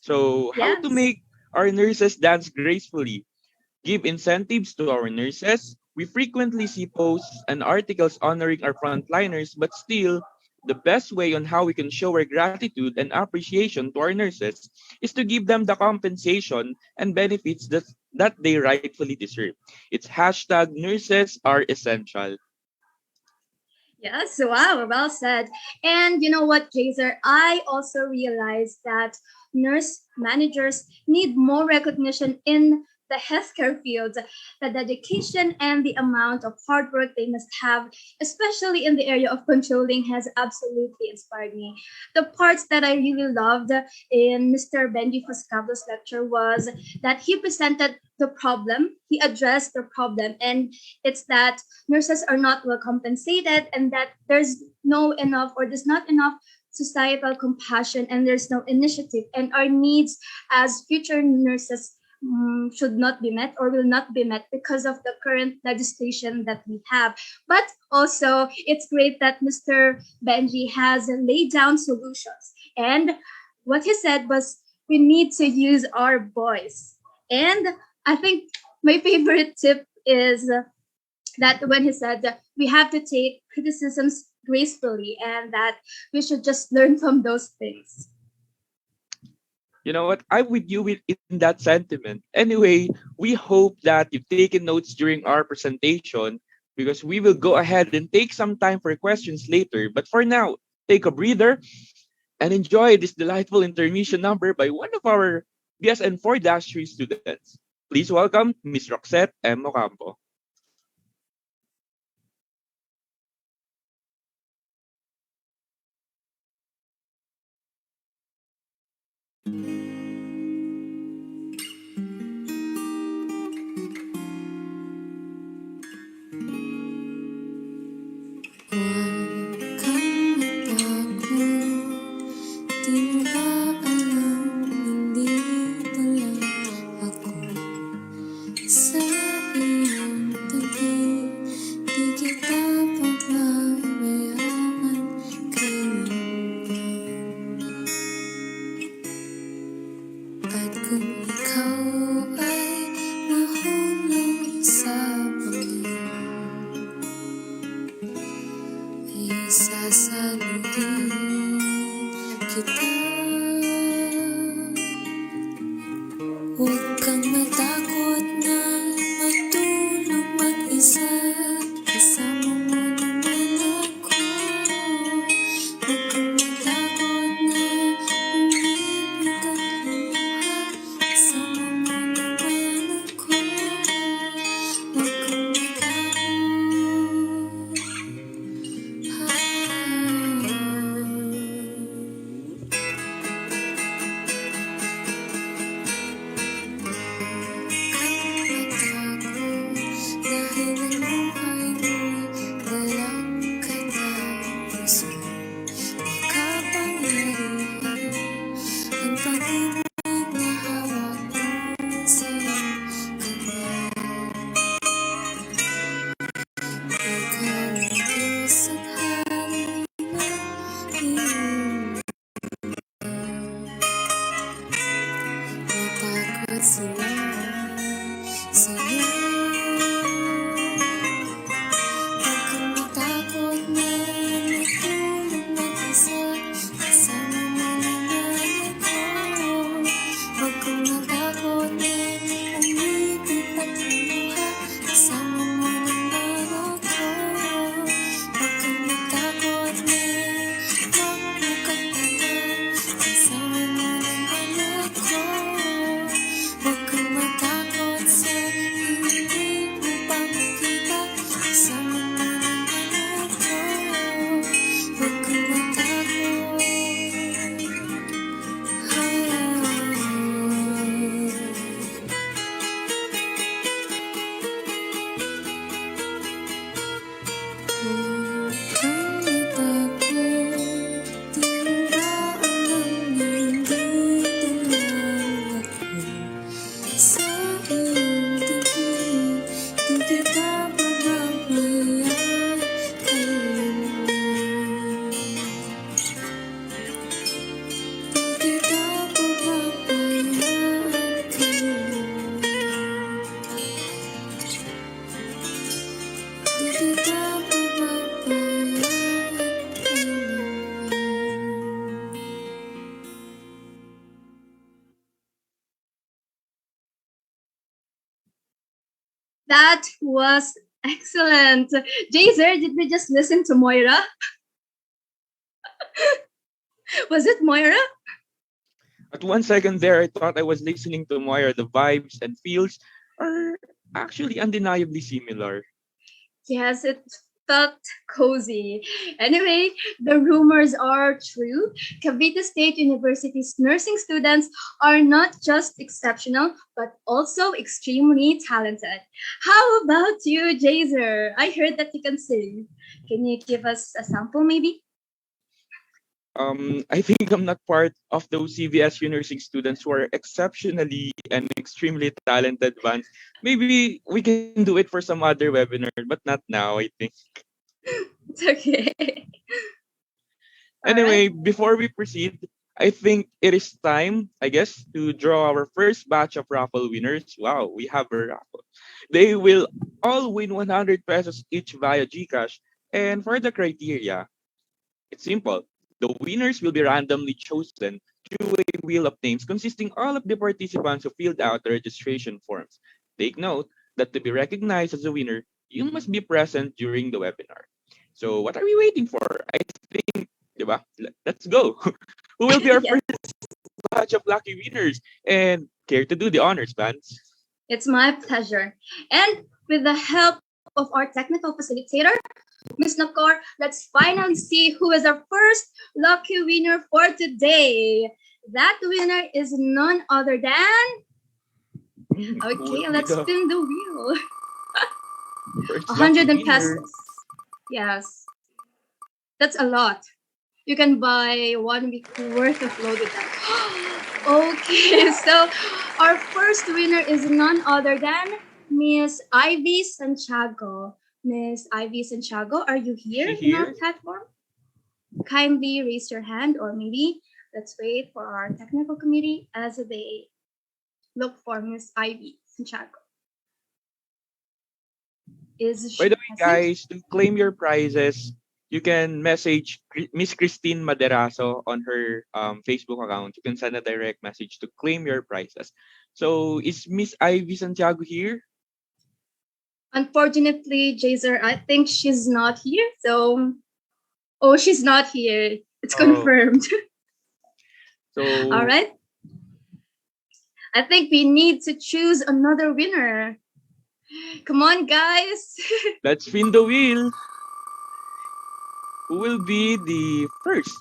So, how to Yes. make our nurses dance gracefully? Give incentives to our nurses. We frequently see posts and articles honoring our frontliners, but still, the best way on how we can show our gratitude and appreciation to our nurses is to give them the compensation and benefits that they rightfully deserve. It's hashtag nurses are essential. Yes, wow, well said. And you know what, Jaser? I also realized that nurse managers need more recognition in the healthcare field. The dedication and the amount of hard work they must have, especially in the area of controlling, has absolutely inspired me. The parts that I really loved in Mr. Benji Foscablo's lecture was that he presented the problem, he addressed the problem, and it's that nurses are not well compensated and that there's not enough societal compassion and there's no initiative and our needs as future nurses should not be met or will not be met because of the current legislation that we have. But also it's great that Mr. Benji has laid down solutions, and what he said was we need to use our voice. And I think my favorite tip is that when he said that we have to take criticisms gracefully and that we should just learn from those things. You know what? I'm with you in that sentiment. Anyway, we hope that you've taken notes during our presentation because we will go ahead and take some time for questions later. But for now, take a breather and enjoy this delightful intermission number by one of our BSN 4-3 students. Please welcome Miss Roxette M. Ocampo. Huwag kang matakot, di mo ba alam, nandito lang ako sa iyong tabi. Di kita pababayaan kailanman. At kung ikaw ay nahulog sa pangin, isasaluhin kita. Huwag kang matakot na matulog mag-isa, kasama mo naman ako. Huwag kang matakot na umibig at lumuha, kasama mo naman ako. Huwag kang matakot. That was excellent. Jazer, did we just listen to Moira? Was it Moira? At 1 second there, I thought I was listening to Moira. The vibes and feels are actually undeniably similar. Yes, it felt cozy. Anyway, the rumors are true. Cavite State University's nursing students are not just exceptional, but also extremely talented. How about you, Jazer? I heard that you can sing. Can you give us a sample, maybe? I think I'm not part of those CVSU nursing students who are exceptionally and extremely talented ones. Maybe we can do it for some other webinar, but not now, I think. It's okay. All right. Anyway, before we proceed, I think it is time, I guess, to draw our first batch of raffle winners. Wow, we have a raffle. They will all win 100 pesos each via GCash. And for the criteria, it's simple. The winners will be randomly chosen through a wheel of names consisting all of the participants who filled out the registration forms. Take note that to be recognized as a winner, you must be present during the webinar. So what are we waiting for? I think, diba? Let's go. Who will be our Yes, first batch of lucky winners? And care to do the honors, Vance? it's my pleasure. And with the help of our technical facilitator, Ms. Nakor, let's finally see who is our first lucky winner for today. That winner is none other than. Who Okay, will be let's the spin the wheel. first A lucky 100 winner? pesos. Yes, that's a lot. You can buy 1 week worth of loaded time. Okay, so our first winner is none other than Miss Ivy Santiago. Miss Ivy Santiago, are you here She in our here? platform? Kindly raise your hand, or maybe let's wait for our technical committee as they look for Miss Ivy Santiago. Is By she the way, present? guys, to claim your prizes, you can message Miss Christine Maderaso on her Facebook account. You can send a direct message to claim your prizes. So, is Miss Ivy Santiago here? Unfortunately, Jazer, I think she's not here. So, oh, she's not here. It's Oh, confirmed. All so right. I think we need to choose another winner. Come on, guys. let's spin the wheel. Who will be the first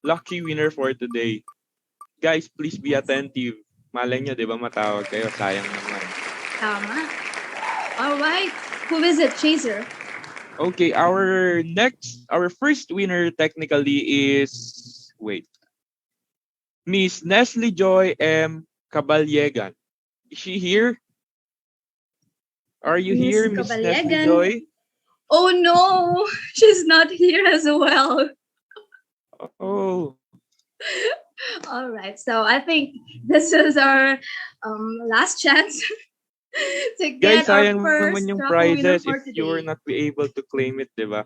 lucky winner for today? Guys, please be attentive. Malay nyo, di ba matawag kayo? Sayang naman. Tama. All right. Who is it, Chaser? Okay, our first winner technically is, wait, Miss Nestle Joy M. Caballegan. Is she here? Are you Miss here, Miss Nestle Caballegan. Joy? Oh no, she's not here as well. Oh, All right. So I think this is our last chance to guys, get our sayang naman first yung raffle winner prizes if for you were today. not be able to claim it, di ba?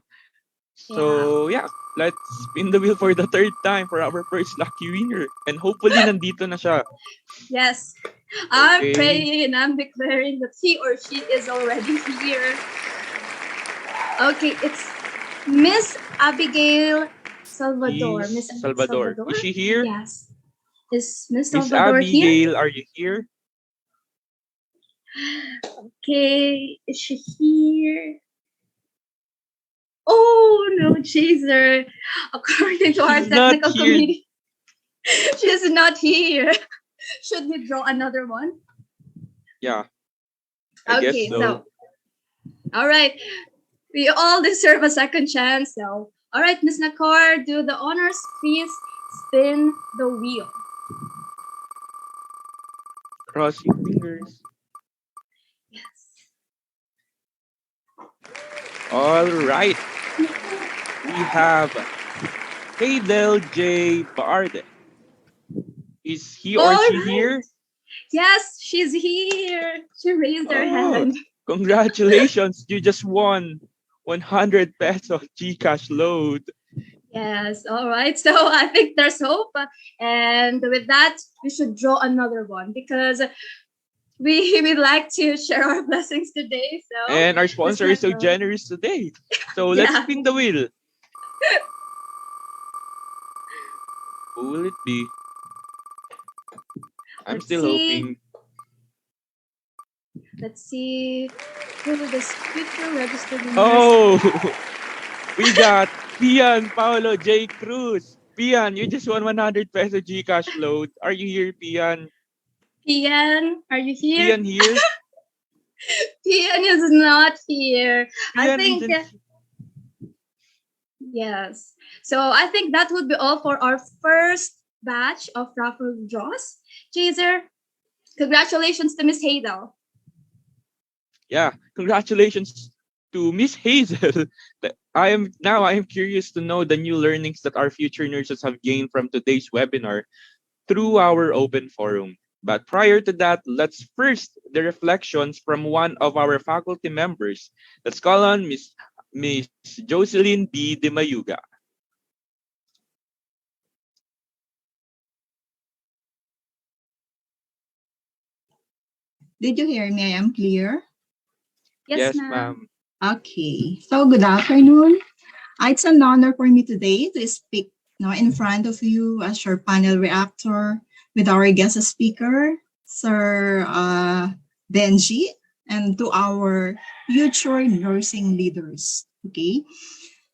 Yeah. So, yeah, let's spin the wheel for the third time for our first lucky winner. And hopefully, nandito na siya. Yes. I'm Okay. praying and I'm declaring that he or she is already here. Okay, it's Miss Abigail Salvador. Miss Is Salvador. Salvador? Is she here? Yes. Is Miss Miss Salvador here? Abigail, are you here? Okay, is she here? Oh no, Chaser. According to our She's not technical here. committee, she's not here. Should we draw another one? Yeah, I guess Okay, so. so all right. We all deserve a second chance. So all right, Miss Nakor, do the honors, please spin the wheel. Cross your fingers. Yes. All right. We have Haydel J. Baarde. Is he or All she right. here? Yes, she's here. She raised her Oh, hand. congratulations. You just won 100 peso GCash load. Yes, all right. So I think there's hope. And with that, we should draw another one because we'd like to share our blessings today. So And our let's sponsor is not so go. generous today. So let's Yeah. spin the wheel. Who will it be? I'm Let's still see. hoping. Let's see who the future registered nurse. Oh, we got Pian Paolo J. Cruz. Pian, you just won 100 peso Gcash load. Are you here, Pian? Pian, are you here? Pian here? Pian is not here. I Pian think isn't. yes. So I think that would be all for our first batch of raffle draws. Chaser, congratulations to Miss Haydel. Yeah, congratulations to Miss Hazel. I am curious to know the new learnings that our future nurses have gained from today's webinar through our open forum. But prior to that, let's first the reflections from one of our faculty members. Let's call on Miss Jocelyn B. De Mayuga. Did you hear me? I am clear. Yes, Yes, ma'am. ma'am. Okay. So good afternoon. It's an honor for me today to speak in front of you as your panel reactor with our guest speaker, Sir Benji, and to our future nursing leaders. Okay.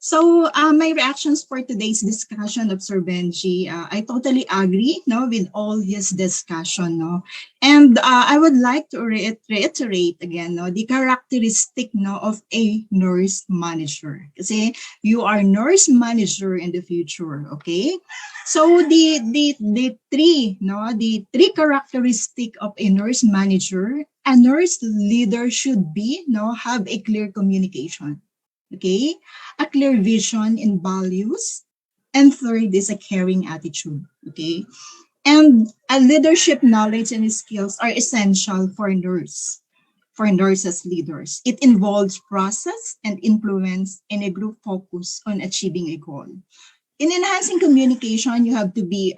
So my reactions for today's discussion of Sir Benji, I totally agree with all his discussion. And I would like to reiterate again the characteristic of a nurse manager. Kasi you are nurse manager in the future, okay? So the three characteristic of a nurse manager, a nurse leader should be have a clear communication. Okay, a clear vision and values, and third is a caring attitude. Okay, and a leadership knowledge and skills are essential for nurses leaders. It involves process and influence and a group focus on achieving a goal. In enhancing communication, you have to be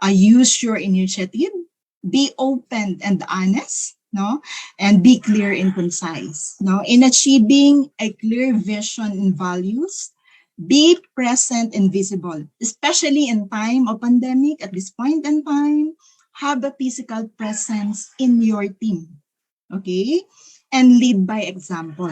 use your initiative, be open and honest, and be clear and concise. In achieving a clear vision and values, be present and visible, especially in time of pandemic. At this point in time, have a physical presence in your team, okay, and lead by example.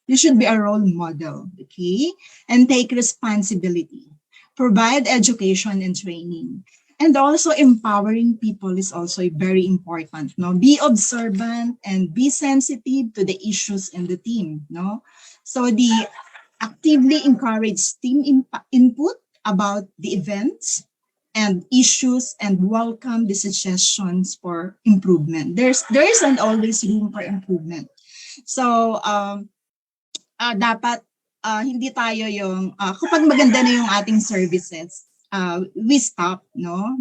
You should be a role model, okay, and take responsibility. Provide education and training. And also empowering people is also very important. Be observant and be sensitive to the issues in the team. So the actively encourage team input about the events and issues and welcome the suggestions for improvement. There is an always room for improvement. So dapat hindi tayo yung kapag maganda na yung ating services, we stop,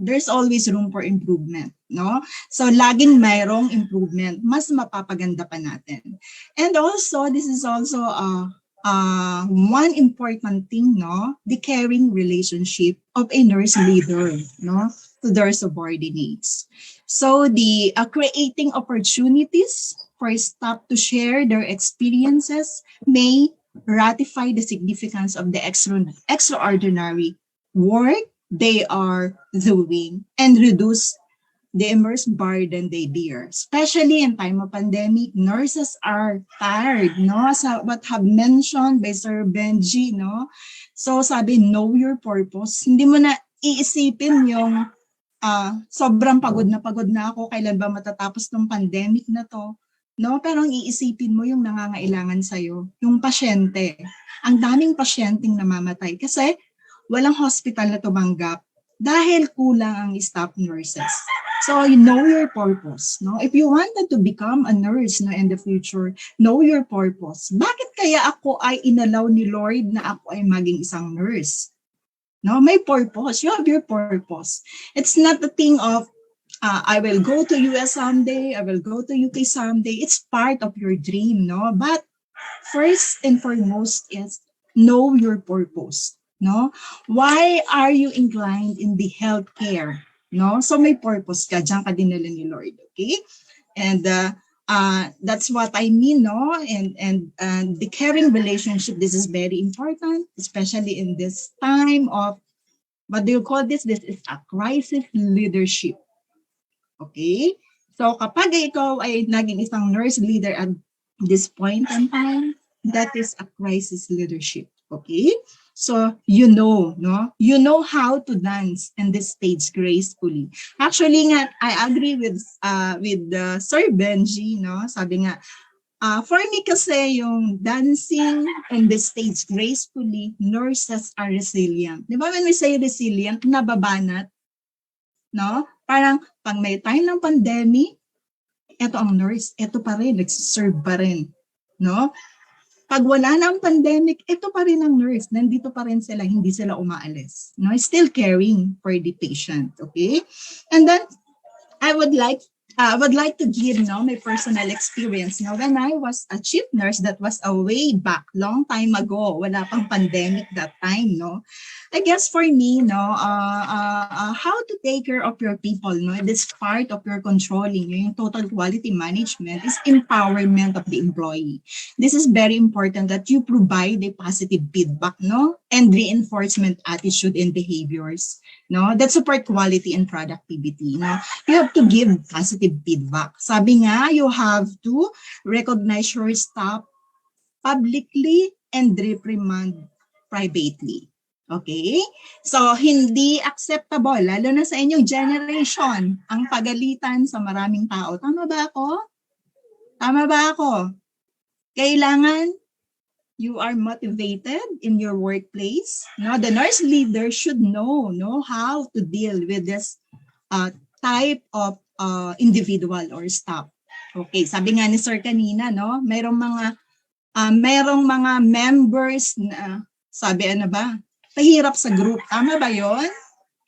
there's always room for improvement, so laging mayroong improvement, mas mapapaganda pa natin. And also this is also one important thing, the caring relationship of a nurse leader, to their subordinates. So the creating opportunities for staff to share their experiences may ratify the significance of the extraordinary work they are doing and reduce the immense burden they bear. Especially in time of pandemic, nurses are tired, As what have mentioned by Sir Benji, So sabi, know your purpose. Hindi mo na iisipin yung sobrang pagod na ako, kailan ba matatapos tong pandemic na to? Pero ang iisipin mo yung nangangailangan sa'yo, yung pasyente. Ang daming pasyenteng namamatay kasi walang hospital na tumanggap dahil kulang ang staff nurses. So you know your purpose. If you wanted to become a nurse in the future, know your purpose. Bakit kaya ako ay inalaw ni Lord na ako ay maging isang nurse? May purpose. You have your purpose. It's not the thing of I will go to US someday, I will go to UK someday. It's part of your dream, But first and foremost is know your purpose, Why are you inclined in the healthcare, So may purpose ka, diyan ka dinala ni Lord, okay? And that's what I mean, no? And the caring relationship, this is very important, especially in this time of, what do you call this? This is a crisis leadership. Okay? So kapag ikaw ay naging isang nurse leader at this point in time, that is a crisis leadership. Okay? So you know, no? You know how to dance in this stage gracefully. Actually nga, I agree with Sir Benji, no? Sabi nga, for me kasi yung dancing in the stage gracefully, nurses are resilient. Di ba when we say resilient, nababanat, no? Parang pag may time ng pandemic, eto ang nurse, eto pa rin, nagsiserve pa rin, no? Pag wala na ang pandemic, ito pa rin ang nurse, nandito pa rin sila, hindi sila umaalis, no? Still caring for the patient, okay? And then I would like to give my personal experience. When I was a chief nurse, that was a way back, long time ago. Wala pang pandemic that time, no. I guess for me, how to take care of your people, no. This part of your controlling, yung total quality management is empowerment of the employee. This is very important that you provide a positive feedback, no, and reinforcement attitude and behaviors, no, that support quality and productivity, no. You have to give positive feedback. Sabi nga, you have to recognize your staff publicly and reprimand privately. Okay? So, hindi acceptable, lalo na sa inyong generation, ang pagalitan sa maraming tao. Tama ba ako? Tama ba ako? Kailangan you are motivated in your workplace. No, the nurse leader should know how to deal with this type of individual or staff. Okay, sabi nga ni Sir kanina, no, mayroong mga members na sabi pahirap sa group. Tama ba 'yon?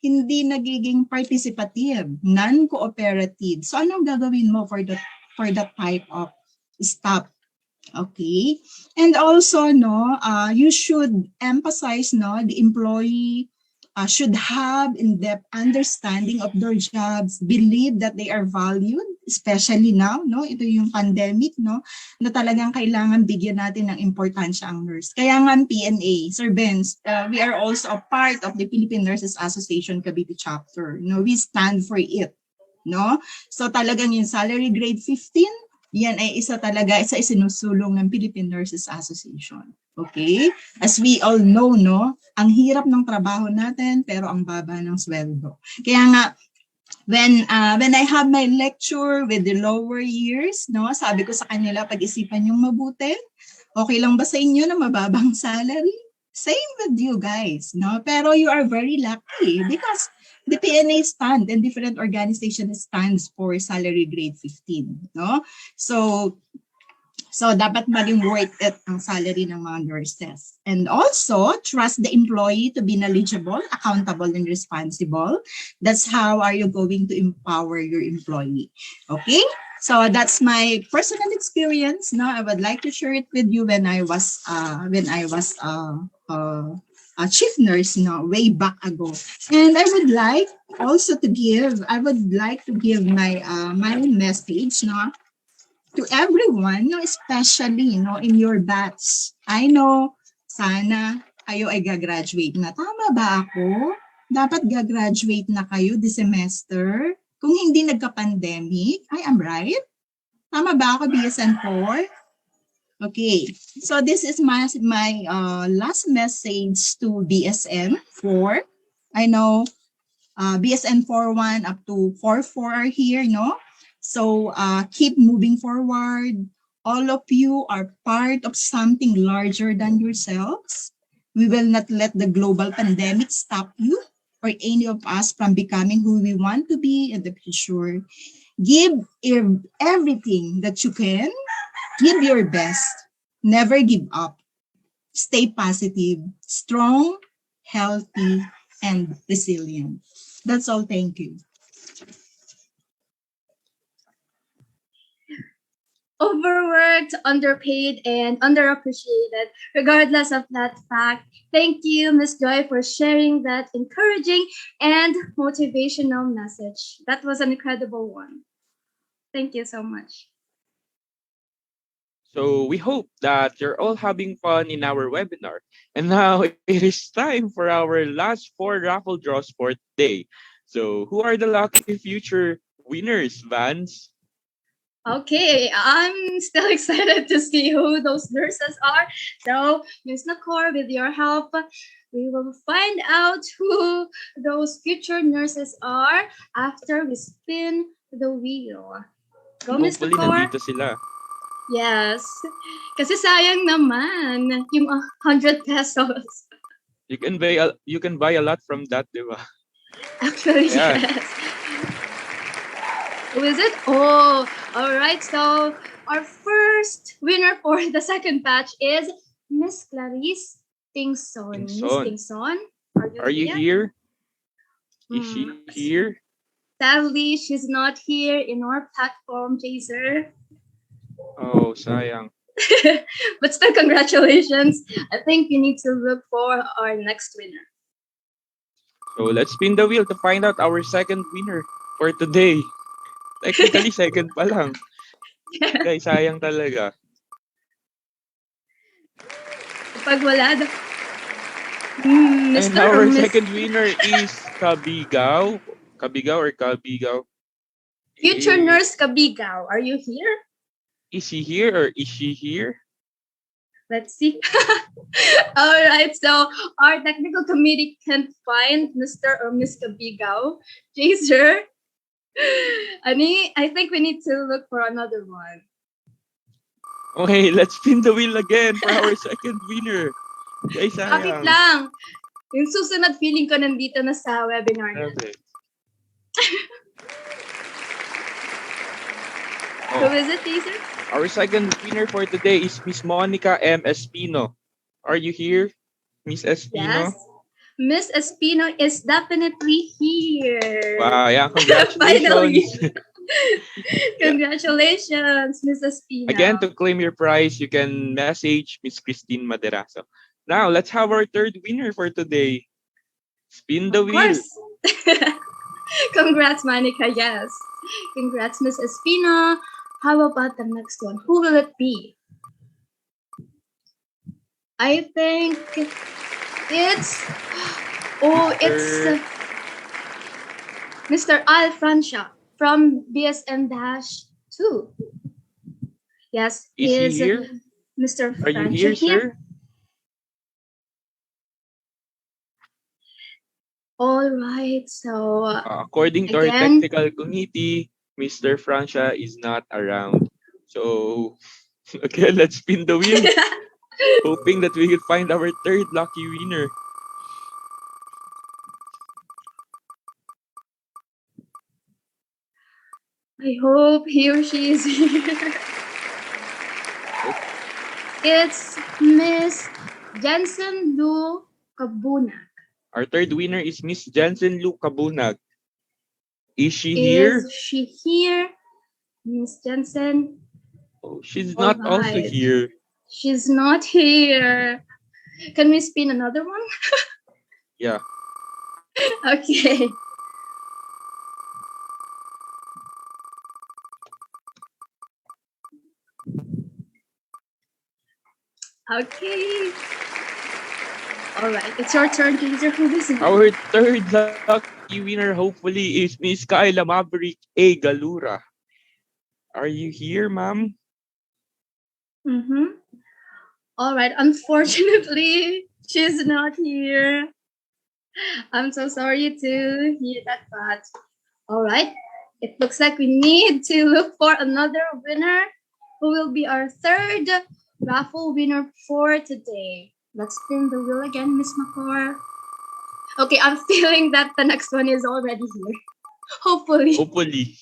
Hindi nagiging participative, non-cooperative. So anong gagawin mo for that type of staff? Okay. And also, you should emphasize, the employee should have in-depth understanding of their jobs, believe that they are valued, especially now, ito yung pandemic, na talagang kailangan bigyan natin ng importansya ang nurse. Kaya nga ang PNA, Sir Benz, we are also a part of the Philippine Nurses Association Cavite chapter. We stand for it. No? So talagang yung salary grade 15, yan ay isa isinusulong ng Philippine Nurses Association. Okay? As we all know, ang hirap ng trabaho natin pero ang baba ng sweldo. Kaya nga, when I have my lecture with the lower years, sabi ko sa kanila, pag-isipan yung mabuti. Okay lang ba sa inyo na mababang salary? Same with you guys, Pero you are very lucky because the PNA stand and different organizations stands for salary grade 15, So dapat maging worth it ang salary ng mga nurses. And also, trust the employee to be knowledgeable, accountable, and responsible. That's how are you going to empower your employee. Okay? So that's my personal experience. I would like to share it with you when I was a chief nurse way back ago. And I would like to give my my message to everyone, especially in your batch. I know sana kayo ay gagraduate na. Tama ba ako? Dapat gagraduate na kayo this semester. Kung hindi nagka-pandemic, I am right? Tama ba ako, BSN 4? Okay, so this is my last message to BSN 4. I know BSN 4.1 up to 4.4 are here, So keep moving forward. All of you are part of something larger than yourselves. We will not let the global pandemic stop you or any of us from becoming who we want to be in the future. Give everything that you can. Give your best. Never give up. Stay positive, strong, healthy, and resilient. That's all. Thank you. Overworked, underpaid, and underappreciated. Regardless of that fact, thank you, Ms. Joy, for sharing that encouraging and motivational message. That was an incredible one. Thank you so much. So we hope that you're all having fun in our webinar. And now it is time for our last four raffle draws for today. So who are the lucky future winners, Vans? Okay, I'm still excited to see who those nurses are. So, Miss Nakor, with your help, we will find out who those future nurses are after we spin the wheel. Go, Miss Hopefully Nakor. nandito sila. Yes. Kasi sayang naman yung 100 pesos. You can buy a lot from that, di ba? Actually, Yeah. yes. Who is it? Oh, all right. So our first winner for the second batch is Miss Clarice Tingson. Miss Tingson. Tingson, Are you here? here? Is she Hmm. here? Sadly, she's not here in our platform, Chaser. Oh, sayang. But still, congratulations. I think you need to look for our next winner. So let's spin the wheel to find out our second winner for today. Technically, second pa lang. Guys, sayang talaga. Pag wala, And Mr. or our Miss second winner is Kabigaw. Kabigaw or Kabigaw? Future Eh, Nurse Kabigaw. Are you here? Is he here or is she here? Let's see. All right, so our technical committee can't find Mr. or Miss Kabigaw. Jaser, I think we need to look for another one. Okay, let's spin the wheel again for our second winner. Guys, Kapit sayang. lang. Yung susunod feeling ko nandito na sa webinar na. Okay. Who is it, Jaser? Our second winner for today is Miss Monica M. Espino. Are you here, Miss Espino? Yes. Miss Espino is definitely here. Wow, yeah, Finally. congratulations. Congratulations, Miss Espino. Again, to claim your prize, you can message Miss Christine Maderaso. Now, let's have our third winner for today. Spin the Of wheel. course. Congrats, Monica. Yes. Congrats, Miss Espino. How about the next one? Who will it be? I think it's it's Mr. Al Francia from BSN-2. Yes, Is he is here? Mr. Are you Francia here, sir? All right, so According to our again, technical committee, Mr. Francia is not around. So, again, let's spin the wheel, hoping that we will find our third lucky winner. I hope he or she is here. It's Miss Jensen Lu Kabuna. Our third winner is Miss Jensen Lu Kabunag. Is she here? Is she here, Miss Jensen? Oh, she's All not also right. here. She's not here. Can we spin another one? Yeah. Okay. Okay. All right. It's your turn, Jaser. Who is it? Our third lucky winner, hopefully, is Miss Kyla Maverick A. Galura. Are you here, ma'am? Mm-hmm. All right. Unfortunately, she's not here. I'm so sorry to hear that, but all right. It looks like we need to look for another winner who will be our third raffle winner for today. Let's spin the wheel again, Miss Makor. Okay, I'm feeling that the next one is already here. Hopefully. Hopefully.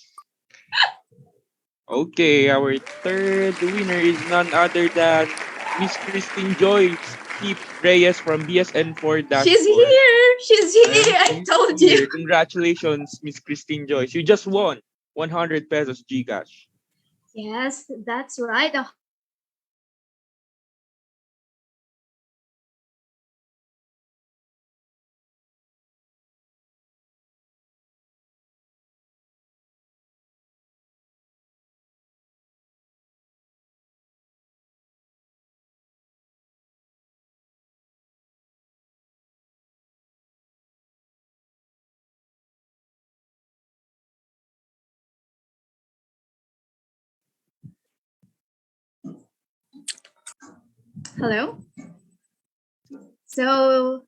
Okay, our third winner is none other than Miss Christine Joy Skip Reyes from BSN4-4. She's here. She's here. I told you. Congratulations, Miss Christine Joyce. You just won 100 pesos Gcash. Yes, that's right. Hello. So,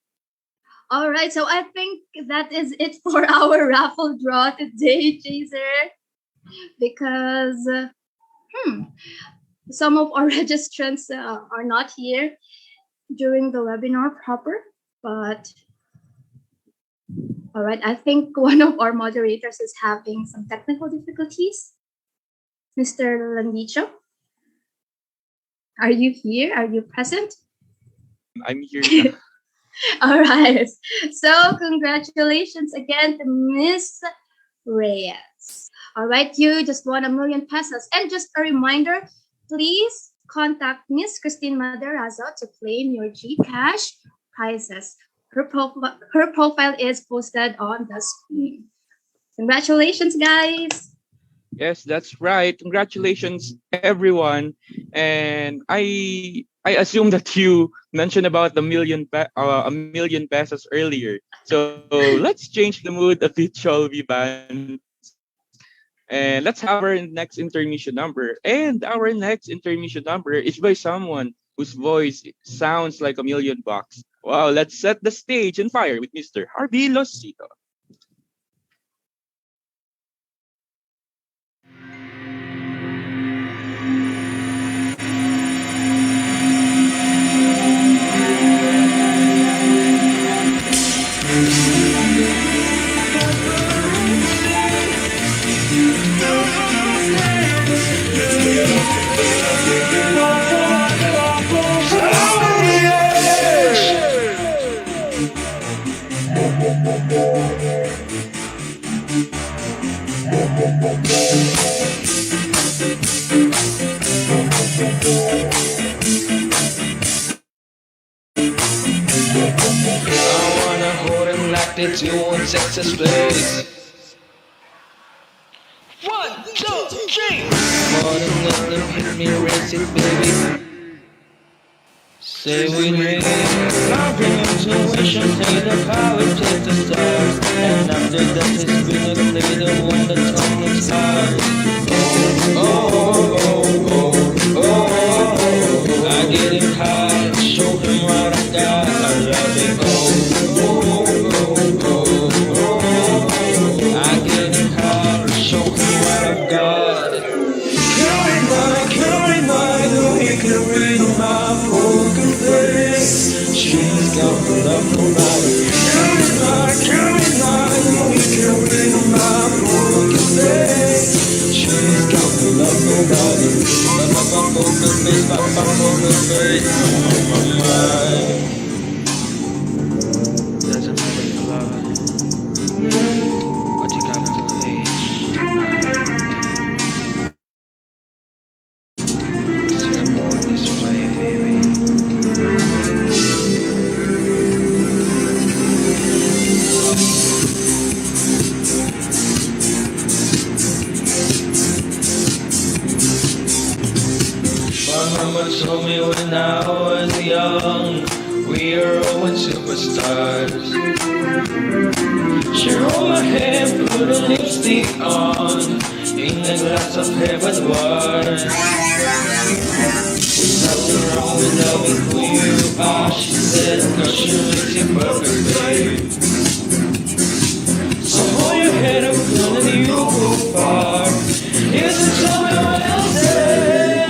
all right. So I think that is it for our raffle draw today, Chaser. Because some of our registrants are not here during the webinar proper. But all right, I think one of our moderators is having some technical difficulties. Mr. Landicho, are you here? Are you present? I'm here now. All right. So congratulations again to Miss Reyes. All right, you just won 1,000,000 pesos. And just a reminder, please contact Miss Christine Maderazo to claim your GCash prizes. Her profile is posted on the screen. Congratulations, guys. Yes, that's right. Congratulations, everyone. And I assume that you mentioned about a million pesos earlier. So let's change the mood a bit, shall we, Bans? And let's have our next intermission number. And our next intermission number is by someone whose voice sounds like $1,000,000. Wow, let's set the stage and fire with Mr. Harvey Losito. I wanna hold him like they do in Texas, please. 1, 2, 3. More than nothing, hit me, raise it, baby. Say we need loving intuition, take the power, take the stars. And after that, it's gonna play the one that's on the stars. Oh, oh, oh, oh, oh. I get it high, show him what I got. I love it. I get it high, show him what I got. Carry my, though he can read my broken face. She's got the love nobody. Carry my, though he can read my broken face. She's got the love nobody. My broken face, my broken face. My mind doesn't feel love, but you got to hate. My mama told me when I was young, we are always superstars. She rolled my hair, put a lipstick on, in a glass of heaven water. There's nothing wrong with loving who you are, she said, cause she makes you perfect, babe. So hold your head up, girl, and you go far. Here's a tell me what else say.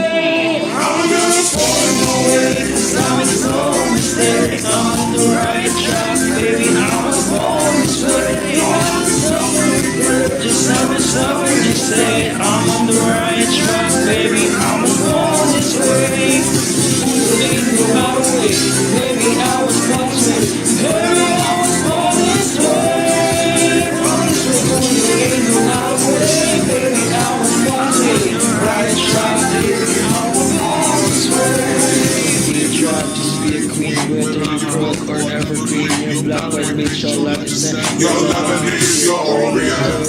I'm gonna fall away, cause now it's no mistake. I'm on the right track, baby, I was born this way. You have something good, just have me something to say. I'm on the right track, baby, I was born this way. Ain't no matter way, baby, I was born this way. Baby, I was born this way. Born this way, ain't no matter way, baby, I was born this way. Right track, baby, I was born this way. You tried to be a queen, whether you broke or evergreen. You're black, white, bitch, your life is set. Your life is glorious.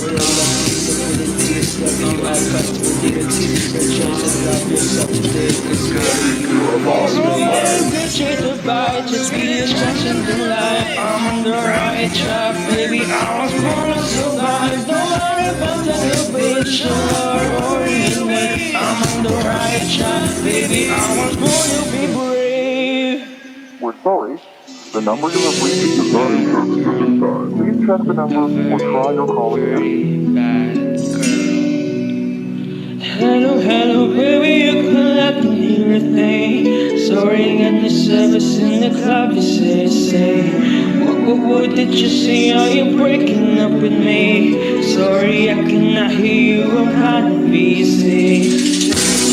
Love you, I trust dignity. So choose to love yourself today, cause baby, you are boss. Good to buy, just be a chance in life. I'm on the right track, baby, I was born to survive. Don't worry about the new bitch, or in me. I'm on the right track, baby, I was born to be brave. We're sorry. The number you have reached does not exist. Please check the number or try your call again. Hello, hello, baby, you can let me hear a thing. Sorry, got no service in the club, you say. What did you say? Are you breaking up with me? Sorry, I cannot hear you, I'm kinda busy.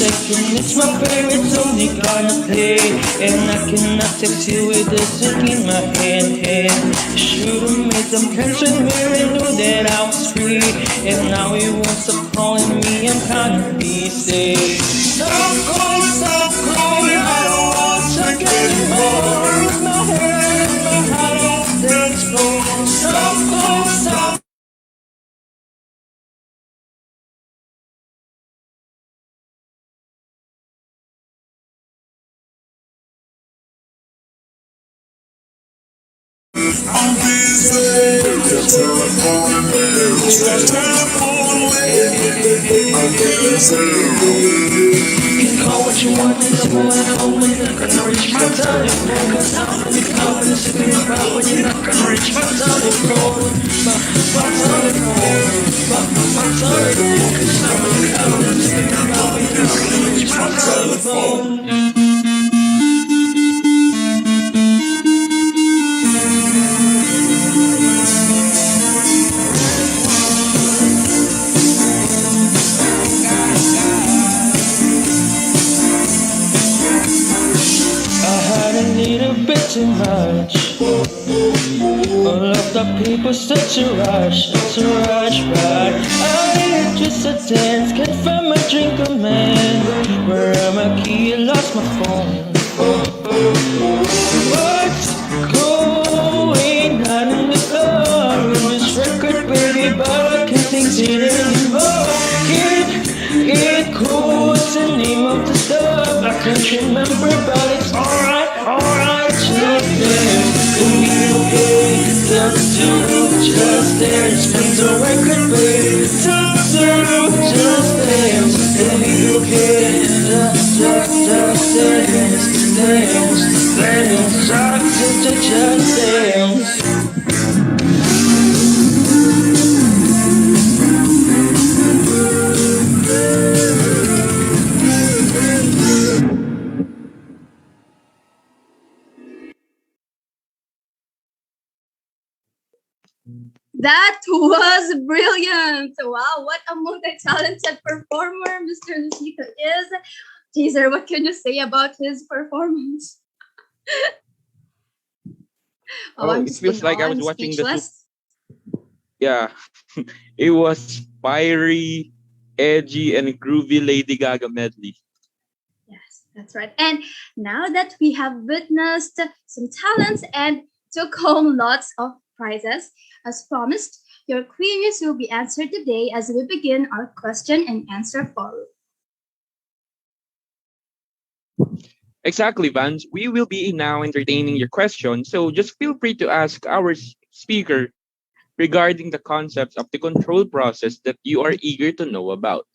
Second, it's my favorite song they gonna play. And I cannot text you with the stick in my hand. Should've made some plans with me and knew that I was free. And now you won't stop calling me, I'm kinda busy. Stop calling, I don't want to get anymore. My head and my heart on the dance floor. Stop calling, stop. I'm busy. Telephone I'm busy. You can call what you want, it's a boy at home when you're not gonna reach my telephone. Cause I'm when you call when you're sitting about when you're not gonna reach my telephone. My telephone. My telephone. Cause I'm when you call when you're sitting about when you're not gonna reach my telephone. I had a little bit too much. All of the people such a rush, but I needed just a dance, can't find my drink, oh man. Where am I? Key, lost my phone. What's going on in the club? In this record, baby, but I can't think it anymore. It cool, what's the name of the stuff? I can't remember, but it's alright, just dance. It'll be okay, just dance. Spin the record, baby, just dance. It'll be okay, just dance, just dance. That was brilliant! Wow, what a multi-talented performer Mr. Lucido is. Teaser, what can you say about his performance? Oh, I'm It just in feels like awe. I was I'm watching the soup. speechless. Yeah, it was fiery, edgy, and groovy Lady Gaga medley. Yes, that's right. And now that we have witnessed some talents and took home lots of prizes, as promised, your queries will be answered today as we begin our question and answer forum. Exactly, Vance. We will be now entertaining your questions, so just feel free to ask our speaker regarding the concepts of the control process that you are eager to know about.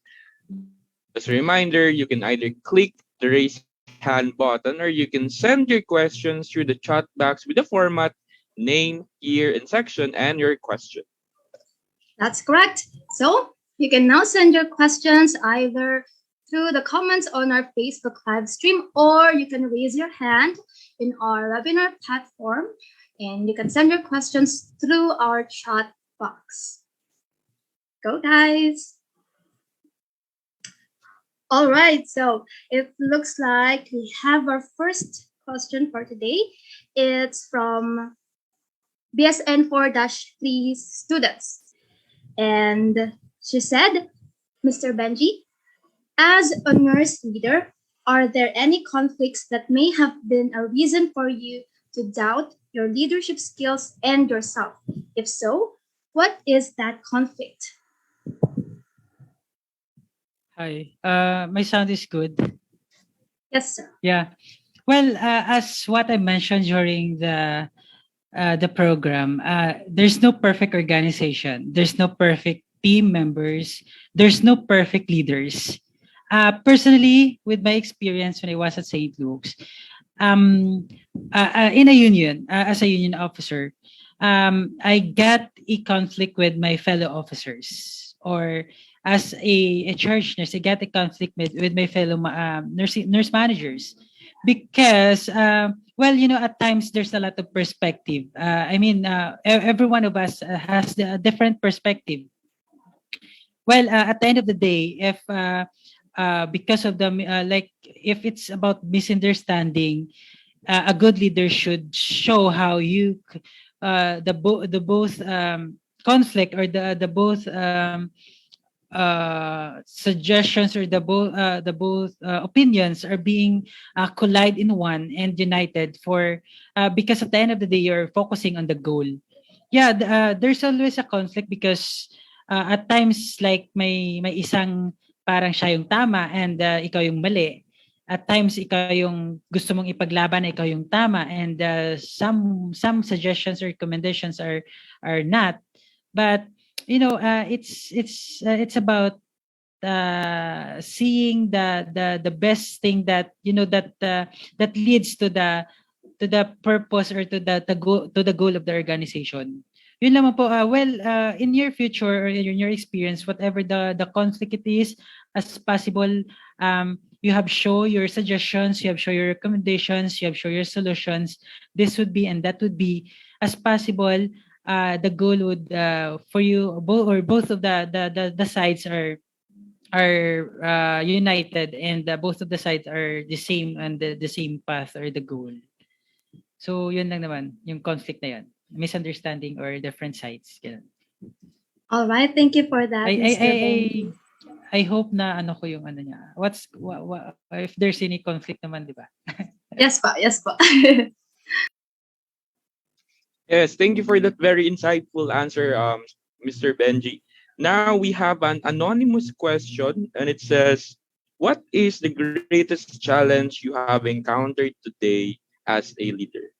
As a reminder, you can either click the raise hand button or you can send your questions through the chat box with the format name, year, and section and your question. That's correct. So you can now send your questions either through the comments on our Facebook live stream, or you can raise your hand in our webinar platform and you can send your questions through our chat box. Go, guys. All right, so it looks like we have our first question for today. It's from BSN 4-3 students. And she said, Mr. Benji, as a nurse leader, are there any conflicts that may have been a reason for you to doubt your leadership skills and yourself? If so, what is that conflict? Hi. My sound is good. Yes, sir. Yeah. Well, as what I mentioned during the program, there's no perfect organization. There's no perfect team members. There's no perfect leaders. Personally, with my experience when I was at St. Luke's, um in a union, as a union officer, I get a conflict with my fellow officers, or as a charge nurse, I get a conflict with my fellow nurse managers, because well, at times there's a lot of perspective. I mean, every one of us has a different perspective. Well, at the end of the day, if because of the like, if it's about misunderstanding, a good leader should show how the both conflict, or the both suggestions, or the both opinions are being collide in one and united for, because at the end of the day you're focusing on the goal. Yeah, there's always a conflict, because at times, like, may isang parang siya yung tama, and ikaw yung mali. At times ikaw yung gusto mong ipaglaban na ikaw yung tama, and some suggestions or recommendations are not. But it's about seeing the best thing, that that leads to the purpose, or to the goal of the organization. Yun lamang po. Well, in your future, or in your experience, whatever the conflict it is, as possible, you have show your suggestions, you have show your recommendations, you have show your solutions. This would be, and that would be, as possible. The goal would, for you both, or both of the sides are united, and both of the sides are the same, and the same path, or the goal. So yun lang naman yung conflict na yun, misunderstanding or different sides. Ganun. All right, thank you for that, Mr. Benji. I hope na ano ko yung ano niya. If there's any conflict naman, di ba? Yes pa, yes pa. Yes, thank you for that very insightful answer, Mr. Benji. Now we have an anonymous question, and it says, "What is the greatest challenge you have encountered today as a leader?"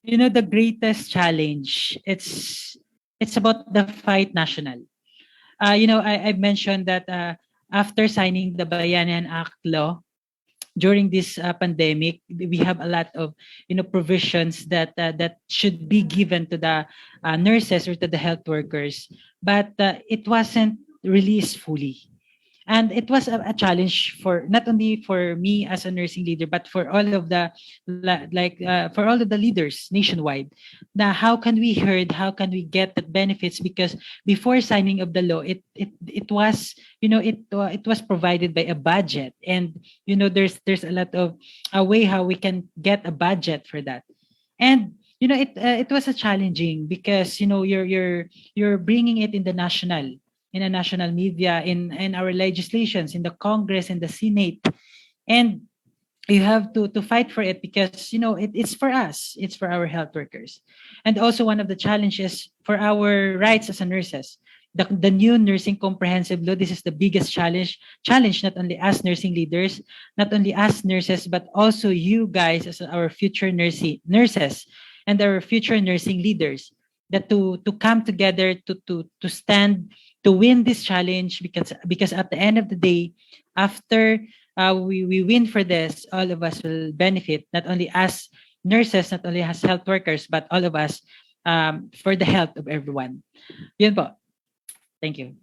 The greatest challenge, it's about the fight national. I've mentioned that after signing the Bayanihan Act law, during this pandemic, we have a lot of provisions that should be given to the nurses, or to the health workers, but it wasn't released fully. And it was a challenge, for not only for me as a nursing leader, but for all of the for all of the leaders nationwide. Now, how can we get that benefits? Because before signing of the law, it was, it was provided by a budget, and there's a lot of a way how we can get a budget for that. And it was a challenging, because you're bringing it in a national media, in our legislations, in the Congress and the Senate, and you have to fight for it, because it's for us, it's for our health workers. And also, one of the challenges for our rights as a nurses, the new nursing comprehensive law. This is the biggest challenge, not only as nursing leaders, not only as nurses, but also you guys as our future nurses, and our future nursing leaders, that to come together, to stand, to win this challenge, because at the end of the day, after we win for this, all of us will benefit, not only as nurses, not only as health workers, but all of us, for the health of everyone. Yun po. Thank you.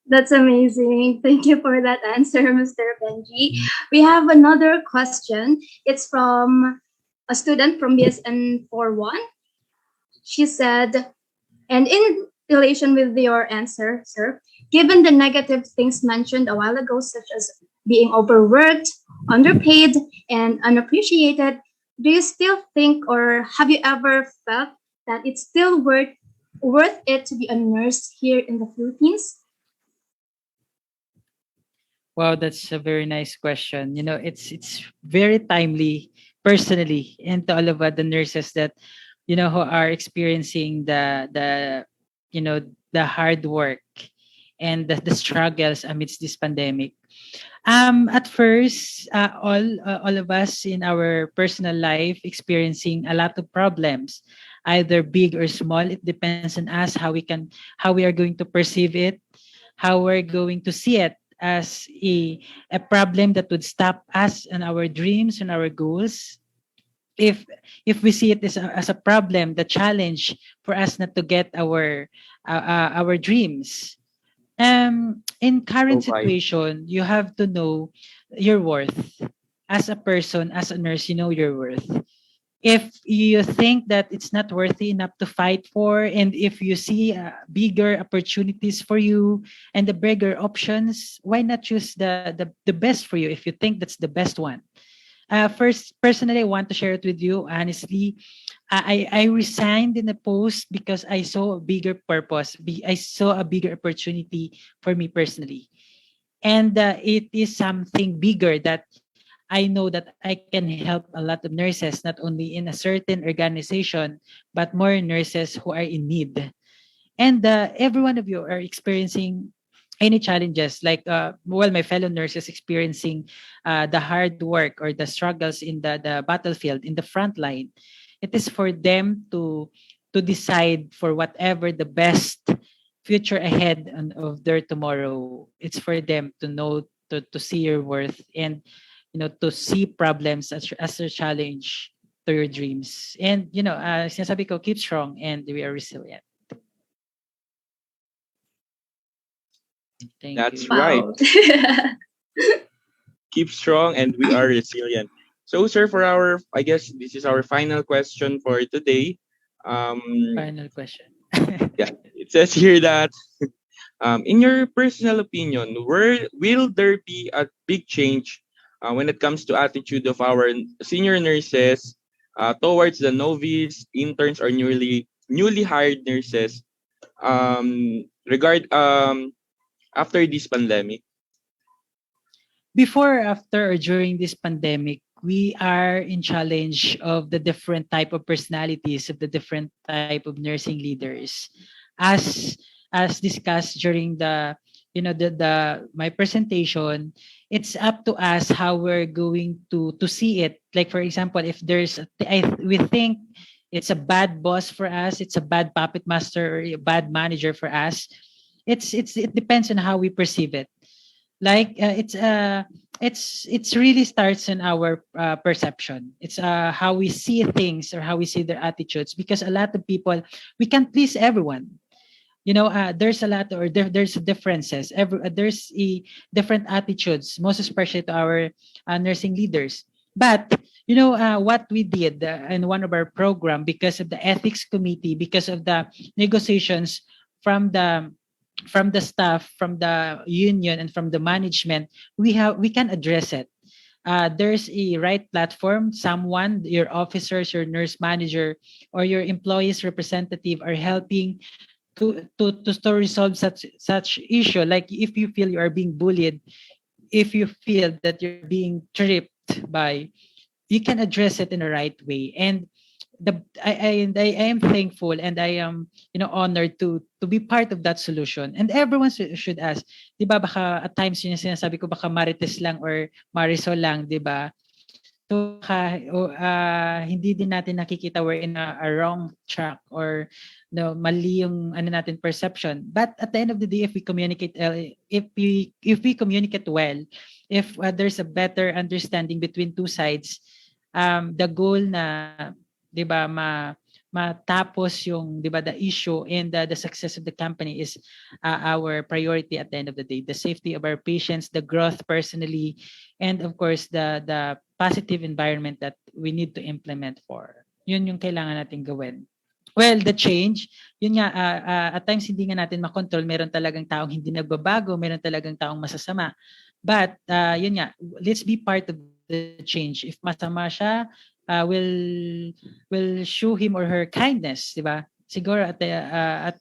That's amazing. Thank you for that answer, Mr. Benji. We have another question. It's from a student from BSN 41. She said, and in relation with your answer, sir, given the negative things mentioned a while ago, such as being overworked, underpaid, and unappreciated, do you still think, or have you ever felt that it's still worth it to be a nurse here in the Philippines? Wow, that's a very nice question. It's very timely, personally, and to all of the nurses that who are experiencing the hard work and the struggles amidst this pandemic. At first, all of us in our personal life experiencing a lot of problems, either big or small. It depends on us how we are going to perceive it, how we're going to see it. as a problem that would stop us and our dreams and our goals, if we see it as a problem, the challenge for us not to get our dreams, in current Okay. situation, you have to know your worth. As a person, as a nurse, you know your worth. If you think that it's not worthy enough to fight for, and if you see bigger opportunities for you and the bigger options, why not choose the best for you if you think that's the best one? First, personally, I want to share it with you. Honestly, I resigned in a post because I saw a bigger purpose. I saw a bigger opportunity for me personally, and it is something bigger that I know that I can help a lot of nurses, not only in a certain organization, but more nurses who are in need. And every one of you are experiencing any challenges, like well, my fellow nurses experiencing the hard work or the struggles in the battlefield, in the front line. It is for them to decide for whatever the best future ahead of their tomorrow. It's for them to know, to see your worth, and to see problems as a challenge to your dreams. And sinasabi ko, keep strong and we are resilient. Thank That's you. right. Wow. Keep strong and we are resilient. So, sir, for our, I guess this is our final question for today. Um, Final question. yeah, it says here that, in your personal opinion, where will there be a big change when it comes to attitude of our senior nurses towards the novice, interns, or newly hired nurses regard after this pandemic? Before, after, or during this pandemic, we are in challenge of the different type of personalities of the different type of nursing leaders, as discussed during the my presentation. It's up to us how we're going to see it. Like, for example, if we think it's a bad boss for us, it's a bad puppet master or a bad manager for us. It depends on how we perceive it. Like, it's really starts in our perception. It's how we see things or how we see their attitudes, because a lot of people, we can't please everyone. There's a lot, or there's differences. There's different attitudes, most especially to our nursing leaders. But what we did in one of our program, because of the ethics committee, because of the negotiations from the staff, from the union, and from the management, we can address it. There's a right platform. Someone, your officers, your nurse manager, or your employees representative are helping to resolve such issue. Like, if you feel you are being bullied, if you feel that you're being tripped by, you can address it in the right way. And I am thankful, and I am honored to be part of that solution. And everyone should ask, 'di ba, baka at times yun yung sinasabi ko, baka Marites lang or Marisol lang, 'di ba? So baka hindi din natin nakikita we're in a wrong track, or no, mali yung natin perception. But at the end of the day, if we communicate, if we communicate well, if there's a better understanding between two sides, the goal na, 'di ba, matapos yung, 'di ba, the issue, and the success of the company is our priority at the end of the day. The safety of our patients, the growth personally, and of course the positive environment that we need to implement for. Yun yung kailangan natin gawin. Well, the change, yun nga, at times hindi nga natin makontrol. Meron talagang taong hindi nagbabago, meron talagang taong masasama. But yun nga, let's be part of the change. If masama siya, will show him or her kindness, di ba? Siguro at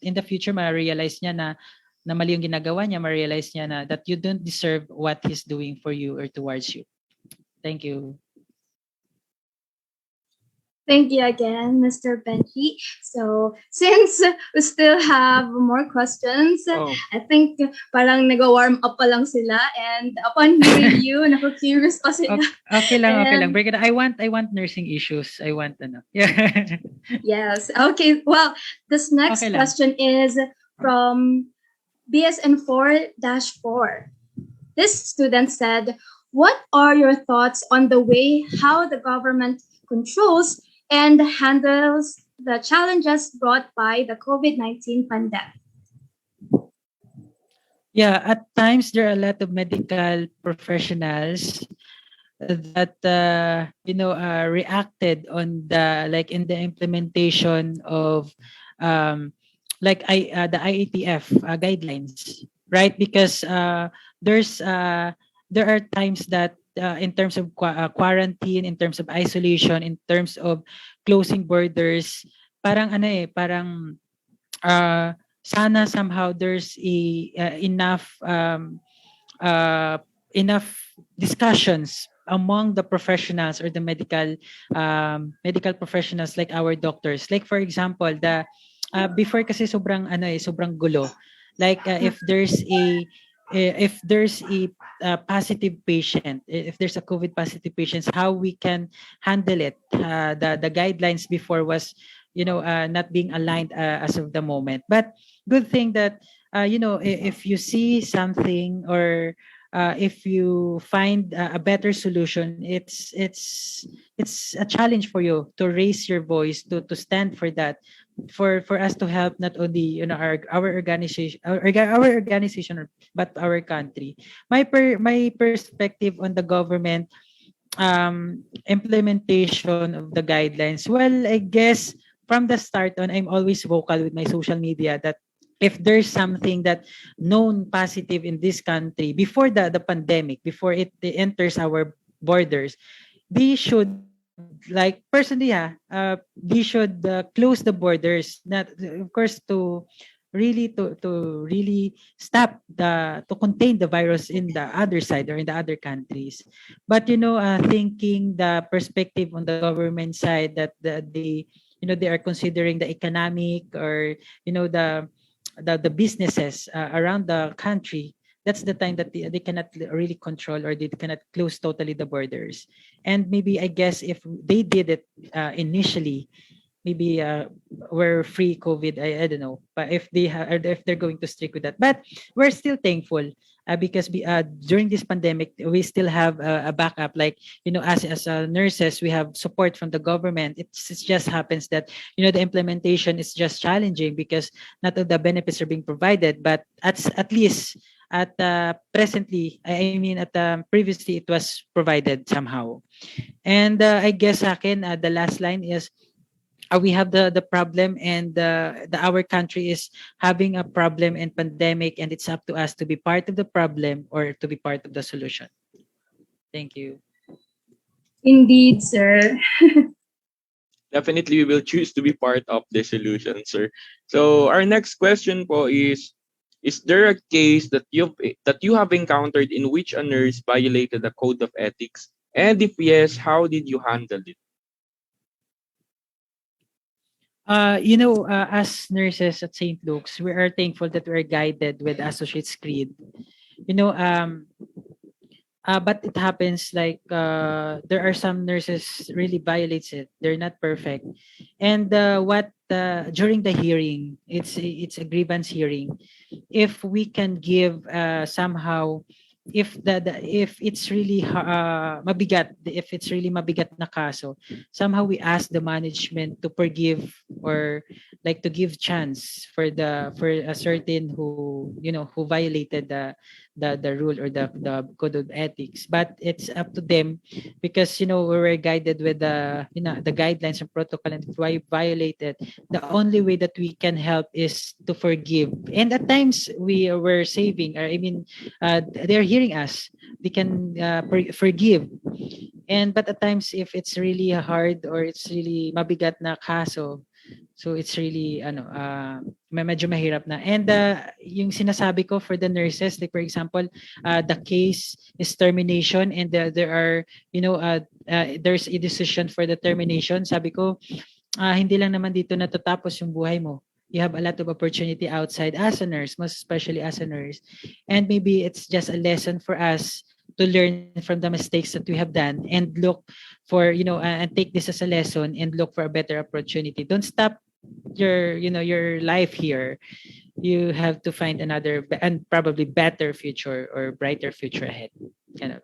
in the future, ma-realize niya na mali yung ginagawa niya, ma-realize niya na that you don't deserve what he's doing for you or towards you. Thank you. Thank you again, Mr. Benji. So, since we still have more questions, Oh, I think parang nag-warm up pa lang sila, and upon hearing you, naku-curious pa sila. Okay lang. And Break it. I want nursing issues. I want Yeah. yes, okay. Well, this next Okay lang. question is from BSN 4-4. This student said, "What are your thoughts on the way how the government controls and handles the challenges brought by the COVID-19 pandemic?" Yeah, at times there are a lot of medical professionals that reacted on the like in the implementation of um the IATF guidelines, right? Because there are times that in terms of quarantine, in terms of isolation, in terms of closing borders, parang sana somehow there's uh, enough discussions among the professionals or the medical professionals like our doctors. Like for example, the before kasi sobrang gulo. Like if there's a positive patient, if there's a COVID positive patients, how we can handle it. The guidelines before was not being aligned as of the moment. But good thing that if you see something or if you find a better solution, it's a challenge for you to raise your voice, to stand for that, for us to help not only our organization, our organization, but our country. My perspective on the government implementation of the guidelines, well, I guess from the start on, I'm always vocal with my social media that if there's something that known positive in this country before the pandemic, before it enters our borders, they should, like personally, they should close the borders, not of course to really stop to contain the virus in the other side or in the other countries. But thinking the perspective on the government side, that they they are considering the economic or the the businesses around the country, that's the time that they cannot really control, or they cannot close totally the borders. And maybe I guess if they did it initially, maybe we're free COVID. I don't know, but if or if they're going to stick with that, but we're still thankful because during this pandemic we still have a backup. Like as nurses, we have support from the government. It just happens that the implementation is just challenging because not all the benefits are being provided, but at least at presently, I mean at previously it was provided somehow. And I guess sa akin, the last line is we have the problem, and our country is having a problem and pandemic, and it's up to us to be part of the problem or to be part of the solution. Thank you. Indeed, sir. Definitely, we will choose to be part of the solution, sir. So our next question po is there a case that you have encountered in which a nurse violated the code of ethics? And if yes, how did you handle it? As nurses at St. Luke's, we are thankful that we are guided with Associate's Creed. You know, um, but it happens like there are some nurses really violates it. They're not perfect. And what during the hearing, it's a grievance hearing. If we can give somehow, if if it's really mabigat, if it's really mabigat na kaso, somehow we ask the management to forgive, or like to give chance for a certain who violated the rule or the code of ethics. But it's up to them, because we were guided with the guidelines and protocol, and if we violate it, the only way that we can help is to forgive. And at times we were saving, or I mean, they're hearing us, they can forgive. And but at times, if it's really hard or it's really mabigat na kaso, so it's really medyo mahirap na. And yung sinasabi ko for the nurses, like for example, the case is termination, and there are there's a decision for the termination. Sabi ko, hindi lang naman dito natatapos yung buhay mo. You have a lot of opportunity outside as a nurse, most especially as a nurse. And maybe it's just a lesson for us to learn from the mistakes that we have done, and look for, and take this as a lesson and look for a better opportunity. Don't stop your life here. you have to find another and probably better future or brighter future ahead. Kind of.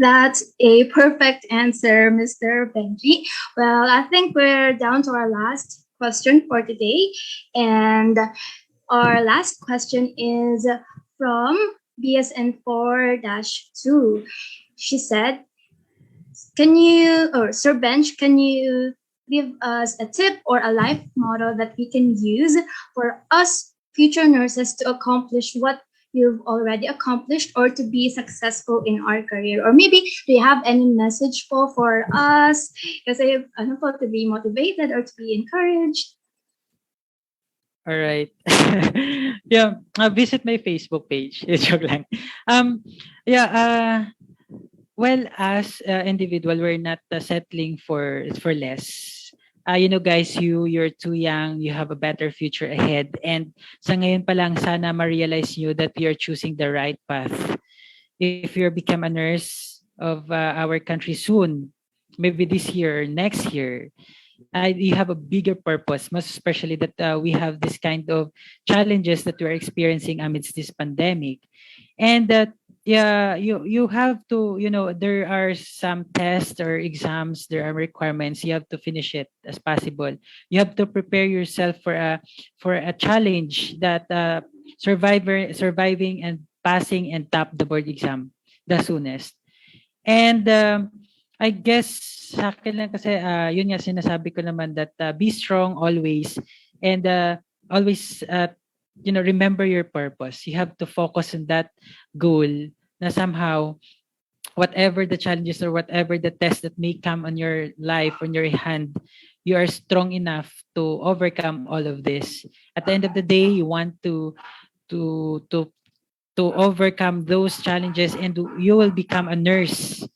That's a perfect answer, Mr. Benji. Well, I think we're down to our last question for today. And our last question is from BSN 4-2. She said, can you, or Sir Bench, can you give us a tip or a life motto that we can use for us future nurses to accomplish what you've already accomplished or to be successful in our career? Or maybe do you have any message for us? Kasi ano po, to be motivated or to be encouraged? All right. Yeah, visit my Facebook page. Joke lang. Yeah, well, as individual, we're not settling for less. Guys, you're too young. You have a better future ahead. And sa ngayon pa lang, sana ma-realize nyo that you're choosing the right path. If you become a nurse of our country soon, maybe this year, next year, you have a bigger purpose, most especially that we have this kind of challenges that we're experiencing amidst this pandemic. And that, yeah, you have to, there are some tests or exams, there are requirements, you have to finish it as possible. You have to prepare yourself for a challenge that surviving and passing and top the board exam the soonest. And I guess sa akin lang kasi yun nga sinasabi ko naman that be strong always and always remember your purpose. You have to focus on that goal na somehow whatever the challenges or whatever the test that may come on your life, on your hand, you are strong enough to overcome all of this. At the end of the day, you want to to to overcome those challenges and you will become a nurse.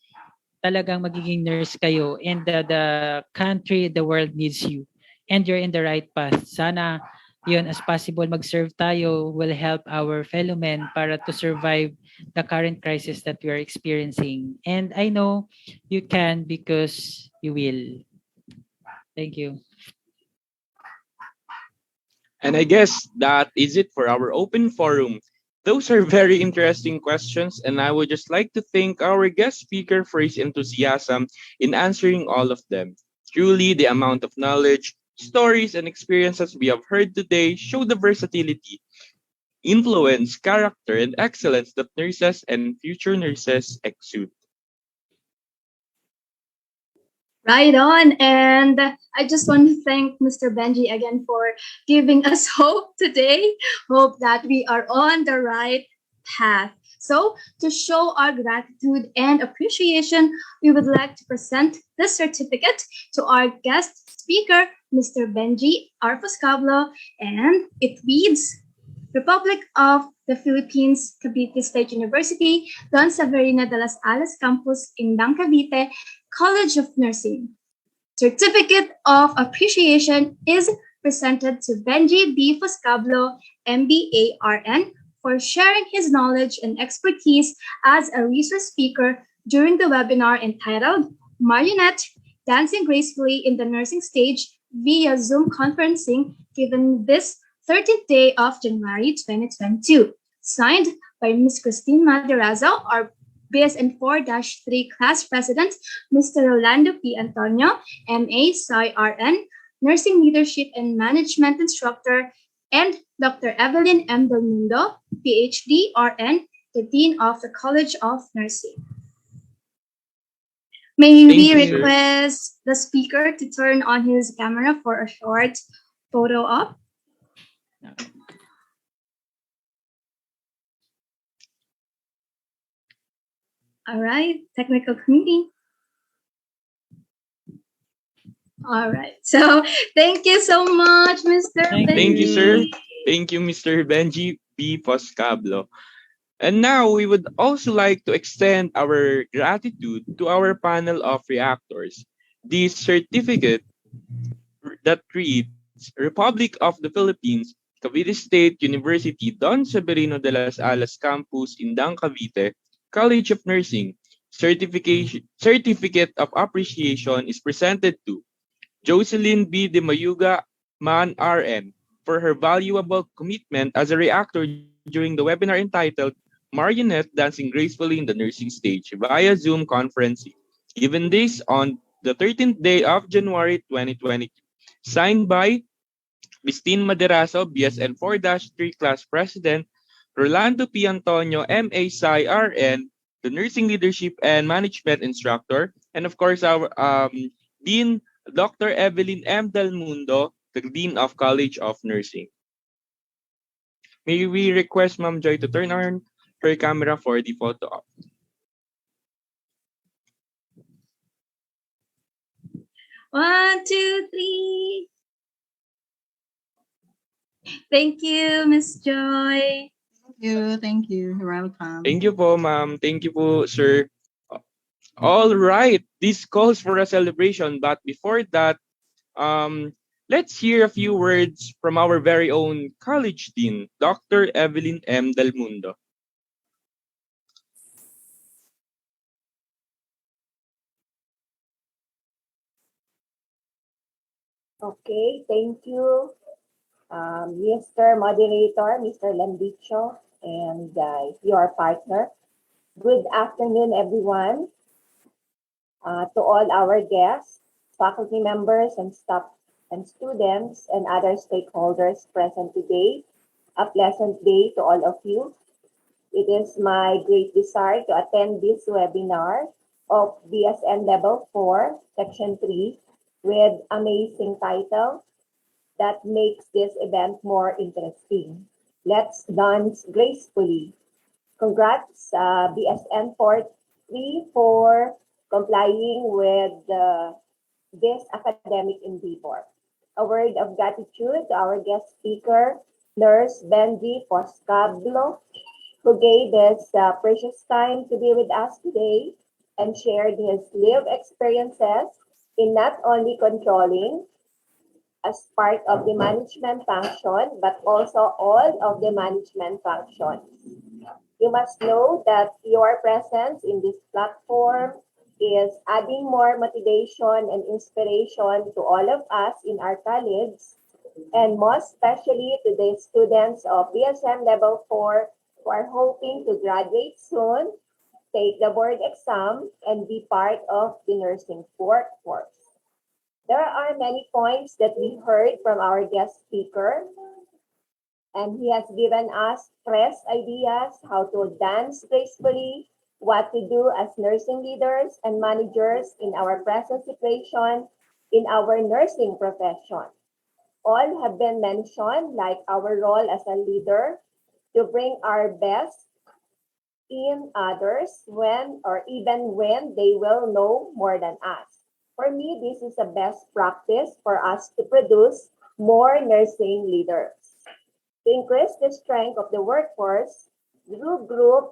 Talagang magiging nurse kayo and the country, the world needs you. And you're in the right path. Sana yun as possible mag-serve tayo will help our fellow men para to survive the current crisis that we are experiencing. And I know you can because you will. Thank you. And I guess that is it for our open forum. Those are very interesting questions, and I would just like to thank our guest speaker for his enthusiasm in answering all of them. Truly, the amount of knowledge, stories, and experiences we have heard today show the versatility, influence, character, and excellence that nurses and future nurses exude. Right on. And I just want to thank Mr. Benji again for giving us hope today. Hope that we are on the right path. So, to show our gratitude and appreciation, we would like to present this certificate to our guest speaker, Mr. Benji R. Foscablo, and it reads, Republic of the Philippines, Cavite State University, Don Severino de las Alas Campus, Indang, Cavite, College of Nursing. Certificate of Appreciation is presented to Benjie B. Foscablo, MBA-RN, for sharing his knowledge and expertise as a resource speaker during the webinar entitled Marionette, Dancing Gracefully in the Nursing Stage via Zoom conferencing, given this 13th day of January 2022. Signed by Ms. Christine Maderazo, our BSN 4-3 class president, Mr. Rolando P. Antonio, MA, PSY-RN, Nursing Leadership and Management Instructor, and Dr. Evelyn M. Del Mundo, PhD, RN, the Dean of the College of Nursing. May Thank we you, sir. request the speaker to turn on his camera for a short photo op? All right, technical committee. All right, so thank you so much, Mr. Thank Benji. Thank you, sir. Thank you, Mr. Benji B. Foscablo. And now we would also like to extend our gratitude to our panel of reactors. This certificate that reads Republic of the Philippines, Cavite State University, Don Severino de las Alas Campus, Indang, Cavite, College of Nursing. Certificate of Appreciation is presented to Jocelyn B. de Mayuga, Man RN, for her valuable commitment as a reactor during the webinar entitled Marionette Dancing Gracefully in the Nursing Stage via Zoom conferencing. Given this on the 13th day of January 2020. Signed by Christine Maderazo, BSN 4-3 Class President, Rolando P. Antonio, MA Sci RN, the Nursing Leadership and Management Instructor, and of course our Dean Dr. Evelyn M. Del Mundo, the Dean of College of Nursing. May we request Ma'am Joy to turn on her camera for the photo op. 1, 2, 3. Thank you, Miss Joy. Thank you. You're welcome. Thank you po, ma'am. Thank you po, sir. All right, this calls for a celebration, but before that, let's hear a few words from our very own college dean, Dr. Evelyn M. Del Mundo. Okay, thank you, Mr. Moderator, Mr. Landicho, and your partner. Good afternoon, everyone. To all our guests, faculty members, and staff and students, and other stakeholders present today, a pleasant day to all of you. It is my great desire to attend this webinar of BSN Level 4, Section 3, with amazing title that makes this event more interesting. Let's dance gracefully. Congrats, BSN 43 for complying with this academic endeavor. A word of gratitude to our guest speaker, Nurse Benjie Foscablo, who gave us precious time to be with us today and shared his lived experiences in not only controlling as part of the management function, but also all of the management functions. You must know that your presence in this platform is adding more motivation and inspiration to all of us in our colleagues, and most especially to the students of BSM Level 4 who are hoping to graduate soon, take the board exam, and be part of the nursing workforce. There are many points that we heard from our guest speaker, and he has given us fresh ideas how to dance gracefully, what to do as nursing leaders and managers in our present situation in our nursing profession. All have been mentioned, like our role as a leader to bring our best in others when or even when they will know more than us. For me, this is the best practice for us to produce more nursing leaders. To increase the strength of the workforce through group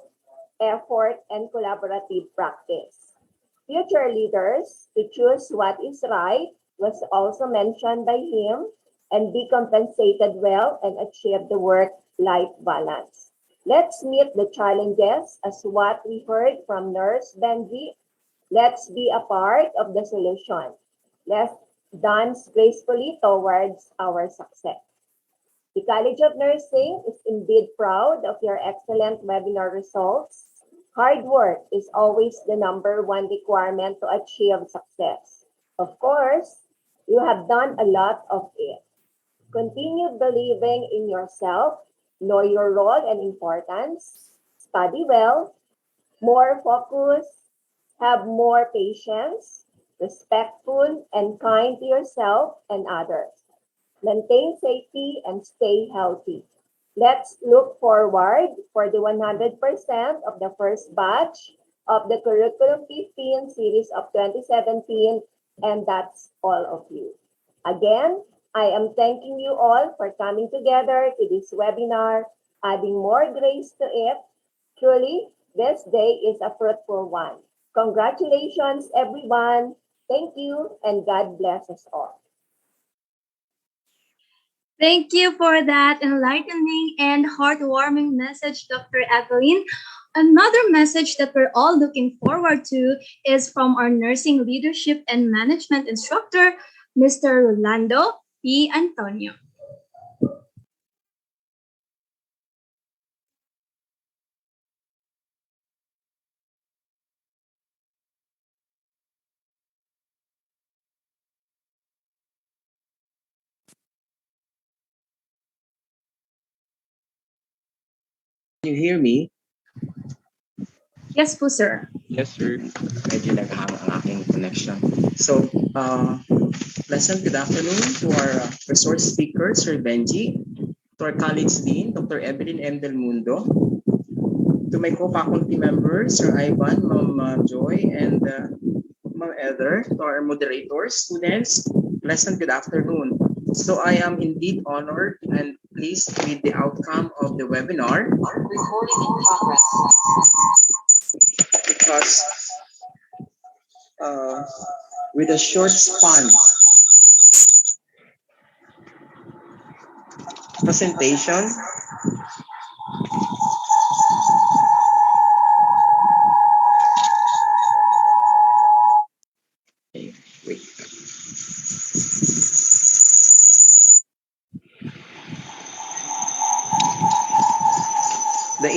effort and collaborative practice. Future leaders to choose what is right was also mentioned by him, and be compensated well and achieve the work-life balance. Let's meet the challenges as what we heard from Nurse Benjie. Let's be a part of the solution. Let's dance gracefully towards our success. The College of Nursing is indeed proud of your excellent webinar results. Hard work is always the #1 requirement to achieve success. Of course, you have done a lot of it. Continue believing in yourself, know your role and importance, study well, more focus, have more patience, respectful and kind to yourself and others. Maintain safety and stay healthy. Let's look forward for the 100% of the first batch of the Curriculum 15 series of 2017, and that's all of you. Again, I am thanking you all for coming together to this webinar, adding more grace to it. Truly, this day is a fruitful one. Congratulations, everyone. Thank you, and God bless us all. Thank you for that enlightening and heartwarming message, Dr. Evelyn. Another message that we're all looking forward to is from our nursing leadership and management instructor, Mr. Rolando. P. Antonio. You hear me? Yes po, sir. Yes, sir. Medyo naghang ang aking connection. So, pleasant good afternoon to our resource speaker, Sir Benji, to our college dean, Dr. Evelyn M. Del Mundo, to my co-faculty members, Sir Ivan, Ma'am Joy, and Ma'am Heather, to our moderators, students, pleasant good afternoon. So I am indeed honored and pleased with the outcome of the webinar. Recording in progress. Because with a short span presentation, wait. The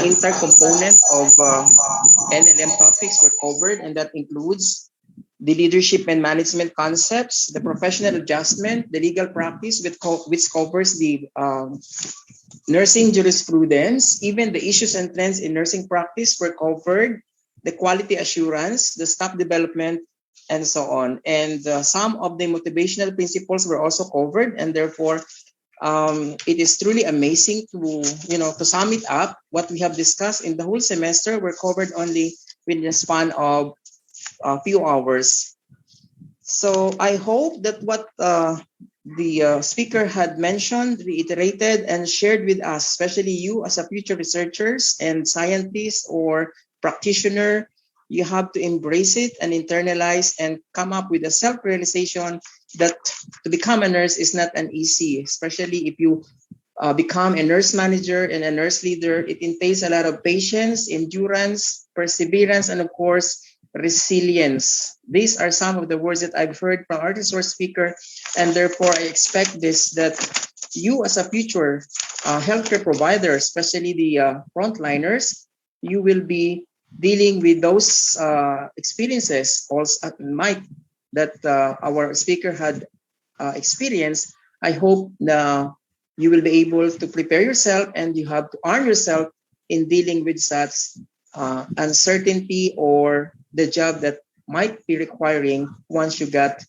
entire component of NLM topics were covered, and that includes the leadership and management concepts, the professional adjustment, the legal practice, which covers the nursing jurisprudence, even the issues and trends in nursing practice were covered, the quality assurance, the staff development, and so on. And some of the motivational principles were also covered, and therefore it is truly amazing to sum it up. What we have discussed in the whole semester were covered only within the span of a few hours. So I hope that what the speaker had mentioned, reiterated, and shared with us, especially you as a future researchers and scientists or practitioner, you have to embrace it and internalize and come up with a self-realization that to become a nurse is not an easy, especially if you become a nurse manager and a nurse leader. It entails a lot of patience, endurance, perseverance, and of course, resilience. These are some of the words that I've heard from our resource speaker, and therefore I expect that you as a future healthcare provider, especially the frontliners, you will be dealing with those experiences also might that our speaker had experienced. I hope you will be able to prepare yourself, and you have to arm yourself in dealing with such uncertainty or the job that might be requiring once you got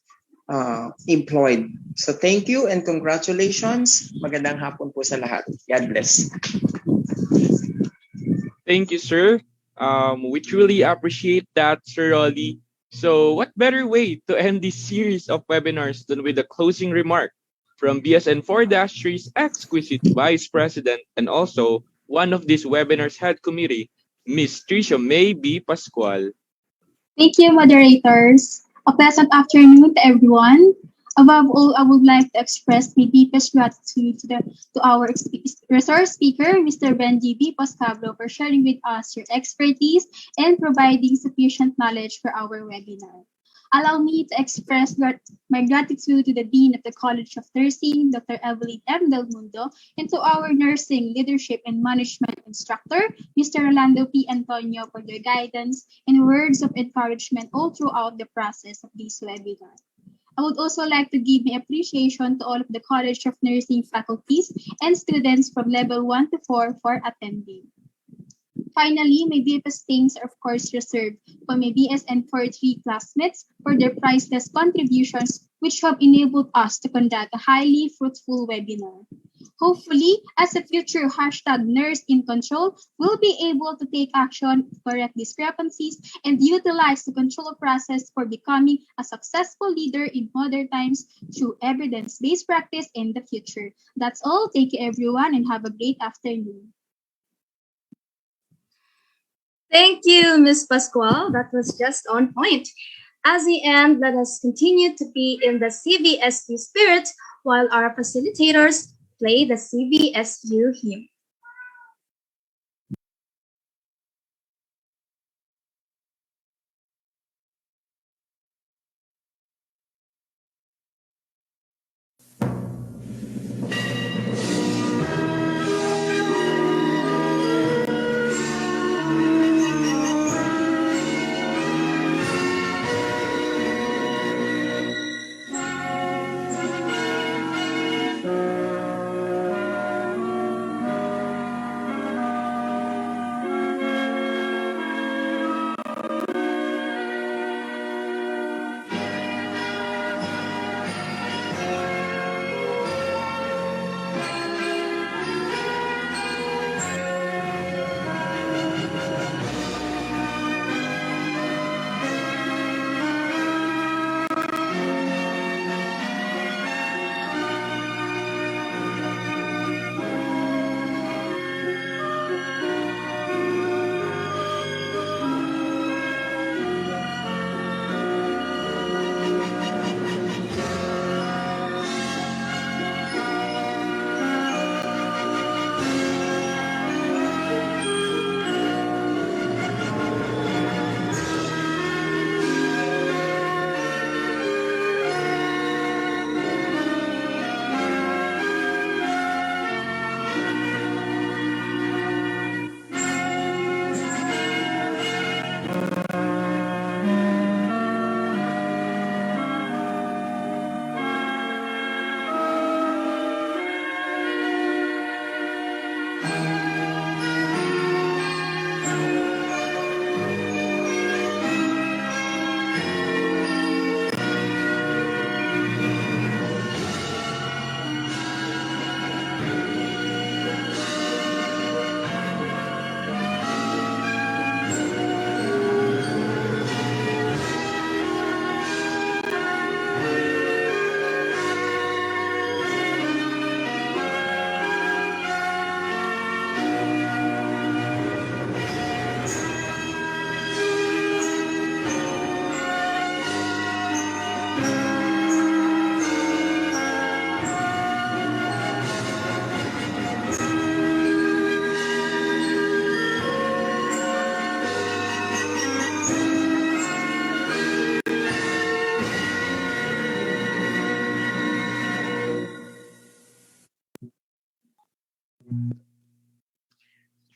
employed. So thank you and congratulations. Magandang hapon po sa lahat. God bless. Thank you, sir. We truly appreciate that, Sir Rolly. So, what better way to end this series of webinars than with a closing remark from BSN 4-3's exquisite Vice President and also one of this webinar's head committee, Miss Tricia May B. Pascual. Thank you, moderators. A pleasant afternoon to everyone. Above all, I would like to express my deepest gratitude to our resource speaker, Mr. Benjie B. Foscablo, for sharing with us your expertise and providing sufficient knowledge for our webinar. Allow me to express my gratitude to the Dean of the College of Nursing, Dr. Evelyn M. Del Mundo, and to our nursing leadership and management instructor, Mr. Rolando P. Antonio, for their guidance and words of encouragement all throughout the process of this webinar. I would also like to give my appreciation to all of the College of Nursing faculties and students from level 1 to 4 for attending. Finally, my deepest thanks are of course reserved for my BSN 43 classmates for their priceless contributions, which have enabled us to conduct a highly fruitful webinar. Hopefully, as a future #nurse in control, we'll be able to take action, correct discrepancies, and utilize the control process for becoming a successful leader in modern times through evidence-based practice in the future. That's all. Thank you, everyone, and have a great afternoon. Thank you, Ms. Pascual. That was just on point. As we end, let us continue to be in the CVSU spirit while our facilitators play the CVSU hymn.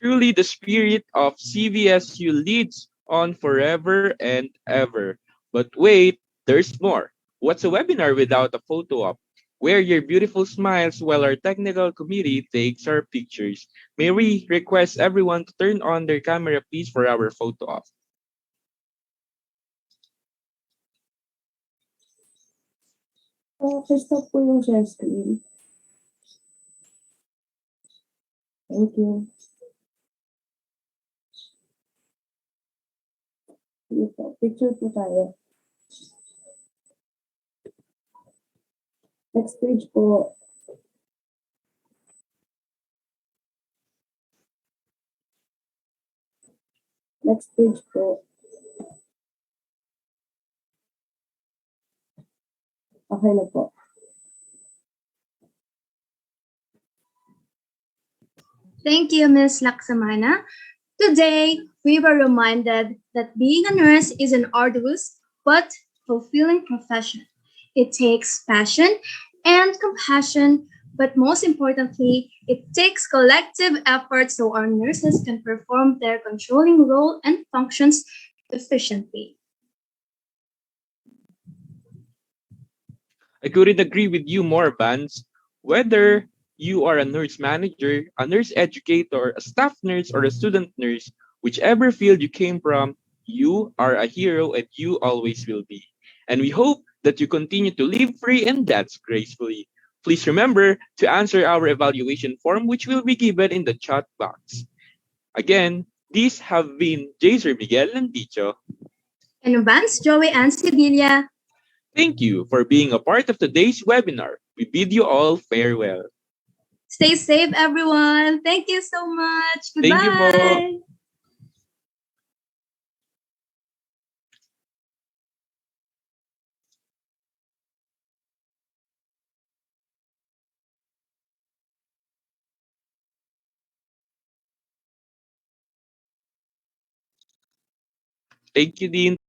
Truly, the spirit of CVSU leads on forever and ever. But wait, there's more. What's a webinar without a photo op? Where your beautiful smiles while our technical committee takes our pictures. May we request everyone to turn on their camera please for our photo op. Stop po yung share screen. Thank you. Sige po, picture po tayo. Next page po. Next page po. Okay na po. Thank you, Ms. Laksamana. Today, we were reminded that being a nurse is an arduous but fulfilling profession. It takes passion and compassion, but most importantly, it takes collective effort so our nurses can perform their controlling role and functions efficiently. I couldn't agree with you more, Vance. Whether you are a nurse manager, a nurse educator, a staff nurse, or a student nurse, whichever field you came from, you are a hero and you always will be. And we hope that you continue to live free and dance gracefully. Please remember to answer our evaluation form, which will be given in the chat box. Again, these have been Jaser Miguel and Dicho. And Vance, Joey, and Sibilia. Thank you for being a part of today's webinar. We bid you all farewell. Stay safe, everyone. Thank you so much. Thank you po. Goodbye. Thank you, Dean.